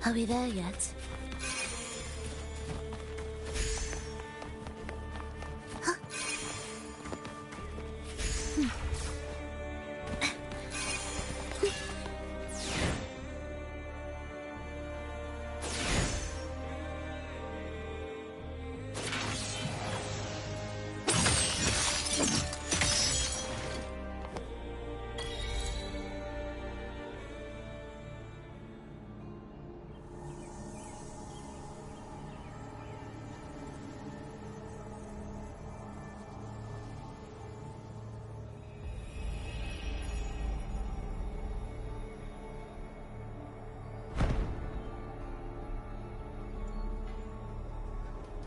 Are we there yet?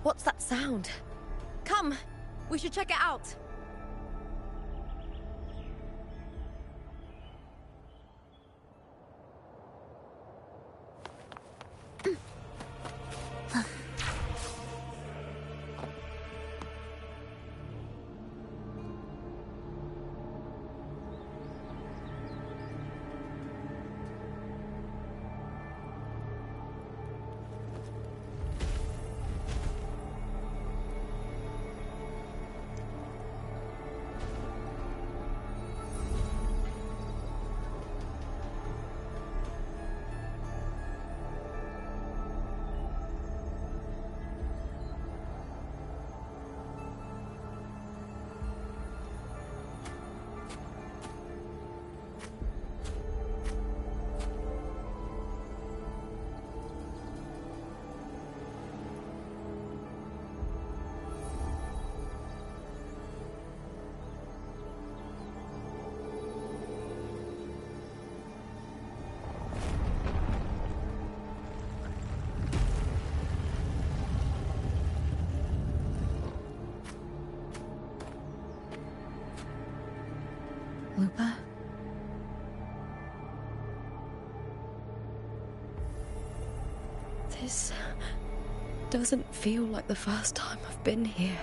What's that sound? Come, we should check it out. Lupa? This doesn't feel like the first time I've been here.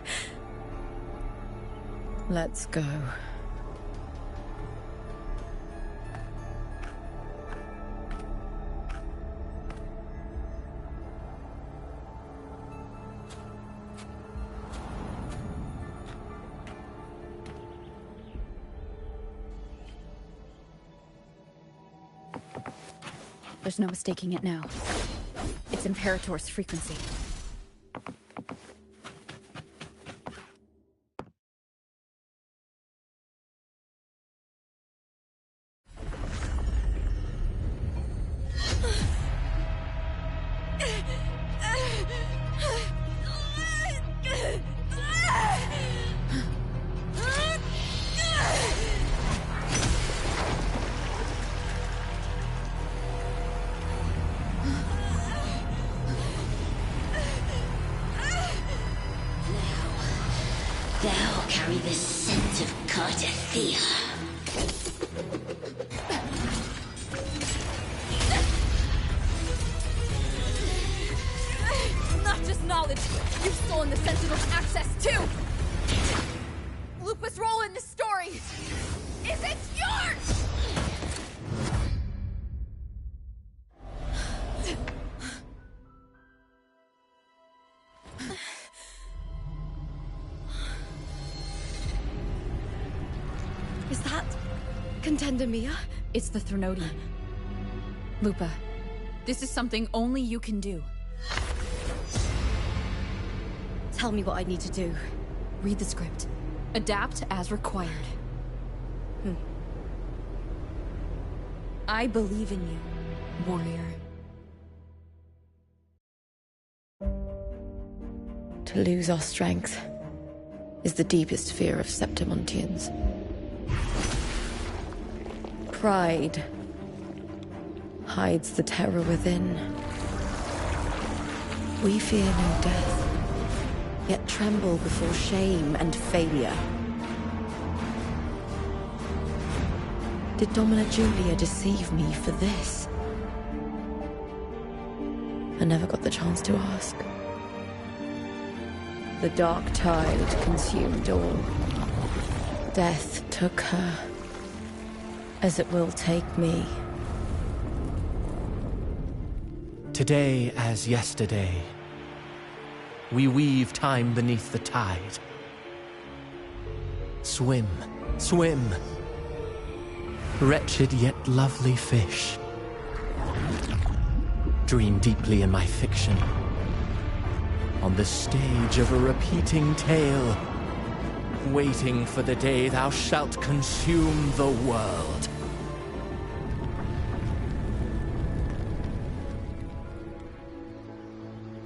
Let's go. There's no mistaking it now. It's Imperator's frequency. Thou carry the scent of Cardathia. Not just knowledge, you've stolen the Sentinel's access too! Lupa's role in this story isn't yours! Is that Contender Mia? It's the Threnodian. Lupa, this is something only you can do. Tell me what I need to do. Read the script. Adapt as required. I believe in you, warrior. To lose our strength is the deepest fear of Septimontians. Pride hides the terror within. We fear no death, yet tremble before shame and failure. Did Domina Julia deceive me for this? I never got the chance to ask. The dark tide consumed all. Death took her, as it will take me. Today as yesterday, we weave time beneath the tide. Swim, swim, wretched yet lovely fish. Dream deeply in my fiction, on the stage of a repeating tale, waiting for the day thou shalt consume the world.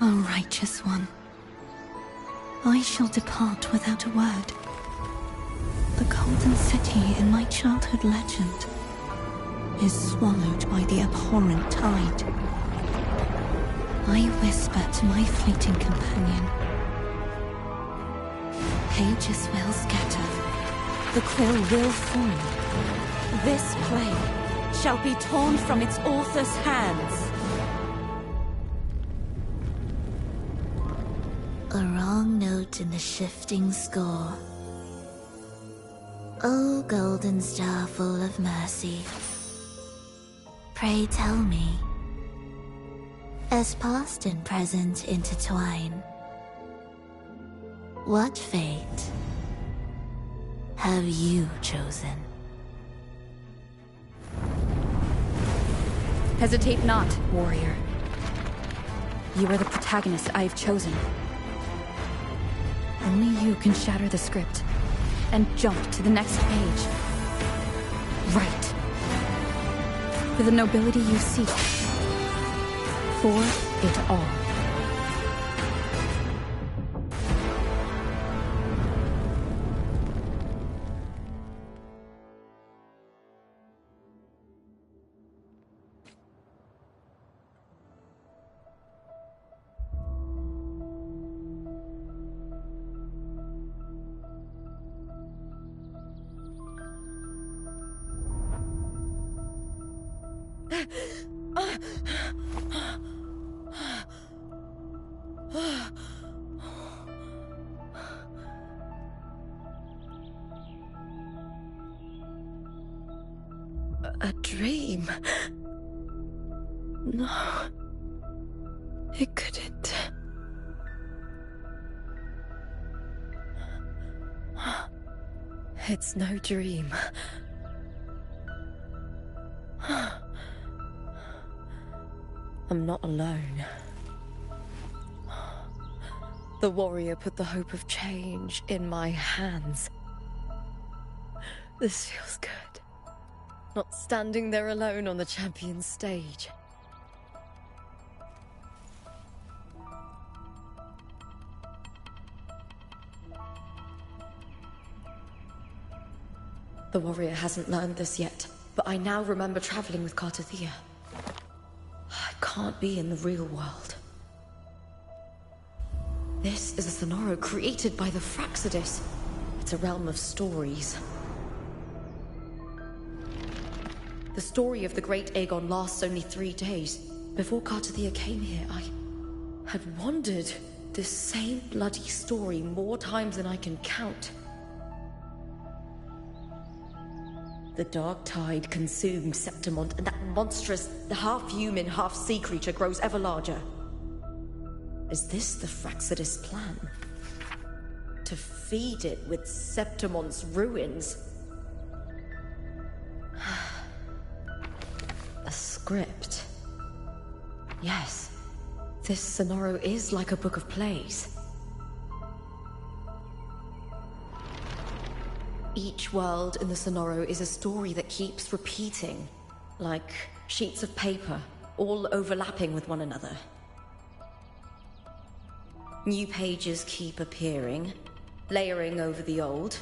O righteous one, I shall depart without a word. The golden city in my childhood legend is swallowed by the abhorrent tide. I whisper to my fleeting companion. Pages will scatter, the quill will fall. This play shall be torn from its author's hands. A wrong note in the shifting score. O golden star full of mercy, pray tell me, as past and present intertwine, what fate have you chosen? Hesitate not, warrior. You are the protagonist I have chosen. Only you can shatter the script and jump to the next page. Right. For the nobility you seek. For it all. A dream? No. It couldn't. It's no dream. I'm not alone. The warrior put the hope of change in my hands. This feels good. Not standing there alone on the champion's stage. The warrior hasn't learned this yet, but I now remember traveling with Cartathea. I can't be in the real world. This is a Sonoro created by the Fraxidus. It's a realm of stories. The story of the Great Aegon lasts only 3 days. Before Cartathea came here, I had wandered this same bloody story more times than I can count. The dark tide consumes Septimont, and that monstrous, half-human, half-sea creature grows ever larger. Is this the Fraxidus plan? To feed it with Septimont's ruins? A script. Yes, this Sonoro is like a book of plays. Each world in the Sonoro is a story that keeps repeating, like sheets of paper, all overlapping with one another. New pages keep appearing, layering over the old,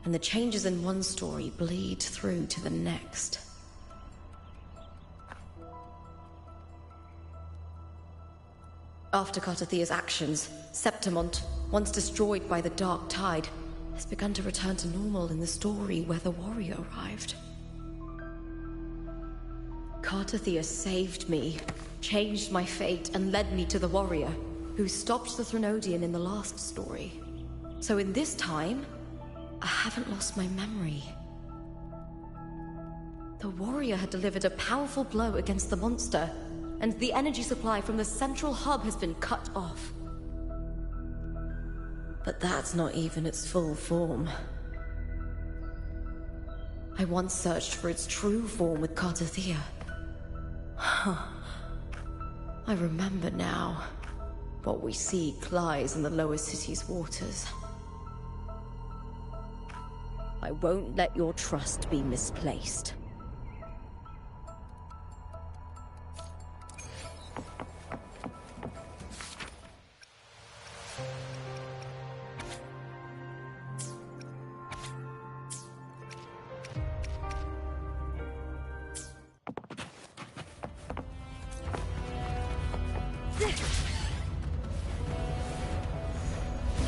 and the changes in one story bleed through to the next. After Cartathea's actions, Septimont, once destroyed by the dark tide, has begun to return to normal in the story where the warrior arrived. Cartathea saved me, changed my fate, and led me to the warrior, who stopped the Threnodian in the last story. So in this time, I haven't lost my memory. The warrior had delivered a powerful blow against the monster, and the energy supply from the central hub has been cut off. But that's not even its full form. I once searched for its true form with Cartathea. Huh. I remember now. What we see lies in the lower city's waters. I won't let your trust be misplaced.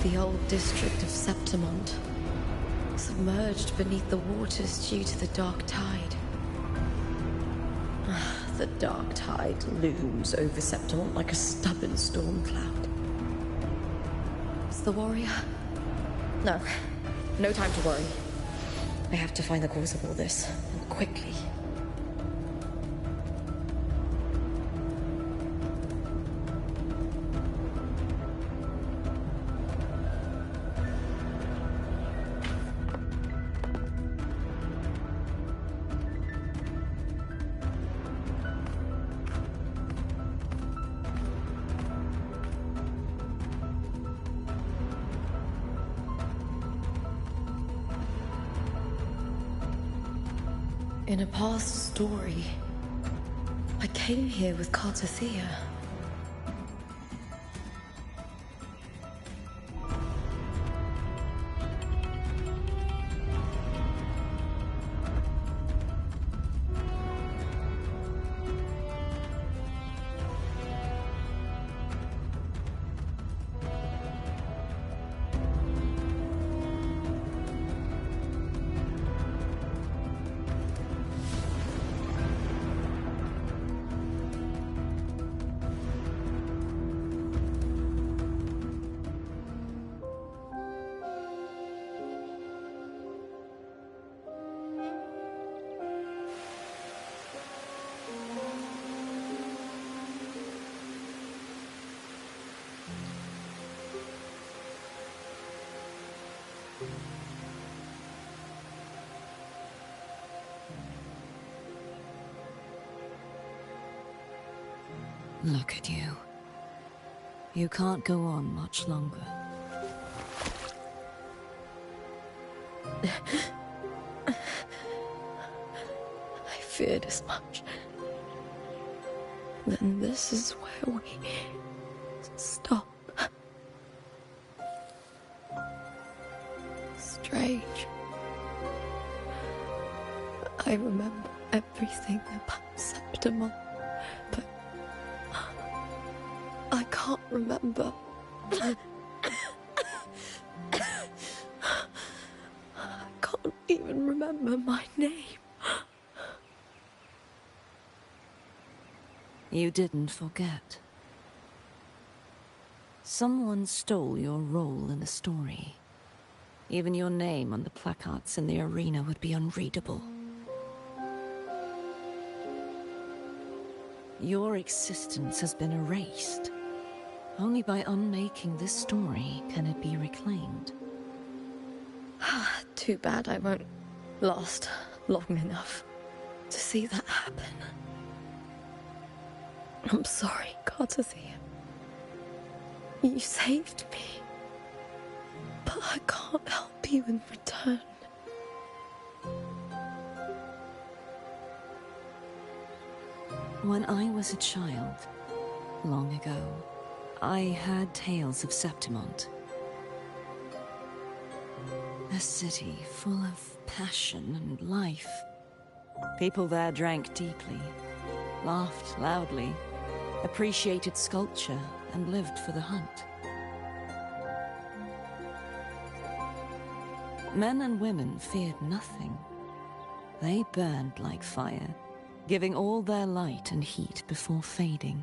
The old district of Septimont, submerged beneath the waters due to the dark tide. The dark tide looms over Septimont like a stubborn storm cloud. Is the warrior? No. No time to worry. I have to find the cause of all this, and quickly. In a past story, I came here with Cartathea. Look at you. You can't go on much longer. I feared as much. Then this is where we stop. Strange. I remember everything about Septimont, but I can't remember. I can't even remember my name. You didn't forget. Someone stole your role in the story. Even your name on the placards in the arena would be unreadable. Your existence has been erased. Only by unmaking this story can it be reclaimed. Too bad I won't last long enough to see that happen. I'm sorry, Cartathea. You saved me. But I can't help you in return. When I was a child, long ago, I heard tales of Septimont. A city full of passion and life. People there drank deeply, laughed loudly, appreciated sculpture, and lived for the hunt. Men and women feared nothing. They burned like fire, giving all their light and heat before fading.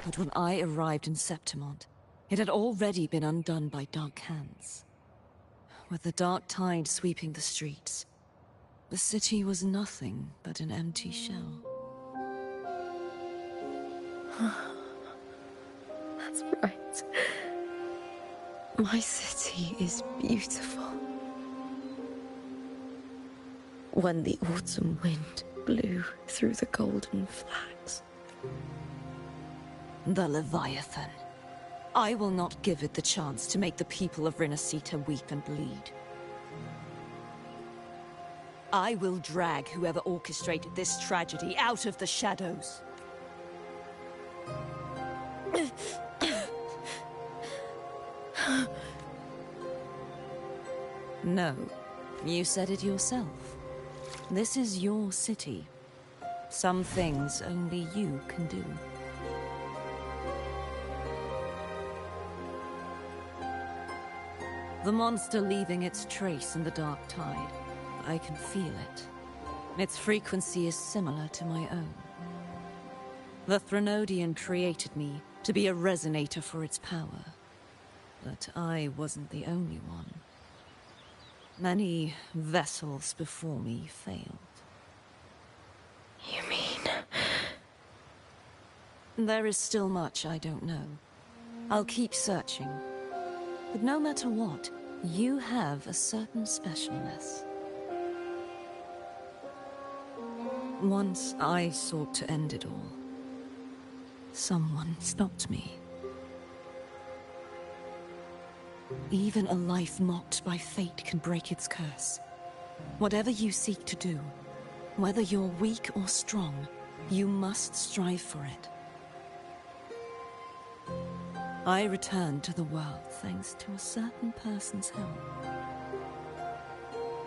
But when I arrived in Septimont, it had already been undone by dark hands. With the dark tide sweeping the streets, The city was nothing but an empty shell. That's right. My city is beautiful. When the autumn wind blew through the golden flags. The Leviathan. I will not give it the chance to make the people of Rinascita weep and bleed. I will drag whoever orchestrated this tragedy out of the shadows. No, you said it yourself. This is your city. Some things only you can do. The monster leaving its trace in the dark tide. I can feel it. Its frequency is similar to my own. The Threnodian created me to be a resonator for its power. But I wasn't the only one. Many vessels before me failed. You mean? There is still much I don't know. I'll keep searching. But no matter what, you have a certain specialness. Once I sought to end it all. Someone stopped me. Even a life mocked by fate can break its curse. Whatever you seek to do, whether you're weak or strong, you must strive for it. I returned to the world thanks to a certain person's help.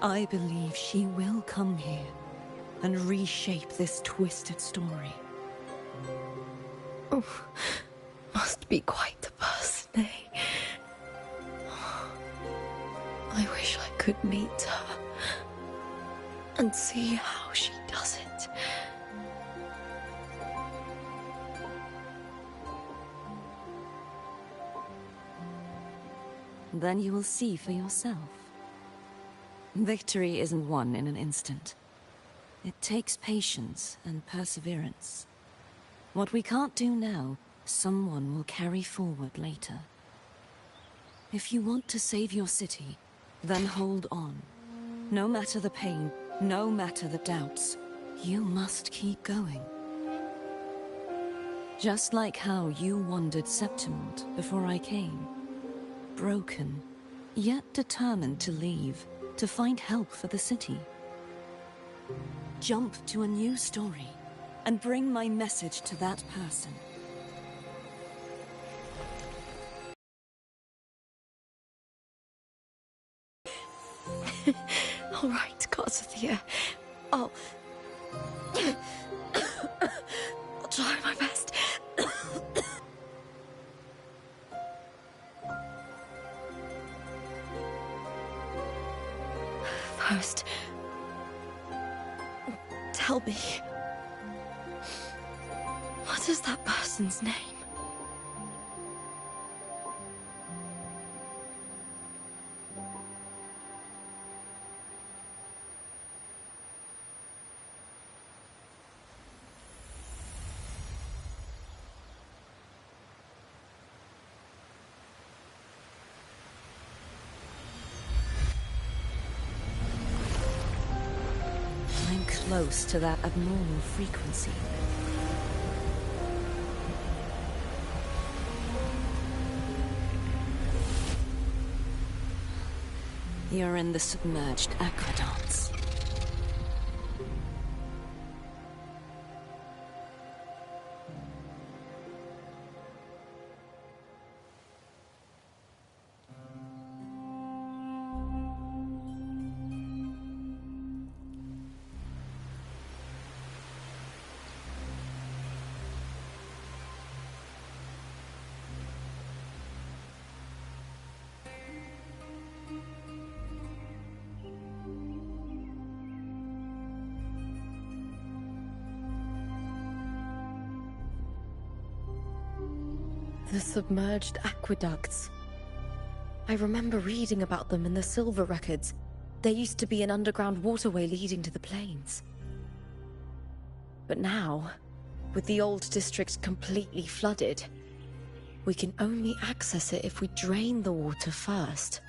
I believe she will come here and reshape this twisted story. Oh, must be quite the person, eh? I wish I could meet her and see how she does it. Then you will see for yourself. Victory isn't won in an instant. It takes patience and perseverance. What we can't do now, someone will carry forward later. If you want to save your city, then hold on. No matter the pain, no matter the doubts, you must keep going. Just like how you wandered Septimont before I came. Broken, yet determined to leave, to find help for the city. Jump to a new story, and bring my message to that person. All right, Garcia. I'll try my best. First, tell me, what is that person's name? I'm close to that abnormal frequency. You're in the submerged aqueducts. The submerged aqueducts. I remember reading about them in the silver records. There used to be an underground waterway leading to the plains. But now, with the old district completely flooded, we can only access it if we drain the water first.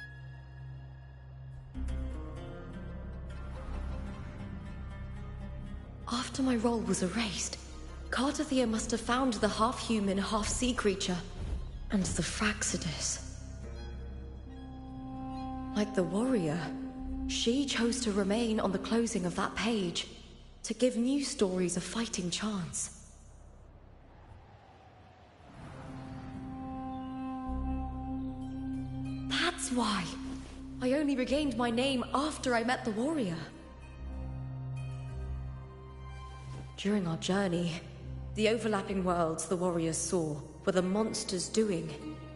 After my role was erased, Cardathia must have found the half-human, half-sea creature, and the Fraxidus. Like the warrior, she chose to remain on the closing of that page, to give new stories a fighting chance. That's why I only regained my name after I met the warrior. During our journey, the overlapping worlds the warriors saw were the monsters doing.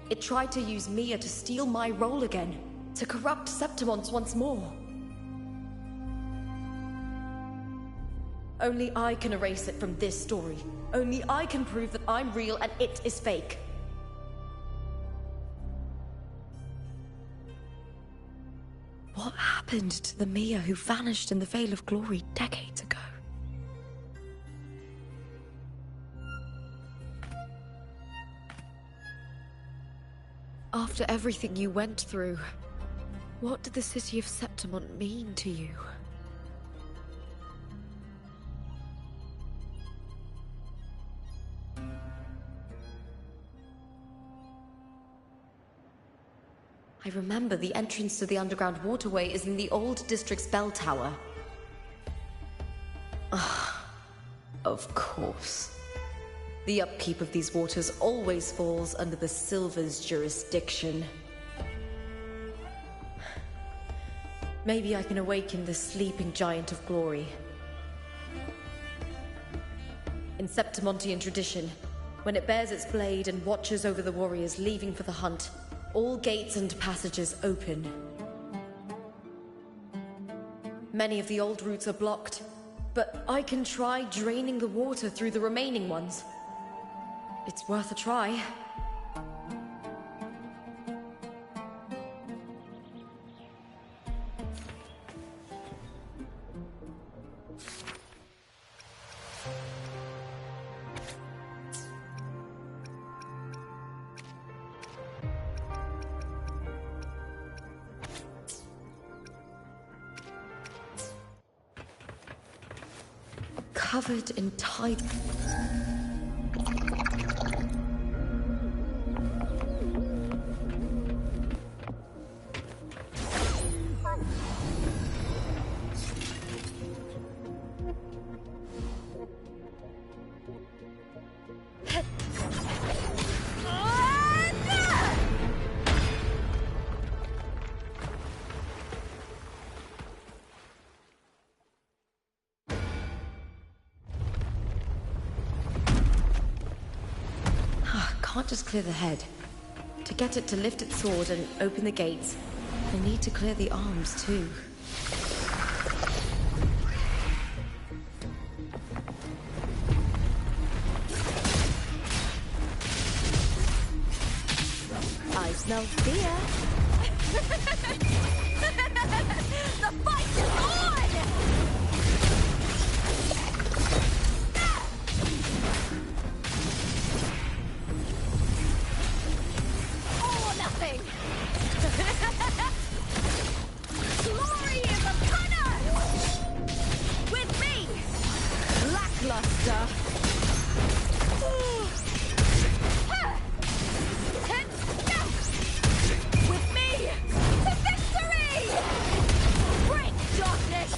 It tried to use Mia to steal my role again, to corrupt Septimont once more. Only I can erase it from this story. Only I can prove that I'm real and it is fake. What happened to the Mia who vanished in the Veil of Glory decades ago? After everything you went through, what did the city of Septimont mean to you? I remember the entrance to the underground waterway is in the old district's bell tower. Ah, of course. The upkeep of these waters always falls under the Silver's jurisdiction. Maybe I can awaken the sleeping giant of glory. In Septimontian tradition, when it bears its blade and watches over the warriors leaving for the hunt, all gates and passages open. Many of the old routes are blocked, but I can try draining the water through the remaining ones. It's worth a try. Covered in tide. Can't just clear the head. To get it to lift its sword and open the gates, I need to clear the arms too. I smell fear. The fight is on! Glory is upon us! With me! Lackluster! With me! To victory! Break darkness!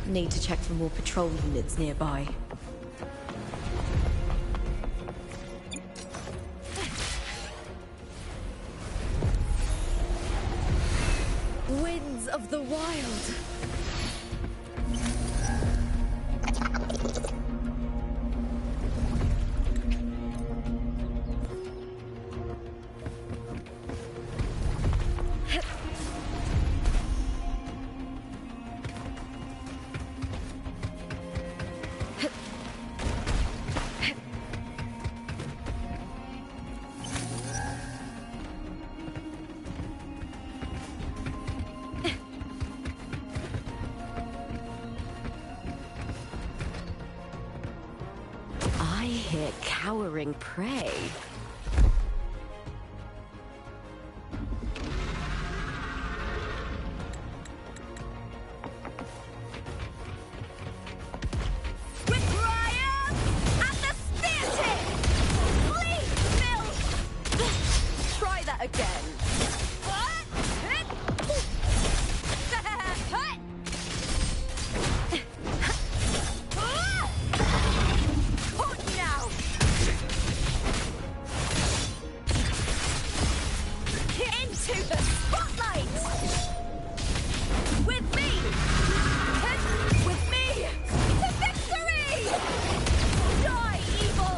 Need to check for more patrol units nearby. hear cowering prey. Try that again. Now. Into the spotlight. With me. With me. To victory. Die, evil.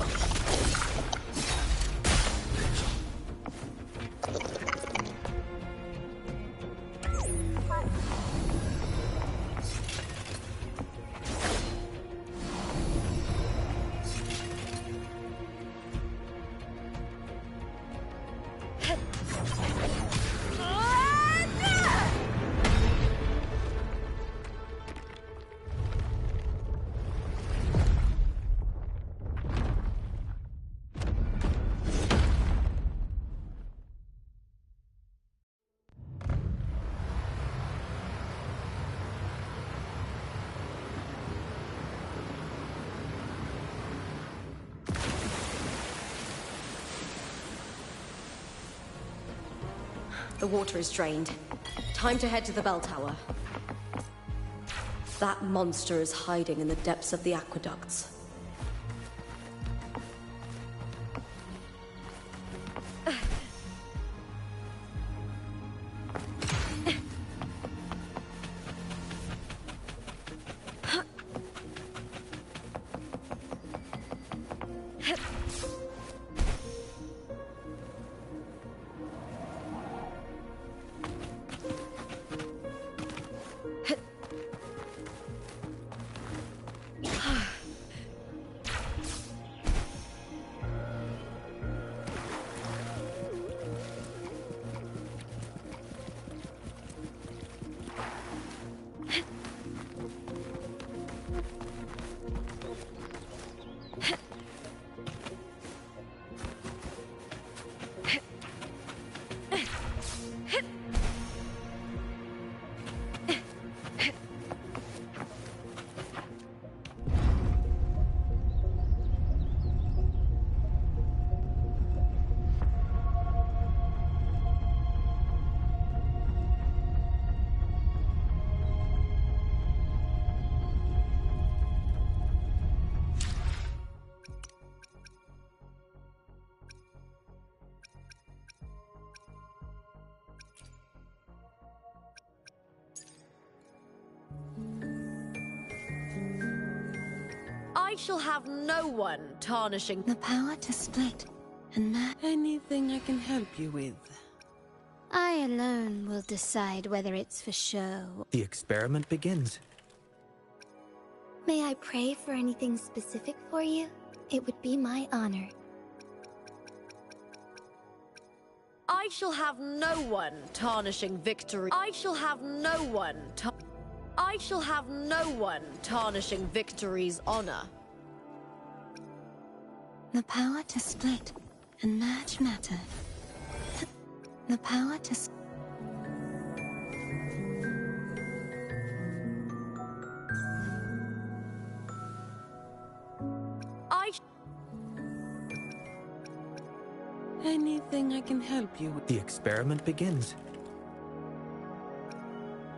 The water is drained. Time to head to the bell tower. That monster is hiding in the depths of the aqueducts. I shall have no one tarnishing the power to split and match. Anything I can help you with? I alone will decide whether it's for show. The experiment begins. May I pray for anything specific for you? It would be my honor. I shall have no one tarnishing victory. I shall have no one tarnishing victory's honor. The power to split and merge matter. The power to... Anything I can help you with? The experiment begins.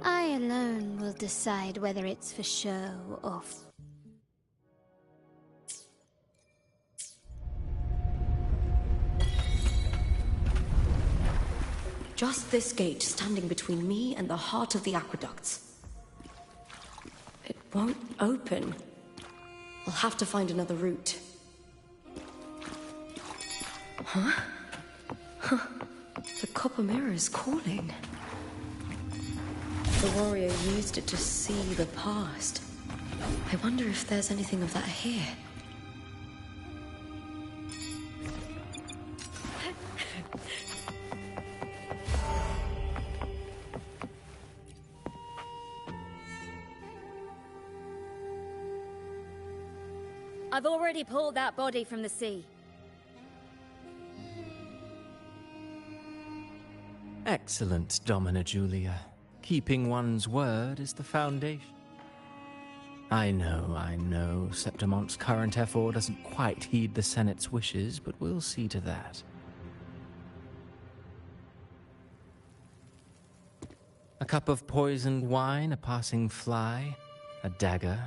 I alone will decide whether it's for show or... Just this gate standing between me and the heart of the aqueducts. It won't open. I'll have to find another route. Huh? The copper mirror is calling. The warrior used it to see the past. I wonder if there's anything of that here. I've already pulled that body from the sea. Excellent, Domina Julia. Keeping one's word is the foundation. I know, Septimonte's current effort doesn't quite heed the Senate's wishes, but we'll see to that. A cup of poisoned wine, a passing fly, a dagger.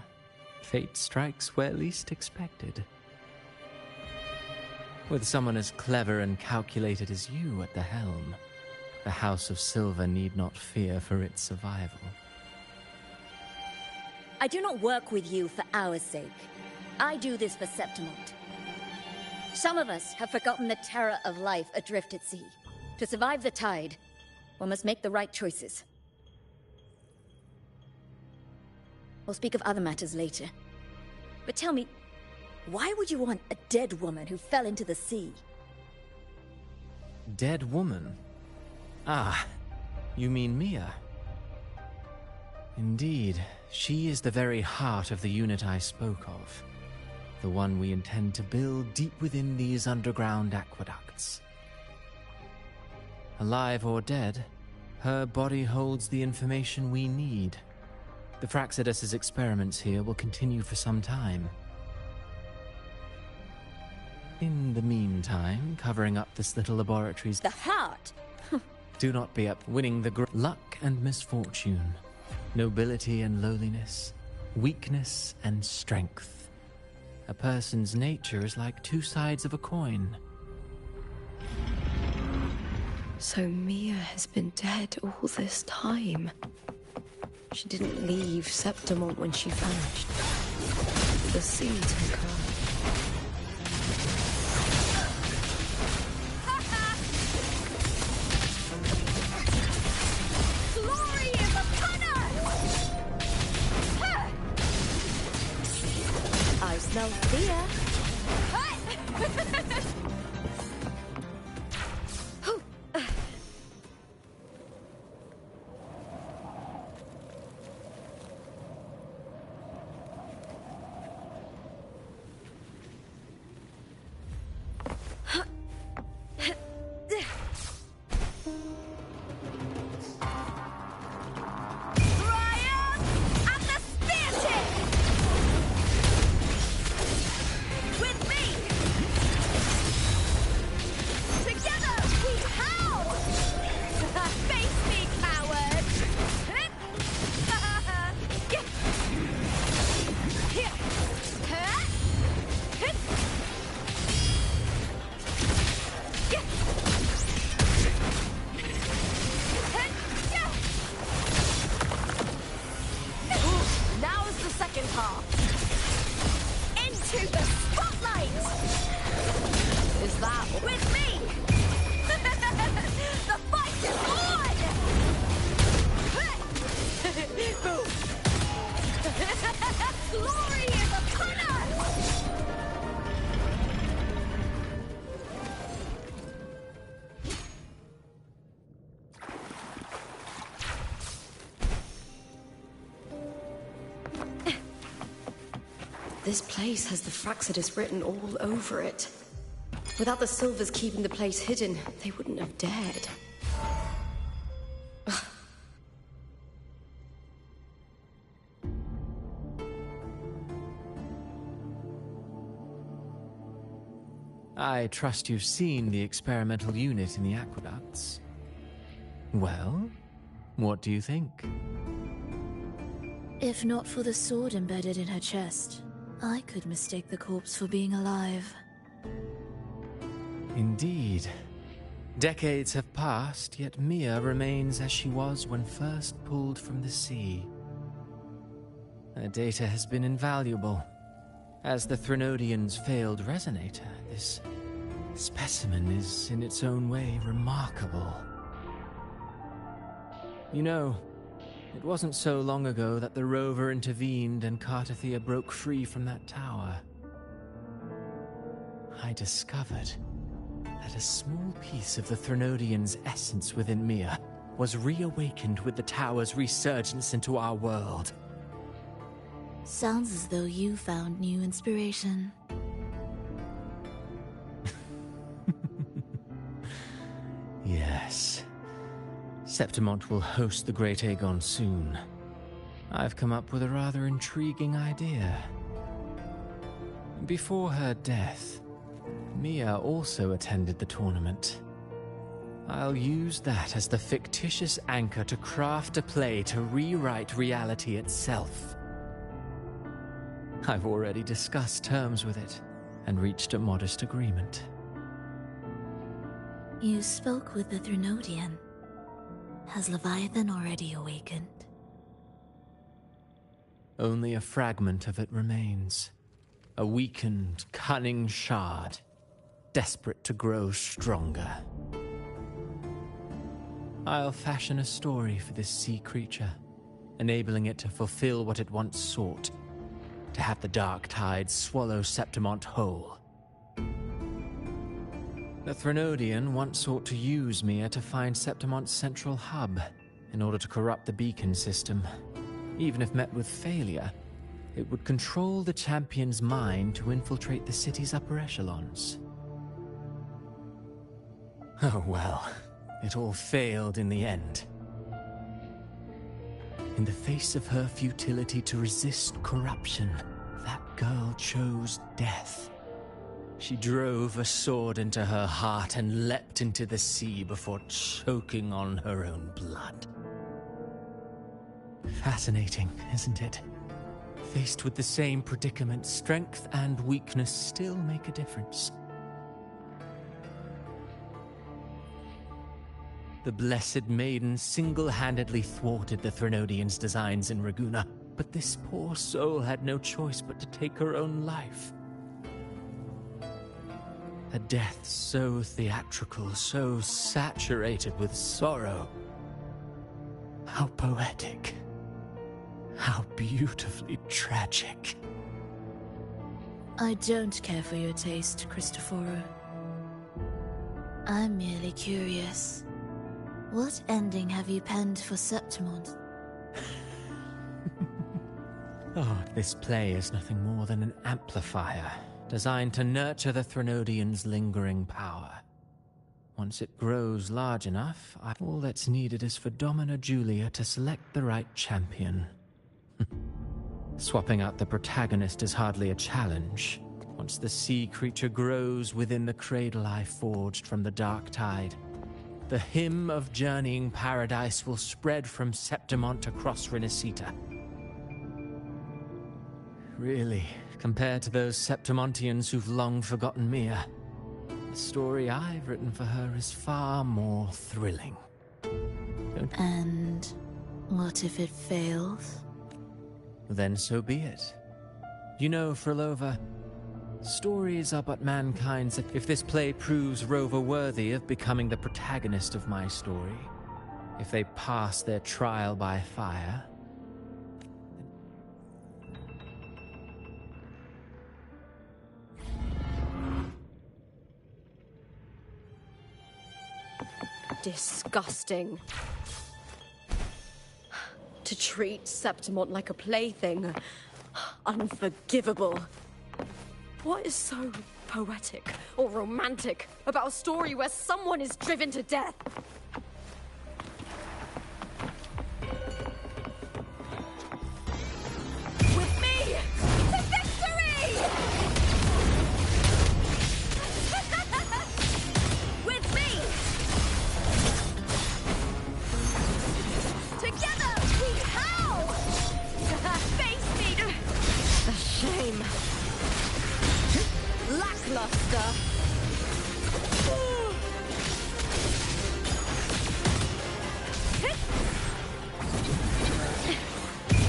Fate strikes where least expected. With someone as clever and calculated as you at the helm, the House of Silver need not fear for its survival. I do not work with you for our sake. I do this for Septimont. Some of us have forgotten the terror of life adrift at sea. To survive the tide, one must make the right choices. We'll speak of other matters later. But tell me, why would you want a dead woman who fell into the sea? Dead woman? Ah, you mean Mia? Indeed, she is the very heart of the unit I spoke of. The one we intend to build deep within these underground aqueducts. Alive or dead, her body holds the information we need. The Fraxidus' experiments here will continue for some time. In the meantime, covering up this little laboratory's... The heart! Do not be up winning the luck and misfortune, nobility and lowliness, weakness and strength. A person's nature is like two sides of a coin. So Mia has been dead all this time. She didn't leave Septimont when she vanished. The sea took her. Glory is upon us! I smell fear. This place has the Fraxidus written all over it. Without the Silvers keeping the place hidden, they wouldn't have dared. I trust you've seen the experimental unit in the aqueducts. Well, what do you think? If not for the sword embedded in her chest, I could mistake the corpse for being alive. Indeed. Decades have passed, yet Mia remains as she was when first pulled from the sea. Her data has been invaluable. As the Threnodians' failed resonator, this specimen is, in its own way, remarkable. You know, it wasn't so long ago that the rover intervened and Cartathea broke free from that tower. I discovered that a small piece of the Threnodians' essence within Mia was reawakened with the tower's resurgence into our world. Sounds as though you found new inspiration. Yes. Septimont will host the Great Aegon soon. I've come up with a rather intriguing idea. Before her death, Mia also attended the tournament. I'll use that as the fictitious anchor to craft a play to rewrite reality itself. I've already discussed terms with it and reached a modest agreement. You spoke with the Threnodian. Has Leviathan already awakened? Only a fragment of it remains. A weakened, cunning shard, desperate to grow stronger. I'll fashion a story for this sea creature, enabling it to fulfill what it once sought, to have the dark tide swallow Septimont whole. The Threnodian once sought to use Mia to find Septimont's central hub in order to corrupt the beacon system. Even if met with failure, it would control the champion's mind to infiltrate the city's upper echelons. Oh well, it all failed in the end. In the face of her futility to resist corruption, that girl chose death. She drove a sword into her heart and leapt into the sea before choking on her own blood. Fascinating, isn't it? Faced with the same predicament, strength and weakness still make a difference. The Blessed Maiden single-handedly thwarted the Threnodian's designs in Raguna, but this poor soul had no choice but to take her own life. A death so theatrical, so saturated with sorrow. How poetic. How beautifully tragic. I don't care for your taste, Cristoforo. I'm merely curious. What ending have you penned for Septimont? Oh, this play is nothing more than an amplifier, designed to nurture the Threnodian's lingering power. Once it grows large enough, all that's needed is for Domina Julia to select the right champion. Swapping out the protagonist is hardly a challenge. Once the sea creature grows within the cradle I forged from the dark tide, the hymn of journeying paradise will spread from Septimont across Renacita. Really, compared to those Septimontians who've long forgotten Mia, the story I've written for her is far more thrilling. And what if it fails? Then so be it. You know, Frolova, stories are but mankind's. If this play proves Rover worthy of becoming the protagonist of my story, if they pass their trial by fire, Disgusting. To treat Septimont like a plaything. Unforgivable. What is so poetic or romantic about a story where someone is driven to death? With me to victory! With me! Together we howl! Face me! A shame. Lackluster.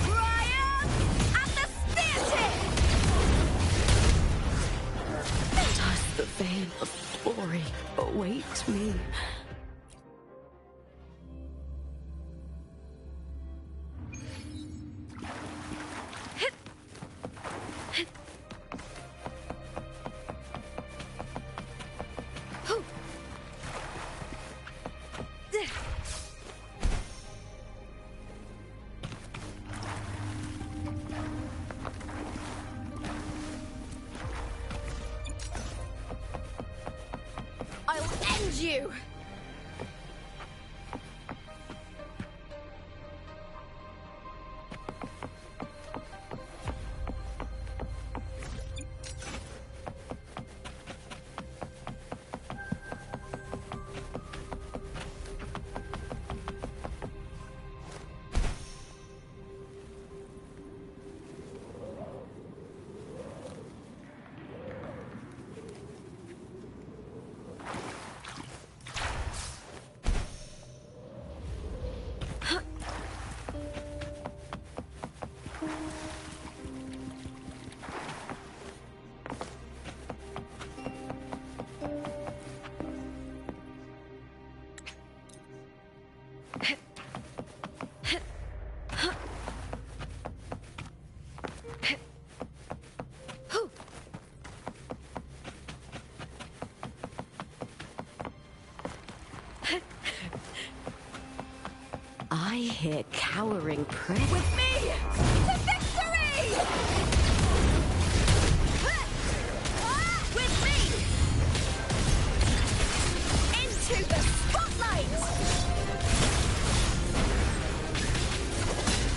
Triumph at the spear tip! Does the veil of glory await me? avenge you! I hear cowering prey. With me! To victory! With me! Into the spotlight!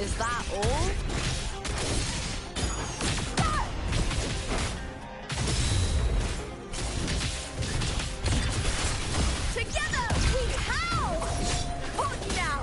Is that all? Together we howl! Hold you now!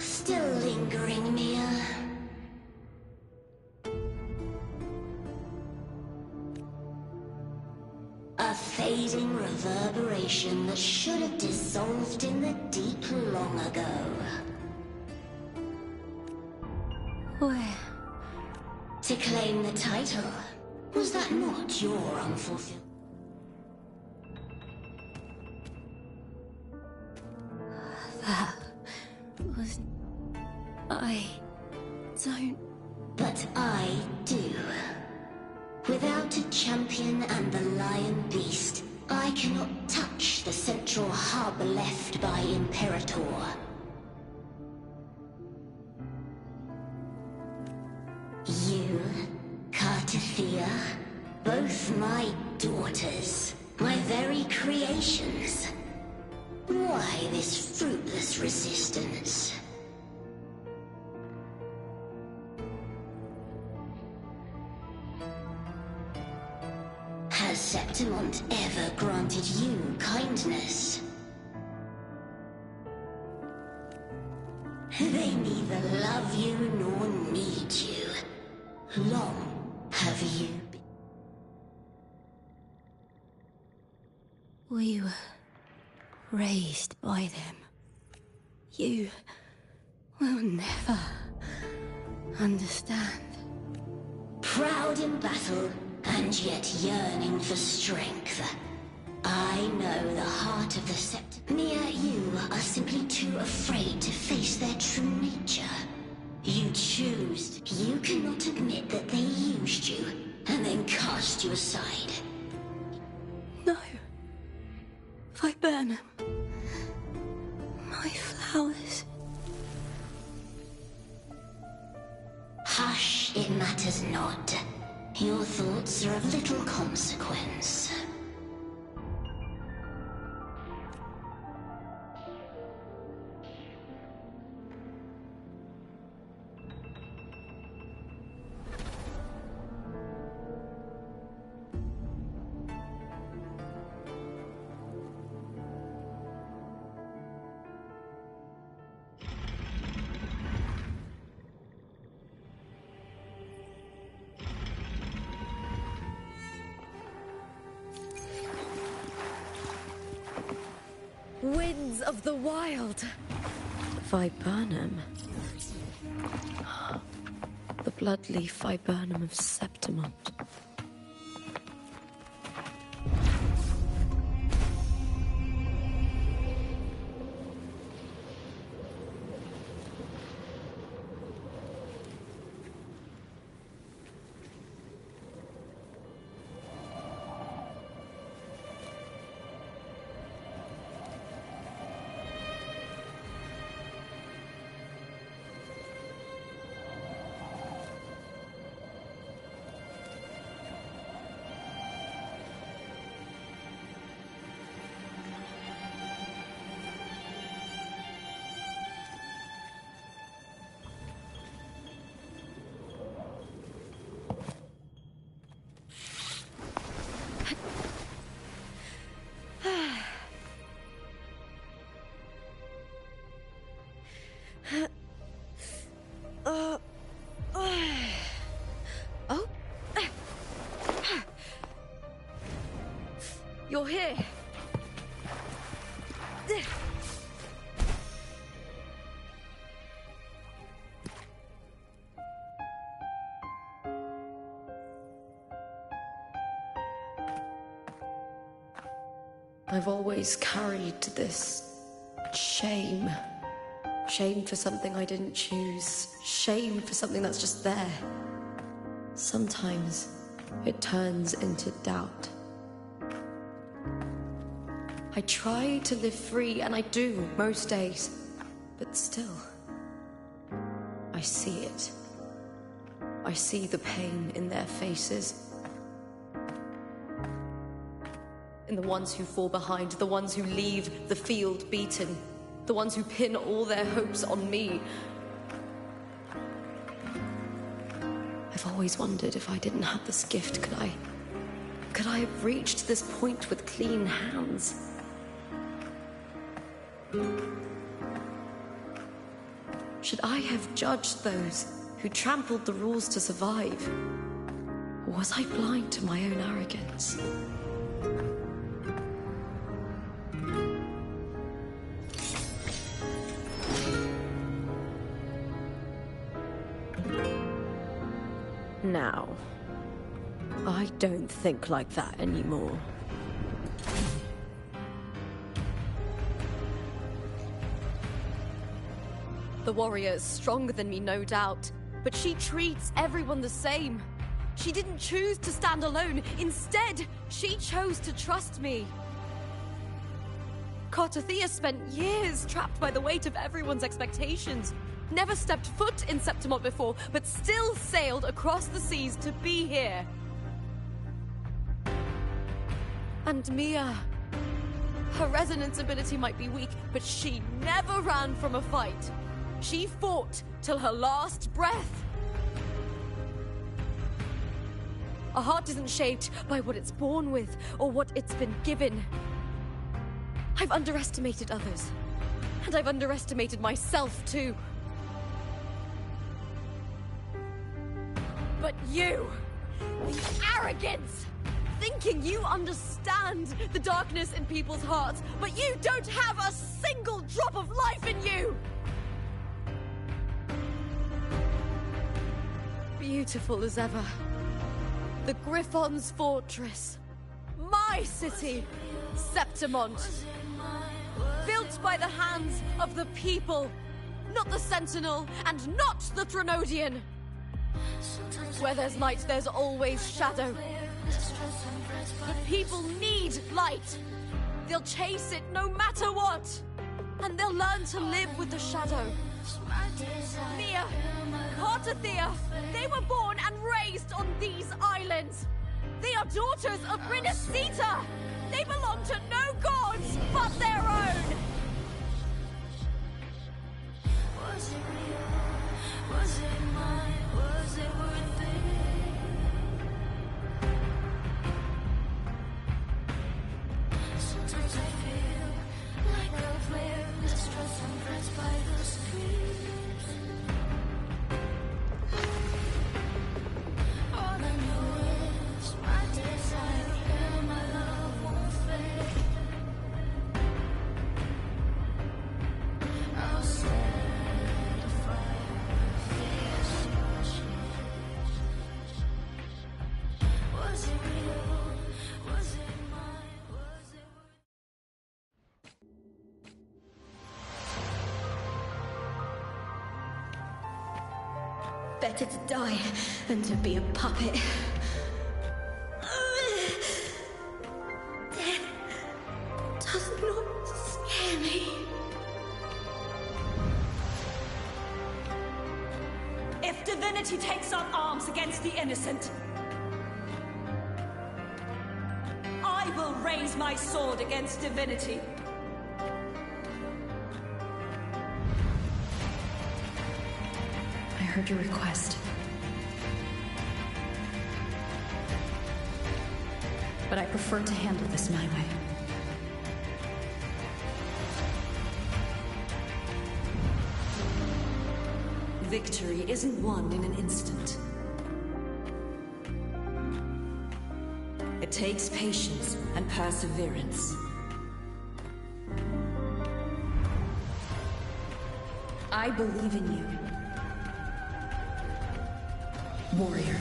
Still lingering, Mia. A fading reverberation that should have dissolved in the deep long ago. Where? To claim the title, was that not your unfulfilled? That was... I don't... But I do. Without a champion and the lion beast, I cannot touch the central hub left by Imperator. You, Cartithia, both my daughters, my very creations. Why this fruitless resistance? Has Septimont ever granted you kindness? They neither love you nor need you. Long have you been? We were raised by them. You will never understand. Proud in battle, and yet yearning for strength. I know the heart of the Sept. Mia, you are simply too afraid to face their true nature. You choose. You cannot admit that they used you, and then cast you aside. No. If I burn them, my flowers... Hush, it matters not. Your thoughts are of little consequence. Winds of the Wild. Viburnum. The bloodleaf viburnum of Septimont. You're here. I've always carried this shame. Shame for something I didn't choose. Shame for something that's just there. Sometimes it turns into doubt. I try to live free, and I do most days. But still, I see it. I see the pain in their faces. In the ones who fall behind, the ones who leave the field beaten, the ones who pin all their hopes on me. I've always wondered if I didn't have this gift, could I have reached this point with clean hands? Should I have judged those who trampled the rules to survive? Or was I blind to my own arrogance? Now, I don't think like that anymore. The warrior is stronger than me, no doubt, but she treats everyone the same. She didn't choose to stand alone. Instead, she chose to trust me. Cartothea spent years trapped by the weight of everyone's expectations. Never stepped foot in Septimont before, but still sailed across the seas to be here. And Mia, her resonance ability might be weak, but she never ran from a fight. She fought till her last breath. A heart isn't shaped by what it's born with or what it's been given. I've underestimated others, and I've underestimated myself too. But you, the arrogance, thinking you understand the darkness in people's hearts, but you don't have a single drop of life in you! Beautiful as ever. The Griffon's fortress. My city, Septimont. Built by the hands of the people, not the Sentinel and not the Threnodian. Where there's light, there's always shadow. But people need light. They'll chase it no matter what. And they'll learn to live with the shadow. Mia, Cartothea, they were born and raised on these islands. They are daughters of Rinascita. They belong to no gods but their own. Was it real? Was it mine? Was it worth it? Sometimes I feel like a flare, distressed and pressed by the streets. All I know is my desire and my love won't fade. Better to die than to be a puppet. Death does not scare me. If divinity takes up arms against the innocent, I will raise my sword against divinity. I heard your request. But I prefer to handle this my way. Victory isn't won in an instant. It takes patience and perseverance. I believe in you, warrior.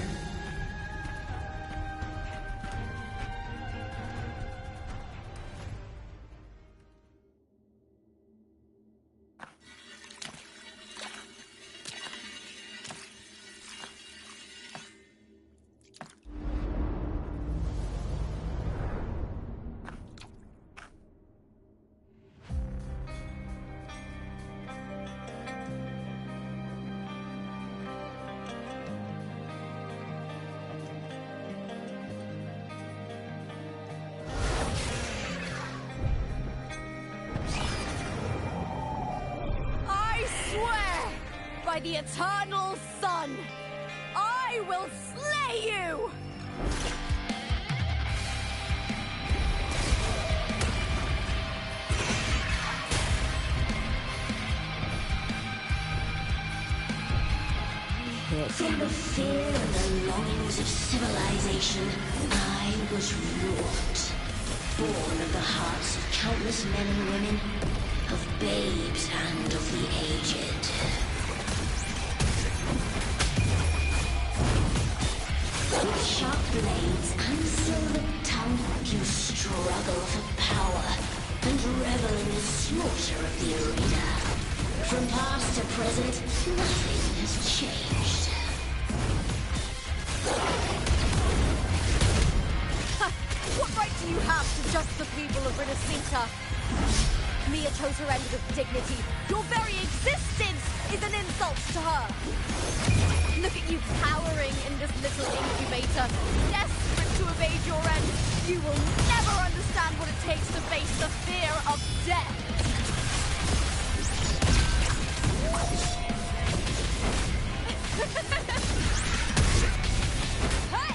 By the eternal sun, I will slay you! From the fear and the longings of civilization, I was wrought. Born of the hearts of countless men and women, of babes and of the aged. With sharp blades and silver tongue, you struggle for power and revel in the slaughter of the arena. From past to present, nothing has changed. What right do you have to judge the people of Renacita? Mere total-ended of dignity. Your very existence is an insult to her. Look at you cowering in this little incubator, desperate to evade your end. You will never understand what it takes to face the fear of death. Hey!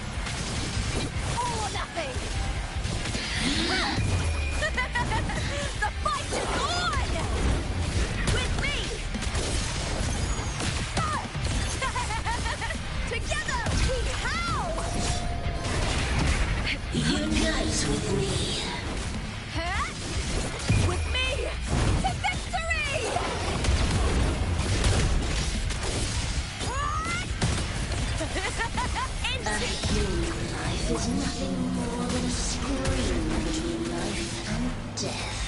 All or nothing! The fight is on! With me! Together we howl! Unite with me. Huh? With me to victory! A human life is nothing more than a scream between life and death.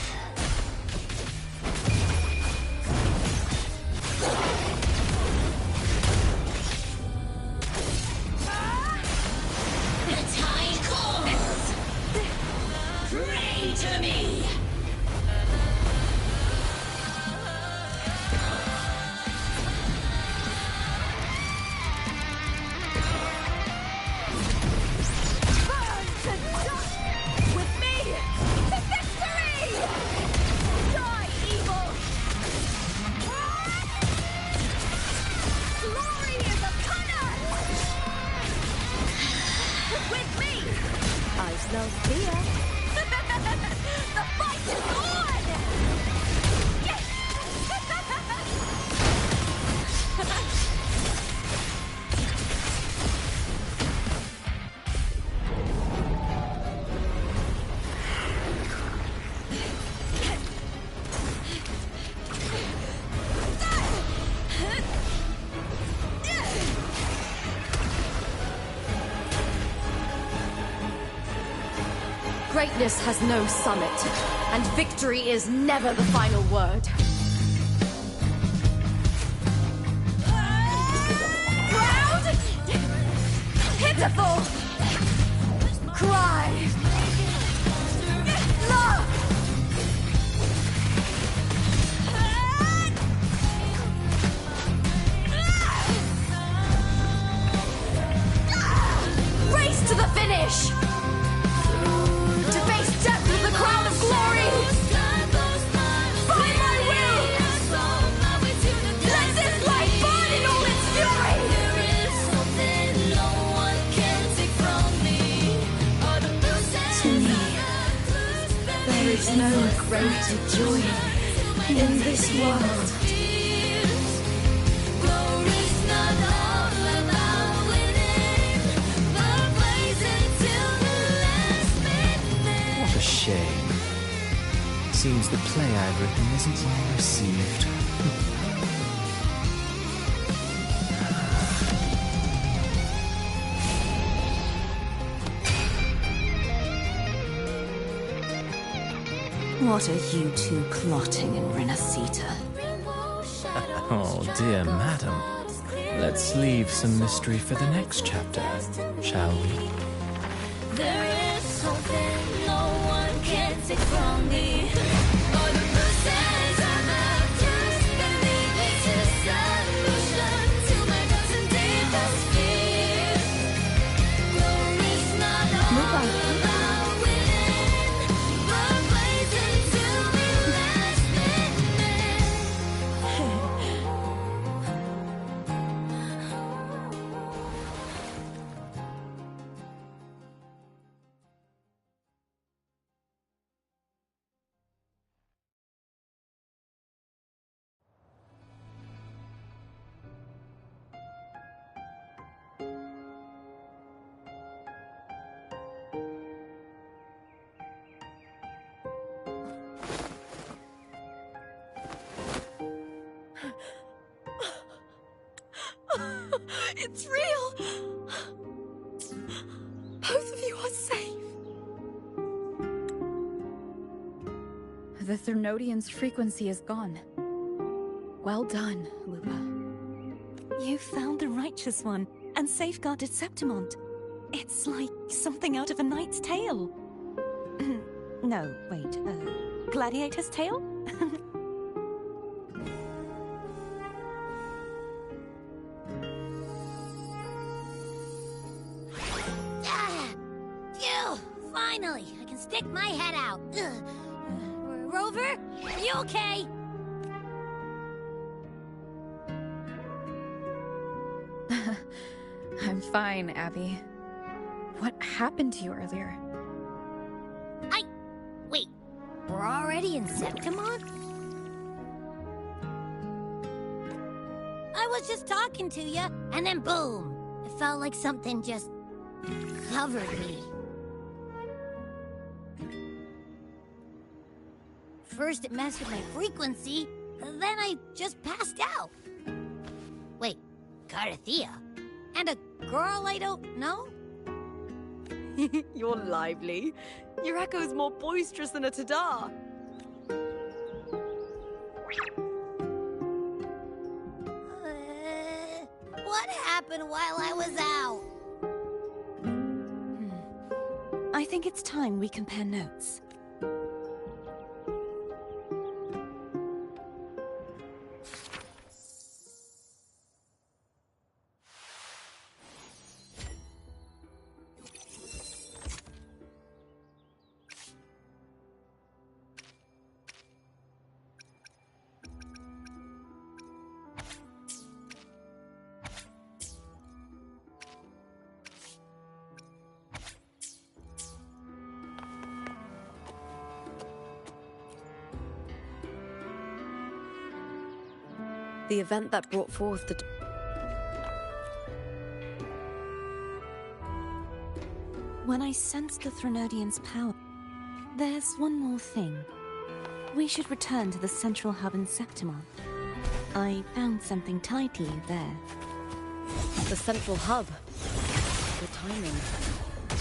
The tide calls! Pray to me! Burn to dust! With me to victory! Die, evil! Glory is upon us! With me! I smell fear. The fight is on! Yes! Greatness has no summit, and victory is never the final word. There's no greater joy in this world. What a shame. Seems the play I've written isn't well received. What are you two plotting in Renacita? Oh, dear madam. Let's leave some mystery for the next chapter, shall we? There is something no one can take from me. All the bruises I have just believe it's a solution to my doubts and deepest fears. Glory's not all about winning, but blazing to the last minute. It's real! Both of you are safe. The Threnodian's frequency is gone. Well done, Lupa. You found the righteous one and safeguarded Septimont. It's like something out of a knight's tale. No, wait, gladiator's tale? Phew! Finally, I can stick my head out. Rover, are you okay? I'm fine, Abby. What happened to you earlier? Wait, we're already in Septimont? I was just talking to you, and then boom! It felt like something just covered me. First it messed with my frequency, then I just passed out. Wait, Carthea? And a girl I don't know? You're lively. Your echo's more boisterous than a Tadar. What happened while I was out? I think it's time we compare notes. The event that brought forth the... When I sensed the Threnodian's power, there's one more thing. We should return to the central hub in Septimont. I found something tied to you there. The central hub. Good timing.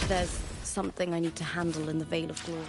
There's something I need to handle in the Veil of Glory.